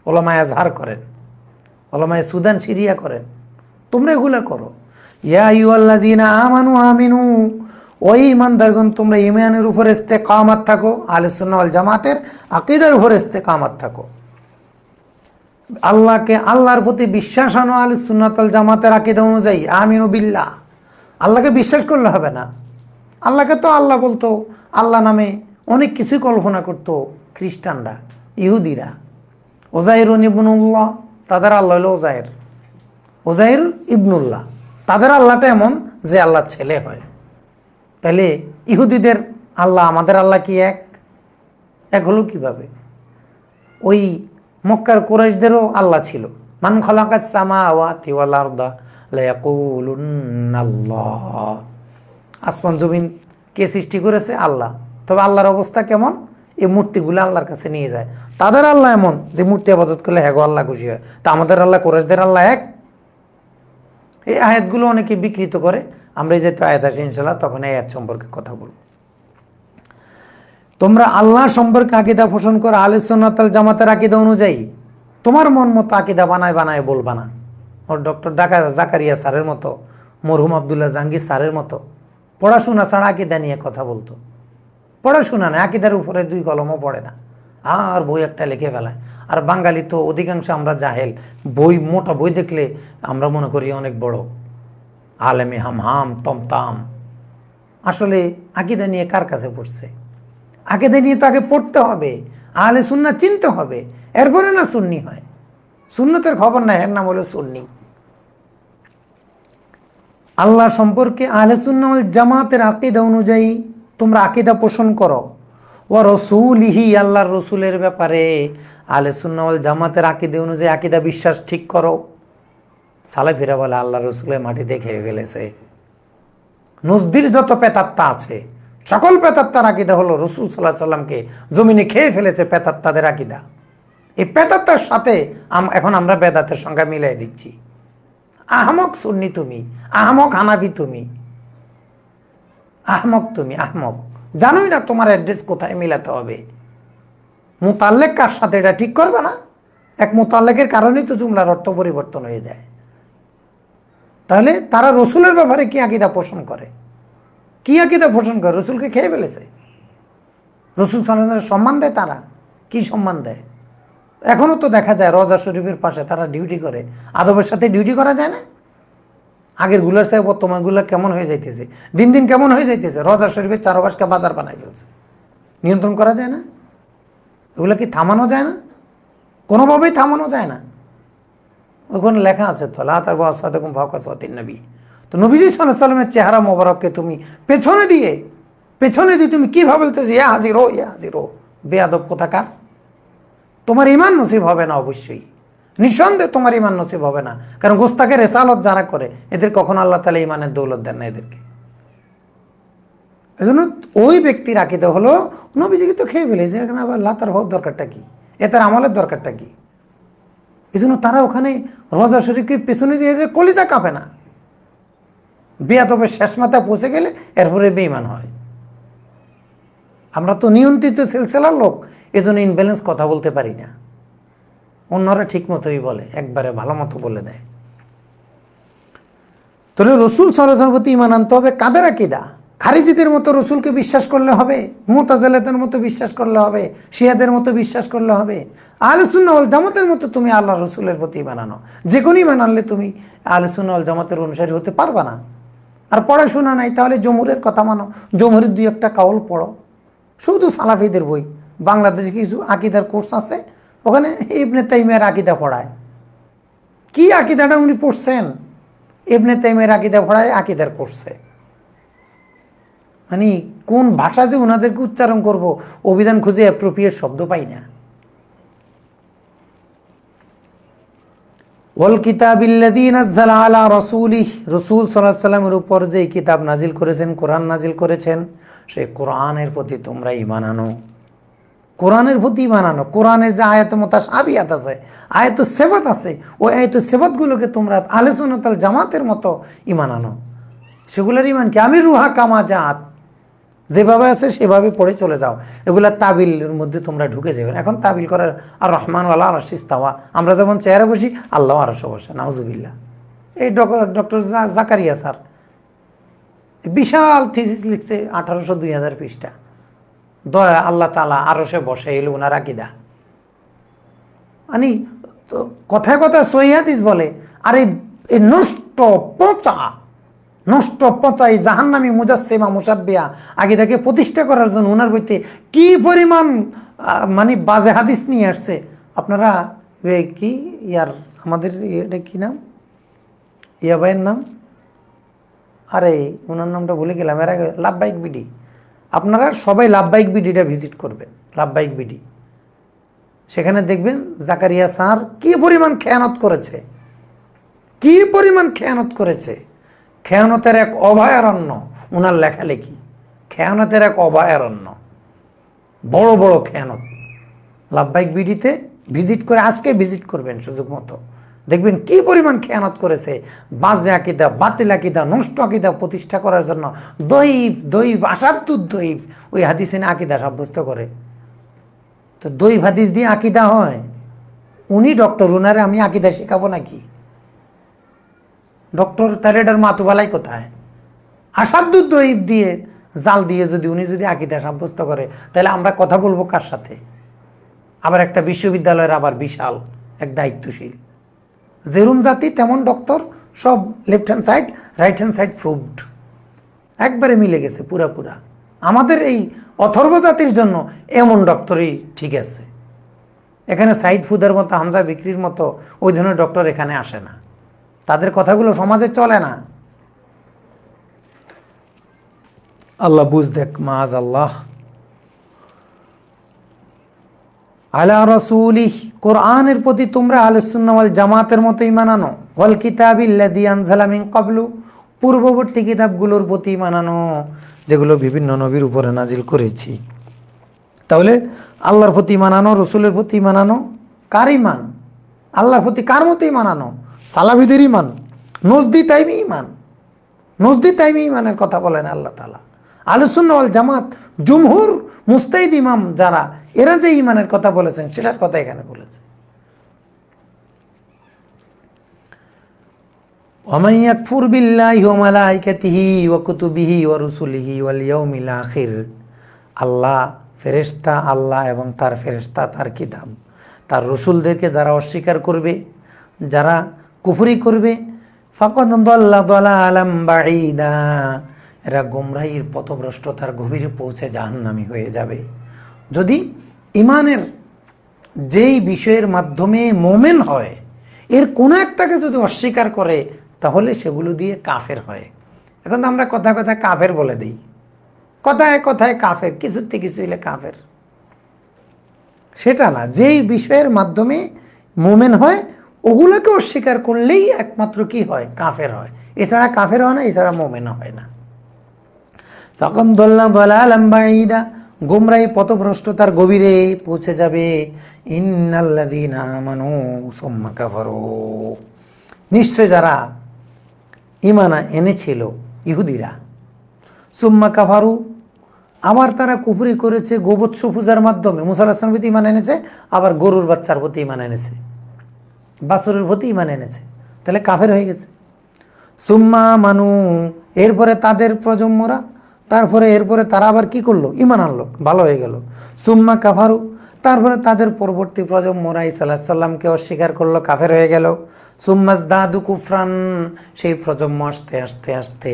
S1: ওলামায়ে আজহার করেন, ওলামায়ে সুদান সিরিয়া করেন, তোমরা এগুলা করো। ইয়া আইয়ুহাল্লাযীনা আমানু আমিনু, ওই ঈমানদারগণ তোমরা ঈমানের উপর ইস্তেকামাত থাকো, আহলে সুন্নাহ ওয়াল জামাতের আকীদার উপর ইস্তেকামাত থাকো। আল্লাহকে, আল্লাহর প্রতি বিশ্বাস আনো আহলে সুন্নাত ওয়াল জামাতের আকীদা অনুযায়ী। আমিনু বিল্লাহ, আল্লাহকে বিশ্বাস করলে হবে না। আল্লাহকে তো আল্লাহ বলতো, আল্লাহ নামে অনেক কিছুই কল্পনা করতো খ্রিস্টানরা, ইহুদিরা। ওজাইর ইবনুল্লাহ, তাদের আল্লাহ হলো ওজাইর ইবনুল্লাহ, তাদের আল্লাহটা এমন যে আল্লাহর ছেলে হয়। তাহলে ইহুদিদের আল্লাহ আমাদের আল্লাহ কি এক হলো কিভাবে? ওই মক্কার কুরাইশদেরও আল্লাহ ছিল, মান খালাকাস সামাওয়াতি ওয়াল আরদা লায়াকুলুন্নাল্লাহ, আসমান জমিন কে সৃষ্টি করেছে? আল্লাহ। তবে আল্লাহর অবস্থা কেমন? এই মূর্তিগুলো আল্লাহর কাছে নিয়ে যায়, তাদের আল্লাহ এমন যে মূর্তি আবাদত করলে হ্যাঁ গো আল্লাহ খুশি হয়। তা আমাদের আল্লাহ, কুরাইশদের আল্লাহ এক? এই আয়াতগুলো অনেকে বিকৃত করে। আমরা এই যেহেতু আয়াত আসে ইনশাআল্লাহ তখন এই আয়াত সম্পর্কে কথা বলব। তোমরা আল্লাহ সম্পর্কে আকীদা পোষণ করো আহলে সুন্নাত ওয়াল জামাতের আকীদা অনুযায়ী। তোমার মন মতো আকীদা বানায় বলবা না। ওর ডক্টর জাকারিয়া স্যারের মতো, মরহুম আব্দুল্লাহ জাহাঙ্গীর স্যারের মতো পড়াশোনা ছাড়া আকীদা নিয়ে কথা বলতো। পড়াশোনা না, আকীদার উপরে 2 কলমও পড়ে না, আর বই একটা লিখে ফেলায়। আর বাঙালি তো অধিকাংশ আমরা জাহেল, বই মোটা বই দেখলে আমরা মনে করি অনেক বড় আলেমে হাম তমতাম। আসলে আকীদা নিয়ে কার কাছে পড়ছে? আকীদা নিয়ে তো আগে পড়তে হবে, আহলে সুন্নাহ চিনতে হবে, এরপরে না সুন্নি হয়। সুন্নতের খবর নাই, এর নাম হলো সুন্নি। আল্লাহ সম্পর্কে আহলে সুন্নাহ ওয়াল জামাতের আকীদা অনুযায়ী তোমরা আকীদা পোষণ করো। ওয়া রাসূলিহি, আল্লাহর রাসূলের ব্যাপারে আহলে সুন্নাহ ওয়াল জামাতের আকীদা অনুযায়ী আকীদা বিশ্বাস ঠিক করো। সালাফিরা বলে আল্লাহর রাসূলের মাটিতে খেয়ে ফেলেছে। নজদির যত প্রেতাত্মা আছে সকল প্রেতাত্মার আকীদা হলো রাসূল সাল্লাল্লাহু আলাইহি সাল্লামকে জমিনে খেয়ে ফেলেছে প্রেতাত্মাদের আকীদা। এই প্রেতাত্মার সাথে এখন আমরা বেদাতের সংখ্যা মিলাই দিচ্ছি। আহমক সুন্নি তুমি, আহমক হানাফি তুমি, আহমক তুমি, আহমক। জানোই না তোমার অ্যাড্রেস কোথায় মিলাতে হবে। মুতাল্লেক কার সাথে এটা ঠিক করবে না? এক মুতাল্লেকের কারণেই তো জুমলার অর্থ পরিবর্তন হয়ে যায়। তাহলে তারা রসুলের ব্যাপারে কি আকীদা পোষণ করে? কি আকীদা পোষণ করে? রসুলকে খেয়ে ফেলেছে। রসুল সাল্লাল্লাহু আলাইহি ওয়াসাল্লাম সম্মান দেয় তারা? কি সম্মান দেয়? এখনো তো দেখা যায় রওজা শরীফের পাশে তারা ডিউটি করে। আদবের সাথে ডিউটি করা যায় না? আগের গুলার সাহেব বর্তমান গুলা কেমন হয়ে যাইতেছে, দিন দিন কেমন হয়ে যাইতেছে। রওজা শরীফের চারপাশকে বাজার বানাই ফেলছে। নিয়ন্ত্রণ করা যায় না? এগুলা কি থামানো যায় না? কোনোভাবেই থামানো যায় না। ওখানে লেখা আছে তো লা তারবু আসওয়াতাকুম ফাওকা সাওতিন নবী। তো নবীজি সাল্লাল্লাহু আলাইহি ওয়াসাল্লামের চেহারা মোবারককে তুমি পেছনে দিয়ে তুমি কিভাবে বলতেছো ইয়া হাজিরো ইয়া হাজিরো? বেয়াদব কোথাকার। তোমার ঈমান নসিব হবে না, অবশ্যই নিঃসন্দেহে তোমার ঈমান নসিব হবে না। কারণ গোস্তাকে রেসালত যারা করে এদের কখনো আল্লাহ তাআলা ঈমানের দৌলত দেন না এদেরকে। এজন্য ওই ব্যক্তির আকীদা হলো নবীজিকে তো খেয়ে ফেলেছে, এখানে আবার লাতার হওয়ার দরকারটা কি? এটার আমলের দরকারটা কি? এই জন্য তারা ওখানে রওজা শরীফকে পেছনে দিয়ে কলিজা কাঁপে না। বেয়াদবের শেষ মাথায় পৌঁছে গেলে এরপরে বেঈমান হয়। আমরা তো নিয়ন্ত্রিত সিলসিলার লোক, এজন্য ইনব্যালেন্স কথা বলতে পারি না। অন্যরা ঠিক মতোই বলে, একবারে ভালো মতো বলে দেয়। তাহলে রসুল সাল্লাল্লাহু আলাইহি ওয়াসাল্লামের প্রতি ঈমান আনতে হবে। কাদের আকীদা? খারিজিদের মতো রসুলকে বিশ্বাস করলে হবে, মুতাজিলাদের মতো বিশ্বাস করলে হবে, শিয়াদের মতো বিশ্বাস করলে হবে। আহলে সুন্নাহ ওয়াল জামাতের মতো তুমি আল্লাহ রসুলের প্রতি ঈমান আনো। যে কোনো ঈমান আনলে তুমি আহলে সুন্নাহ ওয়াল জামাতের অনুসারী হতে পারবা না। আর পড়াশোনা নাই তাহলে জমহুরের কথা মানো, জমহুরের দুই একটা কাউল পড়ো। শুধু সালাফিদের বই, বাংলাদেশে কিছু আকীদার কোর্স আছে, ওখানে ইবনে তাইমিয়ার আকীদা পড়ায়। কি আকীদাটা উনি পড়ছেন? ইবনে তাইমিয়ার আকীদা পড়ায়, আকীদার কোর্সে। মানে কোন ভাষা যে ওনাদেরকে উচ্চারণ করব অভিধান খুঁজে অ্যাপ্রোপ্রিয়েট শব্দ পাই না। ওয়াল কিতাবিল্লাযী নাযালা আলা রাসূলিহি, রাসূল সাল্লাল্লাহু আলাইহি ওয়াসাল্লামের উপর যে কিতাব নাজিল করেছেন, কোরআন নাজিল করেছেন, সেই কোরআনের প্রতি তোমরা ঈমান আনো। কোরআনের প্রতি ঈমান আনো। কোরআনের যে আয়াত মুতাশাবিহাত আছে, আয়াত সিফাত আছে, ওই আয়াত সিফাতগুলোকে তোমরা আহলে সুন্নাত ওয়াল জামাতের মতো ঈমান আনো। সেগুলোর ঈমান কি? আমি রুহা কামা জাত, যেভাবে আছে সেভাবে পড়ে চলে যাও। এগুলা তাবিলের মধ্যে তোমরা ঢুকে যাবে। এখন তাবিল করার আর রহমান ওয়ালা আরশে ইস্তাওয়া, আমরা যখন চেয়ারে বসি আল্লাহ আরশে বসে, নাউজুবিল্লাহ। এই ডক্টর জাকারিয়া স্যার বিশাল থিসিস লিখছে, 1800-2000 পৃষ্ঠা। দয়া আল্লাহ তাআলা আরশে বসে, এলো ওনার আকীদা। মানে কথায় কথায় সহিহ হাদিস বলে, আর এই নষ্ট পচা এই জাহান্নামী মুজাসসিমা মুশাব্বিহা আকীদাকে প্রতিষ্ঠা করার জন্য ওনার বইতে কি পরিমাণ মানে বাজে হাদিস নিয়ে আসছে। আপনারা কি ইয়ার আমাদের এটা কি নাম, ইয়া ভাইয়ের নাম, আরে ওনার নামটা ভুলে গেলাম, এর আগে লাভবাহিক বিডি। আপনারা সবাই লাভবাহিক বিডিটা ভিজিট করবেন, লাভবাহিক বিডি। সেখানে দেখবেন জাকারিয়া স্যার কি পরিমাণ খেয়ানত করেছে, কি পরিমাণ খেয়ানত করেছে। খেয়ানতের এক অভয়ারণ্য ওনার লেখালেখি, খেয়ানতের এক অভয়ারণ্য, বড় বড় খেয়ানত। লাভবাহিক বিডিতে ভিজিট করে, আজকে ভিজিট করবেন সুযোগ মতো, দেখবেন কি পরিমাণ খেয়ানত করেছে। বাজে আকীদা, বাতিল আকীদা, নষ্ট আকীদা প্রতিষ্ঠা করার জন্য দইফ আসাদুদ দইফ ওই হাদিসে আকীদা সাব্যস্ত করে। তো দইফ হাদিস দিয়ে আকীদা হয়? উনি ডক্টর, ওনারে আমি আকীদা শেখাবো নাকি? ডক্টর তারেডার মাতুবালাই কোথায়? আসাদুদ দইফ দিয়ে জাল দিয়ে উনি যদি আকীদা সাব্যস্ত করে, তাহলে আমরা কথা বলবো কার সাথে? আবার একটা বিশ্ববিদ্যালয়ের আবার বিশাল এক দায়িত্বশীল, যেরম জাতি তেমন ডক্টর, সব left hand side right hand side proved. একবারে মিলে গেছে পুরা। আমাদের এই অথর্ব জাতির জন্য এমন ডক্টরই ঠিক আছে। এখানে সাইদ ফুদের মতো, হামজা বিক্রির মতো ওই ধরনের ডক্টর এখানে আসে না, তাদের কথাগুলো সমাজে চলে না। আল্লাহ বুঝ দেখ, মাজ আল্লাহ। আলা রাসূলিহ, কোরআনের প্রতি তোমরা আহলে সুন্নাহ ওয়াল জামাতের মতো ঈমান আনো। ওয়াল কিতাবিল্লাযী আনজালা মিন ক্বাবলু, পূর্ববর্তী কিতাবগুলোর প্রতি ঈমান আনো যেগুলো বিভিন্ন নবীর উপরে নাজিল করেছি। তাহলে আল্লাহর প্রতি ঈমান আনো, রসুলের প্রতি ঈমান আনো। কার ঈমান? আল্লাহর প্রতি কার মতো ঈমান আনো? সালাফিদের ঈমান, নজদি তাইমি ঈমান। নজদি তাইমি ঈমানের কথা বলেন আল্লাহ তাআলা। আহলে সুন্নাহ ওয়াল জামাত জুমহুর মুস্তাহিদ ইমাম যারা, এরা যে ঈমানের কথা বলেছেন সেটার কথা এখানে বলেছে। ওয়ামান ইয়াকফুর বিল্লাহি ওয়া মালাইকাতিহি ওয়া কুতুবিহি ওয়া রুসুলিহি ওয়াল ইয়াউমিল আখির, আল্লাহ, ফেরেশতা, আল্লাহ এবং তার ফেরেশতা, তার কিতাব, তার রসুলদেরকে যারা অস্বীকার করবে, যারা কুফরি করবে, ফাকাদ দাল্লা দালালাম বাঈদা, এরা গোমরাহির পথভ্রষ্টতার গভীরে পৌঁছে জাহান্নামী হয়ে যাবে। যদি ঈমানের যেই বিষয়ের মাধ্যমে মোমেন হয় এর কোনো একটাকে যদি অস্বীকার করে তাহলে সেগুলো দিয়ে কাফের হয়। এখন আমরা কথায় কথায় কাফের বলে দিই, কথায় কথায় কাফের, কিছুতে কিছু হইলে কাফের। সেটা না, যেই বিষয়ের মাধ্যমে মোমেন হয় ওগুলোকে অস্বীকার করলেই একমাত্র কি হয়? কাফের হয়। এছাড়া কাফের হয় না, এছাড়া মোমেন হয় না। তখন দালালাম বাঈদা, গোমরাহি পথভ্রষ্টতার গভীরে পৌঁছে যাবে। ইন্নাল্লাযীনা আমানু সুম্মা কাফারু, নিশ্চয় যারা ঈমান এনেছিল ইহুদিরা, সুম্মা কাফারু, আবার তারা কুফরি করেছে গোবৎস পূজার মাধ্যমে। মুসা আলাইহিস সালামের প্রতি ঈমান এনেছে, আবার গরুর বাচ্চার প্রতি ঈমান এনেছে, বাছুরের প্রতি ঈমান এনেছে, তাহলে কাফের হয়ে গেছে। সুম্মা মানু, এরপরে তাদের প্রজন্মরা, তারপরে এরপরে তারা আবার কি করলো? ঈমান আনলো, ভালো হয়ে গেল। সুম্মা কাফারু, তারপরে তাদের পরবর্তী প্রজন্মরা ঈসা আলাইহিস সালামকে অস্বীকার করলো, কাফের হয়ে গেল। সুম্মাজদাদু কুফরান, সেই প্রজন্ম আসতে আসতে আসতে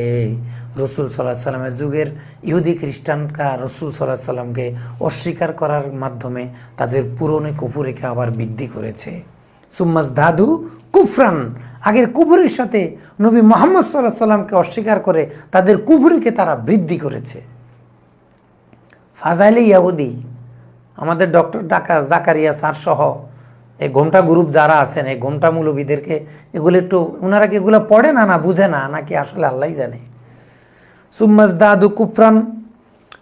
S1: রসুল সাল্লাল্লাহু আলাইহি সাল্লামের যুগের ইহুদি খ্রিস্টানরা রসুল সাল্লাল্লাহু আলাইহি সাল্লামকে অস্বীকার করার মাধ্যমে তাদের পুরনো কুফুরিকে আবার বৃদ্ধি করেছে। সুম্মাজদাদু কুফরান, আগের কুফুরির সাথে নবী মুহাম্মদ সাল্লাল্লাহু আলাইহি সাল্লামকে অস্বীকার করে তাদের কুফুরিকে তারা বৃদ্ধি করেছে। ফাজাইলে ইয়াহুদি, আমাদের ডক্টর জাকারিয়া স্যার সহ এই ঘোমটা গ্রুপ যারা আছেন, এই ঘোমটা মৌলবীদেরকে এগুলো একটু, ওনারা কি এগুলো পড়ে না, না বুঝে না, নাকি আসলে আল্লাহই জানে। সুম্মাজদাদু কুফরান,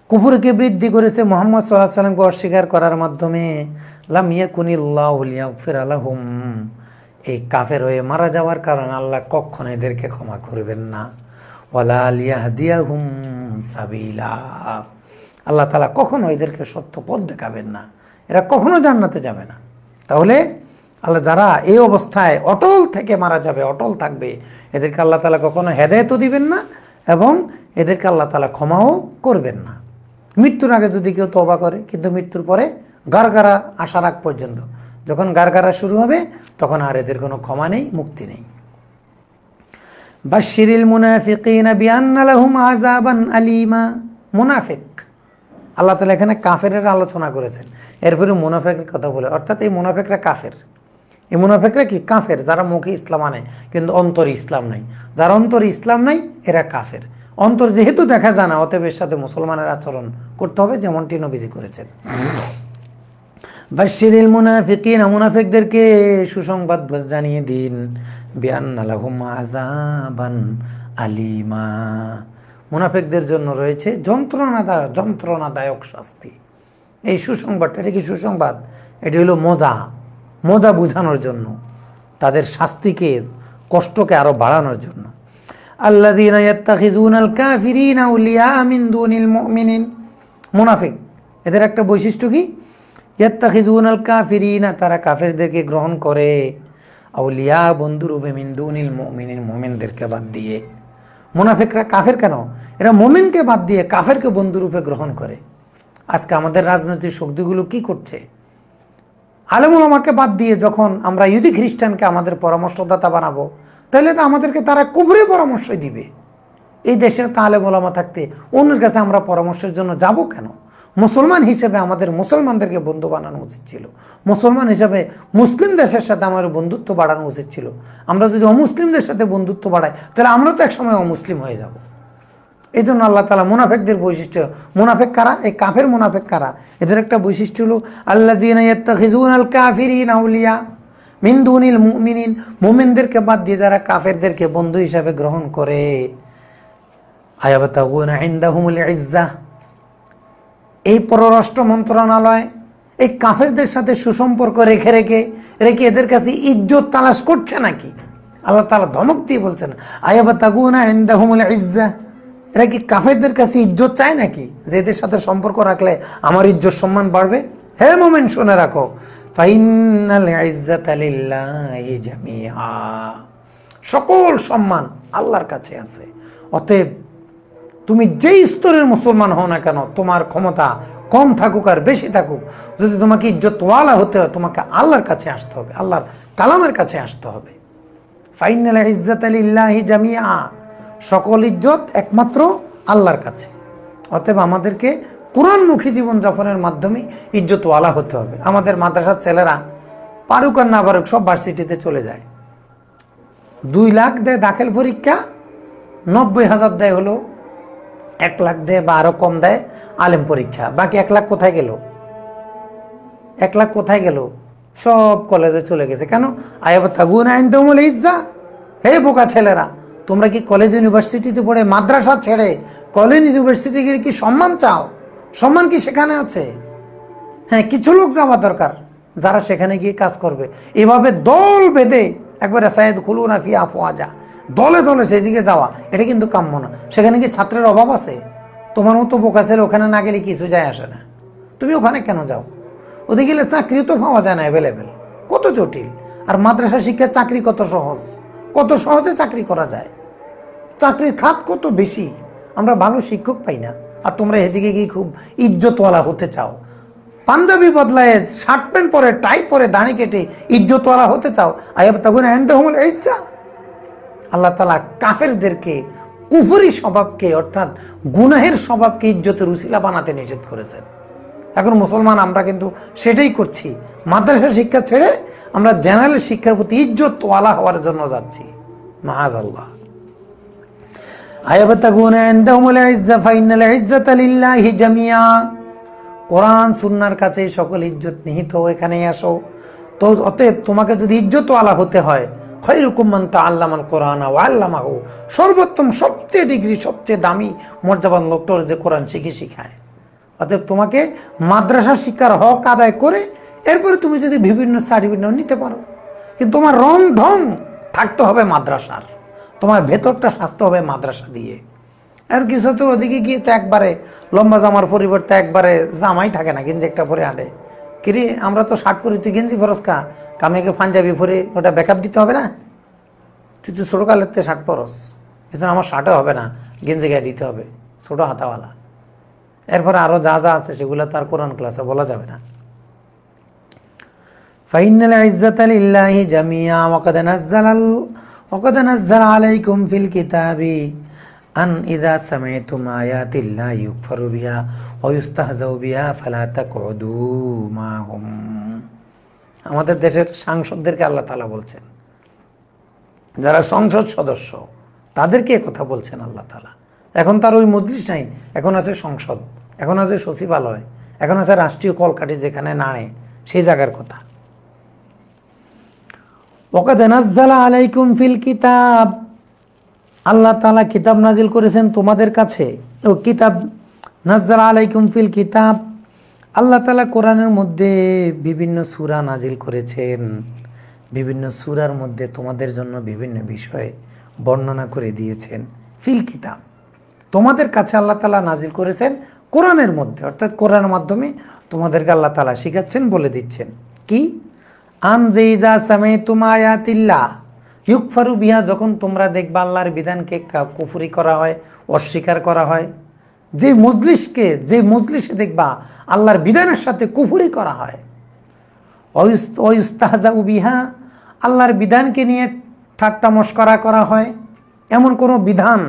S1: কুফরকে বৃদ্ধি করেছে মুহাম্মদ সাল্লাল্লাহু আলাইহি সাল্লামকে অস্বীকার করার মাধ্যমে। লাম ইয়াকুনিল্লাহু লিয়াগফিরা লাহুম, এই কাফের হয়ে মারা যাওয়ার কারণে আল্লাহ কখনো এদেরকে ক্ষমা করবেন না। ওয়ালা লিয়াহদিয়াহুম সাবিলা, আল্লাহ তাআলা কখনো এদেরকে সত্য পথ দেখাবেন না, এরা কখনো জান্নাতে যাবে না। তাহলে আল্লাহ যারা এই অবস্থায় অটল থেকে মারা যাবে, অটল থাকবে, এদেরকে আল্লাহ তাআলা কখনো হেদায়েতও দিবেন না এবং এদেরকে আল্লাহ তাআলা ক্ষমাও করবেন না। মৃত্যুর আগে যদি কেউ তওবা করে, কিন্তু মৃত্যুর পরে গারগারা আসার আগ পর্যন্ত, যখন গারগারা শুরু হবে তখন আর এদের কোনো ক্ষমা নেই, মুক্তি নেই। বাশশিরিল মুনাফিকিনা বিআন্না লাহুম আযাবান আলীমা, মুনাফিক, আল্লাহ তাআলা এখানে কাফেরের আলোচনা করেছেন, এরপরে মুনাফিকের কথা বলে, অর্থাৎ এই মুনাফিকরা কাফের। এই মুনাফিকরা কি? কাফের, যারা মুখে ইসলাম আনে কিন্তু অন্তরে ইসলাম নাই। যারা অন্তরে ইসলাম নাই এরা কাফের। অন্তর যেহেতু দেখা যায় না, অতএব এর সাথে মুসলমানের আচরণ করতে হবে যেমনটি নবীজি করেছেন। বাশশিরিল মুনাফিকিনা, মুনাফিকদেরকে সুসংবাদ জানিয়ে দিন, বিআন্না লাহুম আযাবান আলীমা, মুনাফিকদের জন্য রয়েছে যন্ত্রণাদায়ক শাস্তি। এই সুসংবাদটা, এটা কি সুসংবাদ? এটি হলো মজা বোঝানোর জন্য, তাদের শাস্তিকে, কষ্টকে আরো বাড়ানোর জন্য। আল্লাযীনা ইয়াত্তাখিযুনাল কাফিরিনা আউলিয়া মিন দুনিল মুমিনিন, মুনাফিক এদের একটা বৈশিষ্ট্য কি? ইয়াত্তাখিযুনাল কাফিরিনা, তারা কাফেরদেরকে গ্রহণ করে, আউলিয়া, বন্ধুরূপে, মিন দুনিল মুমিনিন, মুমিনদেরকে বাদ দিয়ে। মুনাফিকরা কাফের কেন? এরা মুমিনকে বাদ দিয়ে কাফেরকে বন্ধুরূপে গ্রহণ করে। আজকে আমাদের রাজনৈতিক শক্তিগুলো কি করছে? আলেম ওলামাকে বাদ দিয়ে যখন আমরা ইহুদি খ্রিস্টানকে আমাদের পরামর্শদাতা বানাবো, তাহলে তো আমাদেরকে তারা কুফরে পরামর্শ দিবে। এই দেশের আলেম ওলামা থাকতে অন্যের কাছে আমরা পরামর্শের জন্য যাব কেন? মুসলমান হিসেবে আমাদের মুসলমানদেরকে বন্ধু বানানো উচিত ছিল। মুসলমান হিসেবে মুসলিম দেশের সাথে আমাদের বন্ধুত্ব বাড়ানো উচিত ছিল। আমরা যদি অমুসলিমদের সাথে বন্ধুত্ব বাড়াই তাহলে আমরা তো একসময় অমুসলিম হয়ে যাব। এই জন্য আল্লাহ তাআলা মুনাফিকদের বৈশিষ্ট্য, মুনাফিক কারা? এই কাফের মুনাফিক কারা? এদের একটা বৈশিষ্ট্য হলো আল্লাযীনা ইয়াত্তাখিযুনাল কাফিরিনা আউলিয়া মিন দুনিল মুমিনিন, মুমিনদেরকে বাদ দিয়ে যারা কাফেরদেরকে বন্ধু হিসাবে গ্রহণ করে। আয়াবতাগুনা ইনদাহুমুল ইজ্জাহ, এই পররাষ্ট্র মন্ত্রণালয় এই কাফেরদের সাথে সুসম্পর্ক রেখে রেখে রেখে এদের কাছে ইজ্জত তালাশ করছে নাকি? আল্লাহ তাআলা ধমক দিয়ে বলছেন আয়াবতাগুনা ইনদাহুমুল ইজ্জাহ, এরা কি কাফেরদের কাছে ইজ্জত চায় নাকি? যে এদের সাথে সম্পর্ক রাখলে আমার ইজ্জত সম্মান বাড়বে? হে মুমিন শুনে রাখো, ফাইনাল ইজ্জাতা লিল্লাহি জামিআ, সকল সম্মান আল্লাহর কাছে আছে। অতএব তুমি যেই স্তরের মুসলমান হও না কেন, তোমার ক্ষমতা কম থাকুক আর বেশি থাকুক, যদি তোমাকে ইজ্জতওয়ালা হতে হয় তোমাকে আল্লাহর কাছে আসতে হবে, আল্লাহর কালামের কাছে আসতে হবে। ফাইনাল ইজ্জাতা লিল্লাহি জামিআ, সকল ইজ্জত একমাত্র আল্লাহর কাছে। অতএব আমাদেরকে কোরআনমুখী জীবনযাপনের মাধ্যমে ইজ্জতওয়ালা হতে হবে। আমাদের মাদ্রাসার ছেলেরা পারুক আর না পারুক সব ভার্সিটিতে চলে যায়। 2 লাখ দেয় দাখিল পরীক্ষা, 90,000 দেয় হলো 1 লাখ দেয় বা আরো কম দেয় আলেম পরীক্ষা, বাকি 1 লাখ কোথায় গেল? 1 লাখ কোথায় গেল? সব কলেজে চলে গেছে। কেন? আয়াবতাগুনা ইনদাহুমুল ইজ্জাহ, হে বোকা ছেলেরা, তোমরা কি কলেজ ইউনিভার্সিটিতে পড়ে মাদ্রাসা ছেড়ে কলেজ ইউনিভার্সিটি গিয়ে কি সম্মান চাও? সম্মান কি সেখানে আছে? হ্যাঁ, কিছু লোক যাওয়া দরকার যারা সেখানে গিয়ে কাজ করবে। এভাবে দল বেঁধে একবারে সাইয়েদ খুলুনা ফি আফওয়াজা, দলে দলে সেদিকে যাওয়া, এটা কিন্তু কাম্য না। সেখানে কি ছাত্রের অভাব আছে? তোমার মতো বোকা ছেলে ওখানে না গেলে কিছু যায় আসে না। তুমি ওখানে কেন যাও? ওদিকে গেলে চাকরি তো পাওয়া যায় না অ্যাভেলেবেল, কত জটিল। আর মাদ্রাসা শিক্ষার চাকরি কত সহজ, কত সহজে চাকরি করা যায়। চাকরির খাত কত বেশি, আমরা ভালো শিক্ষক পাই না। আর তোমরা এদিকে গিয়ে খুব ইজ্জতওয়ালা হতে চাও, পাঞ্জাবি বদলায় শার্ট প্যান্ট পরে টাই পরে দাড়ি কেটে ইজ্জতওয়ালা হতে চাও। আয়াবতাগুনা ইনদাহুমুল ইজ্জাহ, আল্লাহ তাআলা কাফেরদেরকে কুফরি স্বভাবকে অর্থাৎ গুনাহের স্বভাবকে ইজ্জতের উসিলা বানাতে নিষেধ করেছেন। এখন মুসলমান আমরা কিন্তু সেটাই করছি, মাদ্রাসা শিক্ষা ছেড়ে আমরা জেনারেল শিক্ষার প্রতি ইজ্জতওয়ালা হওয়ার জন্য যাচ্ছি। মাআযাল্লাহ। আয়াবতাগুনা ইনদাহুমুল ইজ্জাহ ফাইনাল ইজ্জাতা লিল্লাহি জামিআ, কোরআন সুন্নাহর কাছে সকল ইজ্জত নিহিত, এখানেই আসো। তো অতএব তোমাকে যদি ইজ্জতওয়ালা হতে হয়, খায়রুকুম মান তাআল্লামাল কোরআনা ওয়া আল্লামাহু, সর্বোত্তম সবচেয়ে ডিগ্রি সবচেয়ে দামি মর্যাদাবান লোকটা যে কোরআন শিখায়। অতএব তোমাকে মাদ্রাসা শিক্ষার হক আদায় করে এরপরে তুমি যদি বিভিন্ন সার্টিফিকেট নিতে পারো, কিন্তু তোমার রং ঢং থাকতে হবে মাদ্রাসার, তোমার ভেতরটা সাজতে হবে মাদ্রাসা দিয়ে। আর কিছু তো ওদিকে গিয়ে তো একবারে লম্বা জামার পরিবর্তে একবারে জামাই থাকে না, গেঞ্জি একটা পরে আঁটে। কিরে আমরা তো শার্ট পরি, তুই গেঞ্জি ফরস কা? কামেকে পাঞ্জাবি পরে ওটা ব্যাকআপ দিতে হবে না? তুই তো ছোটোকালের তে শার্ট পরস, কিন্তু আমার শার্টও হবে না, গেঞ্জি গায়ে দিতে হবে ছোটো হাতাওয়ালা। এরপরে আরও যা যা আছে সেগুলো তো আর কোরআন ক্লাসে বলা যাবে না। ফাইনাল ইজ্জাতা লিল্লাহি জামিআ ওয়াকাদ নাযালা আলাইকুম ফিল কিতাবি আন ইযা সামি'তুম আয়াতিল্লাহি ইউকফারু বিহা ওয়া ইউস্তাহজাউ বিহা ফালা তাকউদু মাহুম। আমাদের দেশের সাংসদদেরকে আল্লাহ তাআলা বলছেন, যারা সংসদ সদস্য তাদেরকে কথা বলছেন আল্লাহ তাআলা। এখন তার ওই মজলিস নাই, এখন আছে সংসদ, এখন আছে সচিবালয়, এখন আছে রাষ্ট্রীয় কলকাঠি যেখানে নাড়ে, সেই জায়গার কথা। ওয়াকাদ নাযালা আলাইকুম ফিল কিতাব, আল্লাহ তাআলা কিতাব নাজিল করেছেন তোমাদের কাছে। ও কিতাব নাযালা আলাইকুম ফিল কিতাব, আল্লাহ তাআলা কোরআনের মধ্যে বিভিন্ন সূরা নাজিল করেছেন, বিভিন্ন সূরার মধ্যে তোমাদের জন্য বিভিন্ন বিষয়ে বর্ণনা করে দিয়েছেন। ফিল কিতাব, তোমাদের কাছে আল্লাহ তাআলা নাজিল করেছেন কোরআনের মধ্যে, অর্থাৎ কোরআনের মাধ্যমে তোমাদেরকে আল্লাহ তাআলা শিখাচ্ছেন, বলে দিচ্ছেন কি? আন ইযা সামি'তুম আয়াতিল্লাহ ইউকফারু বিহা, যখন তোমরা দেখবা আল্লাহর বিধানকে কুফরি করা হয়, অস্বীকার করা হয়, যে মজলিসে দেখবা আল্লাহর বিধানের সাথে কুফরি করা হয়, ওয়াইস্তাহজাউ বিহা, আল্লাহর বিধানকে নিয়ে ঠাট্টা মশকরা করা হয়, এমন কোনো বিধান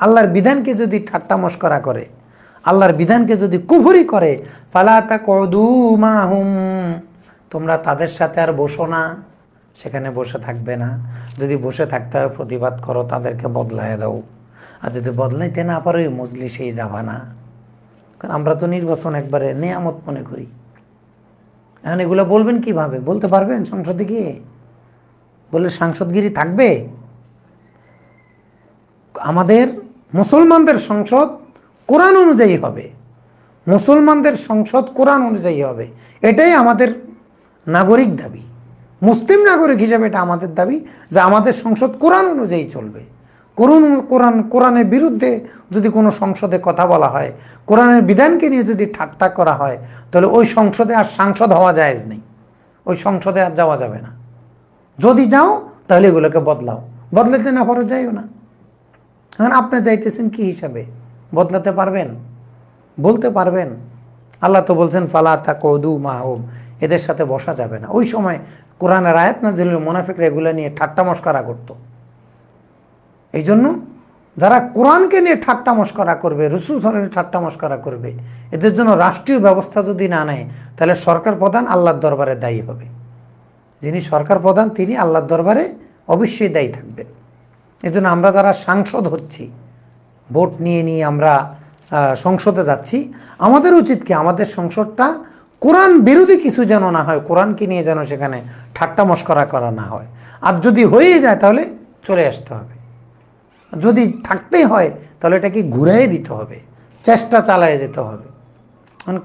S1: আল্লাহর বিধানকে যদি ঠাট্টা মশকরা করে, আল্লাহর বিধানকে যদি কুফরি করে, ফালা তাকউদু মাহুম, তোমরা তাদের সাথে আর বসো না, সেখানে বসে থাকবে না। যদি বসে থাকতে হয় প্রতিবাদ করো, তাদেরকে বদলায় দাও। আর যদি বদলাইতে না পারো ওই মজলিসেই যাবা না। কারণ আমরা তো নির্বাচন একবারে নেয়ামত মনে করি। এখন এগুলো বলবেন কিভাবে? বলতে পারবেন সংসদে গিয়ে? বলে সাংসদগিরি থাকবে? আমাদের মুসলমানদের সংসদ কোরআন অনুযায়ী হবে, মুসলমানদের সংসদ কোরআন অনুযায়ী হবে। এটাই আমাদের নাগরিক দাবি, মুসলিম নাগরিক হিসেবে এটা আমাদের দাবি যে আমাদের সংসদ কোরআন অনুযায়ী চলবে। কোরআনের বিরুদ্ধে যদি কোনো সংসদে কথা বলা হয়, কোরআনের বিধানকে নিয়ে যদি ঠাট্টা করা হয়, তাহলে ওই সংসদে আর সাংসদ হওয়া জায়েজ নেই, ওই সংসদে আর যাওয়া যাবে না। যদি যাও তাহলে এগুলোকে বদলাও, বদলাতে না পারো যাইও না। এখন আপনি যাইতেছেন কি হিসাবে? বদলাতে পারবেন? বলতে পারবেন? আল্লাহ তো বলছেন ফালা তাকউদু মাহুম, এদের সাথে বসা যাবে না। ওই সময় কোরআনের আয়াত নাযিল হলে মুনাফিকরা এগুলো নিয়ে ঠাট্টা মশকরা করত। এই জন্য যারা কোরআনকে নিয়ে ঠাট্টা মশকরা করবে, রাসূল সাল্লাল্লাহু আলাইহি ওয়াসাল্লাম ঠাট্টা মশকরা করবে, এদের জন্য রাষ্ট্রীয় ব্যবস্থা যদি না নেয়, তাহলে সরকার প্রধান আল্লাহর দরবারে দায়ী হবে। যিনি সরকার প্রধান তিনি আল্লাহর দরবারে অবশ্যই দায়ী থাকবেন। এই জন্য আমরা যারা সাংসদ হচ্ছি, ভোট নিয়ে নিয়ে আমরা সংসদে যাচ্ছি, আমাদের উচিত কি আমাদের সংসদটা কোরআন বিরোধী কিছু যেন না হয়, কোরআনকে নিয়ে যেন সেখানে ঠাট্টা মশকরা করা না হয়। আর যদি হয়ে যায় তাহলে চলে আসতে হবে। যদি থাকতেই হয় তাহলে এটাকে ঘুরাই দিতে হবে, চেষ্টা চালায় যেতে হবে।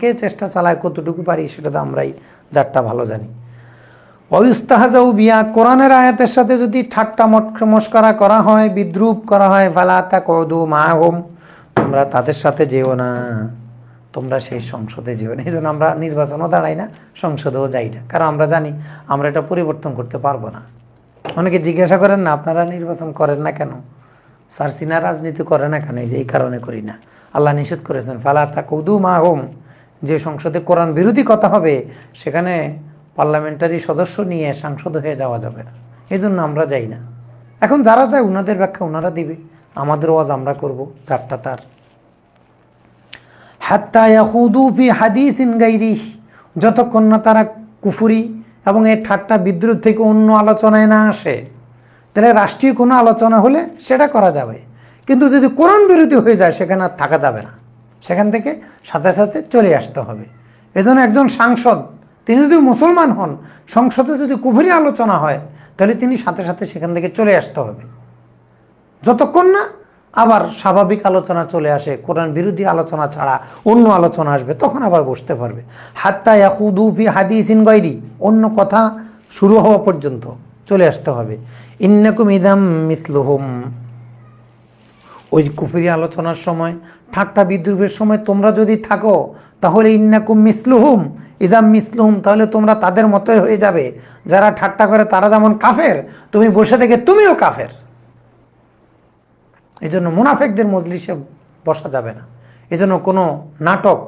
S1: কে চেষ্টা চালায়, কতটুকু পারি সেটা তো আমরাই যারটা ভালো জানি। ওয়াইস্তাহজাউ বিয়া, কোরআনের আয়াতের সাথে যদি ঠাট্টা মশকরা করা হয়, বিদ্রুপ করা হয়, ফালা তাকউদু মাহুম, তোমরা তাদের সাথে যেও না, তোমরা সেই সংসদে যেও না। এই জন্য আমরা নির্বাচনও দাঁড়াই না, সংসদেও যাই না, কারণ আমরা জানি আমরা এটা পরিবর্তন করতে পারবো না। অনেকে জিজ্ঞাসা করেন না আপনারা নির্বাচন করেন না কেন, স্যার সিনা রাজনীতি করে না কেন? এই কারণে করি না। আল্লাহ নিষেধ করেছেন ফালা তাকউদু মাহুম, যে সংসদে কোরআন বিরোধী কথা হবে সেখানে পার্লামেন্টারি সদস্য নিয়ে সাংসদ হয়ে যাওয়া যাবে না। এই জন্য আমরা যাই না। এখন যারা যায় ওনাদের ব্যাখ্যা ওনারা দিবে, আমাদের ওয়াজ আমরা করব, যারটা তার। হাত্তা ইয়াখুদু ফি হাদিসিন গায়রিহি, যতক্ষণ না তারা কুফরি এবং এই ঠাট্টা বিদ্রুপ থেকে অন্য আলোচনায় না আসে। তাহলে রাষ্ট্রীয় কোনো আলোচনা হলে সেটা করা যাবে, কিন্তু যদি কোরআন বিরোধী হয়ে যায় সেখানে আর থাকা যাবে না, সেখান থেকে সাথে সাথে চলে আসতে হবে। এজন্য একজন সাংসদ তিনি যদি মুসলমান হন, সংসদে যদি কুফরি আলোচনা হয় তাহলে তিনি সাথে সাথে সেখান থেকে চলে আসতে হবে। যতক্ষণ না আবার স্বাভাবিক আলোচনা চলে আসে, কোরআন বিরোধী আলোচনা ছাড়া অন্য আলোচনা আসবে, তখন আবার বসতে পারবে। হাত্তা ইয়াখুদু ফি হাদিসিন গায়রি, অন্য কথা শুরু হওয়া পর্যন্ত চলে আসতে হবে। ইন্নাকুম ইদাম মিসলুহুম, ওই কুফরি আলোচনার সময়, ঠাট্টা বিদ্রুপের সময় তোমরা যদি থাকো তাহলে ইন্নাকুম মিসলুহুম, ইজাম মিসলুহুম, তাহলে তোমরা তাদের মতোই হয়ে যাবে। যারা ঠাট্টা করে তারা যেমন কাফের, তুমি বসে থেকে তুমিও কাফের। এই জন্য মুনাফিকদের মজলিসে বসা যাবে না। এই জন্য কোনো নাটক,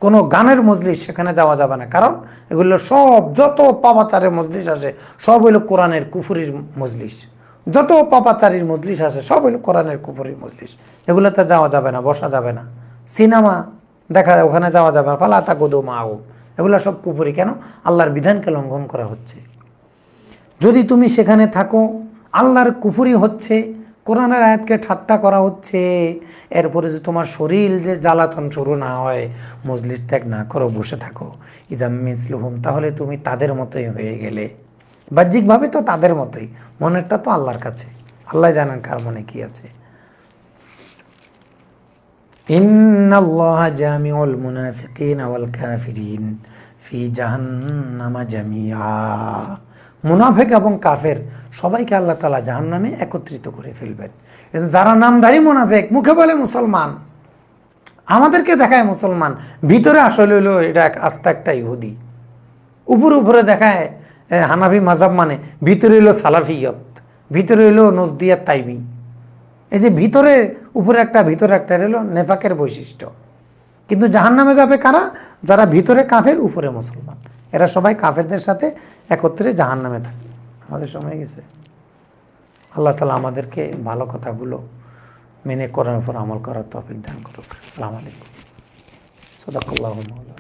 S1: কোনো গানের মজলিস সেখানে যাওয়া যাবে না, কারণ এগুলো সব যত পাপাচারের মজলিস আসে সব হইল কোরআনের কুফরির মজলিস। যত পাপাচারীর মজলিস আসে সব হইল কোরআনের কুফরির মজলিস। এগুলোতে যাওয়া যাবে না, বসা যাবে না। সিনেমা দেখা ওখানে যাওয়া যাবে না, ফালা তাকউদু মাহুম, এগুলো সব কুফরি। কেন? আল্লাহর বিধানকে লঙ্ঘন করা হচ্ছে। যদি তুমি সেখানে থাকো, আল্লাহর কুফরি হচ্ছে, কোরআনের আয়াতকে ঠাট্টা করা হচ্ছে, এরপরে যদি তোমার শরীর যে জ্বালাতন শুরু না হয়, মজলিস ত্যাগ না করো, বসে থাকো, ইজাম মিসলুহুম, তাহলে তুমি তাদের মতোই হয়ে গেলে। বাহ্যিকভাবে তো তাদের মতোই, মনেরটা তো আল্লাহর কাছে, আল্লাহ জানেন কার মনে কি আছে। ইন্নাল্লাহা জামিউল মুনাফিকিনা ওয়াল কাফিরিন ফি জাহান্নামা জামিআ, মুনাফিক এবং কাফের সবাইকে আল্লাহ তাআলা জাহান্নামে একত্রিত করে ফেলবেন। যারা নামধারী মুনাফিক, মুখে বলে মুসলমান, আমাদেরকে দেখায় মুসলমান, ভিতরে আসলে হইল এটা আস্তে একটা ইহুদি। উপরে উপরে দেখায় হানাফি মাযহাব, মানে ভিতরে হইল সালাফিয়ত, ভিতরে হইল নজদিয়াত তাইমি। এই যে ভিতরে উপরে একটা ভিতরে একটা হইল নেফাকের বৈশিষ্ট্য। কিন্তু জাহান্নামে যাবে কারা? যারা ভিতরে কাফের উপরে মুসলমান, এরা সবাই কাফেরদের সাথে একত্রে জাহান্নামে থাকে। আমাদের সময় গেছে। আল্লাহ তাআলা আমাদেরকে ভালো কথাগুলো মেনে কোরআনের উপর আমল করার তৌফিক দান করুক। আসসালামু আলাইকুম। সাদাকাল্লাহু মাওলানা।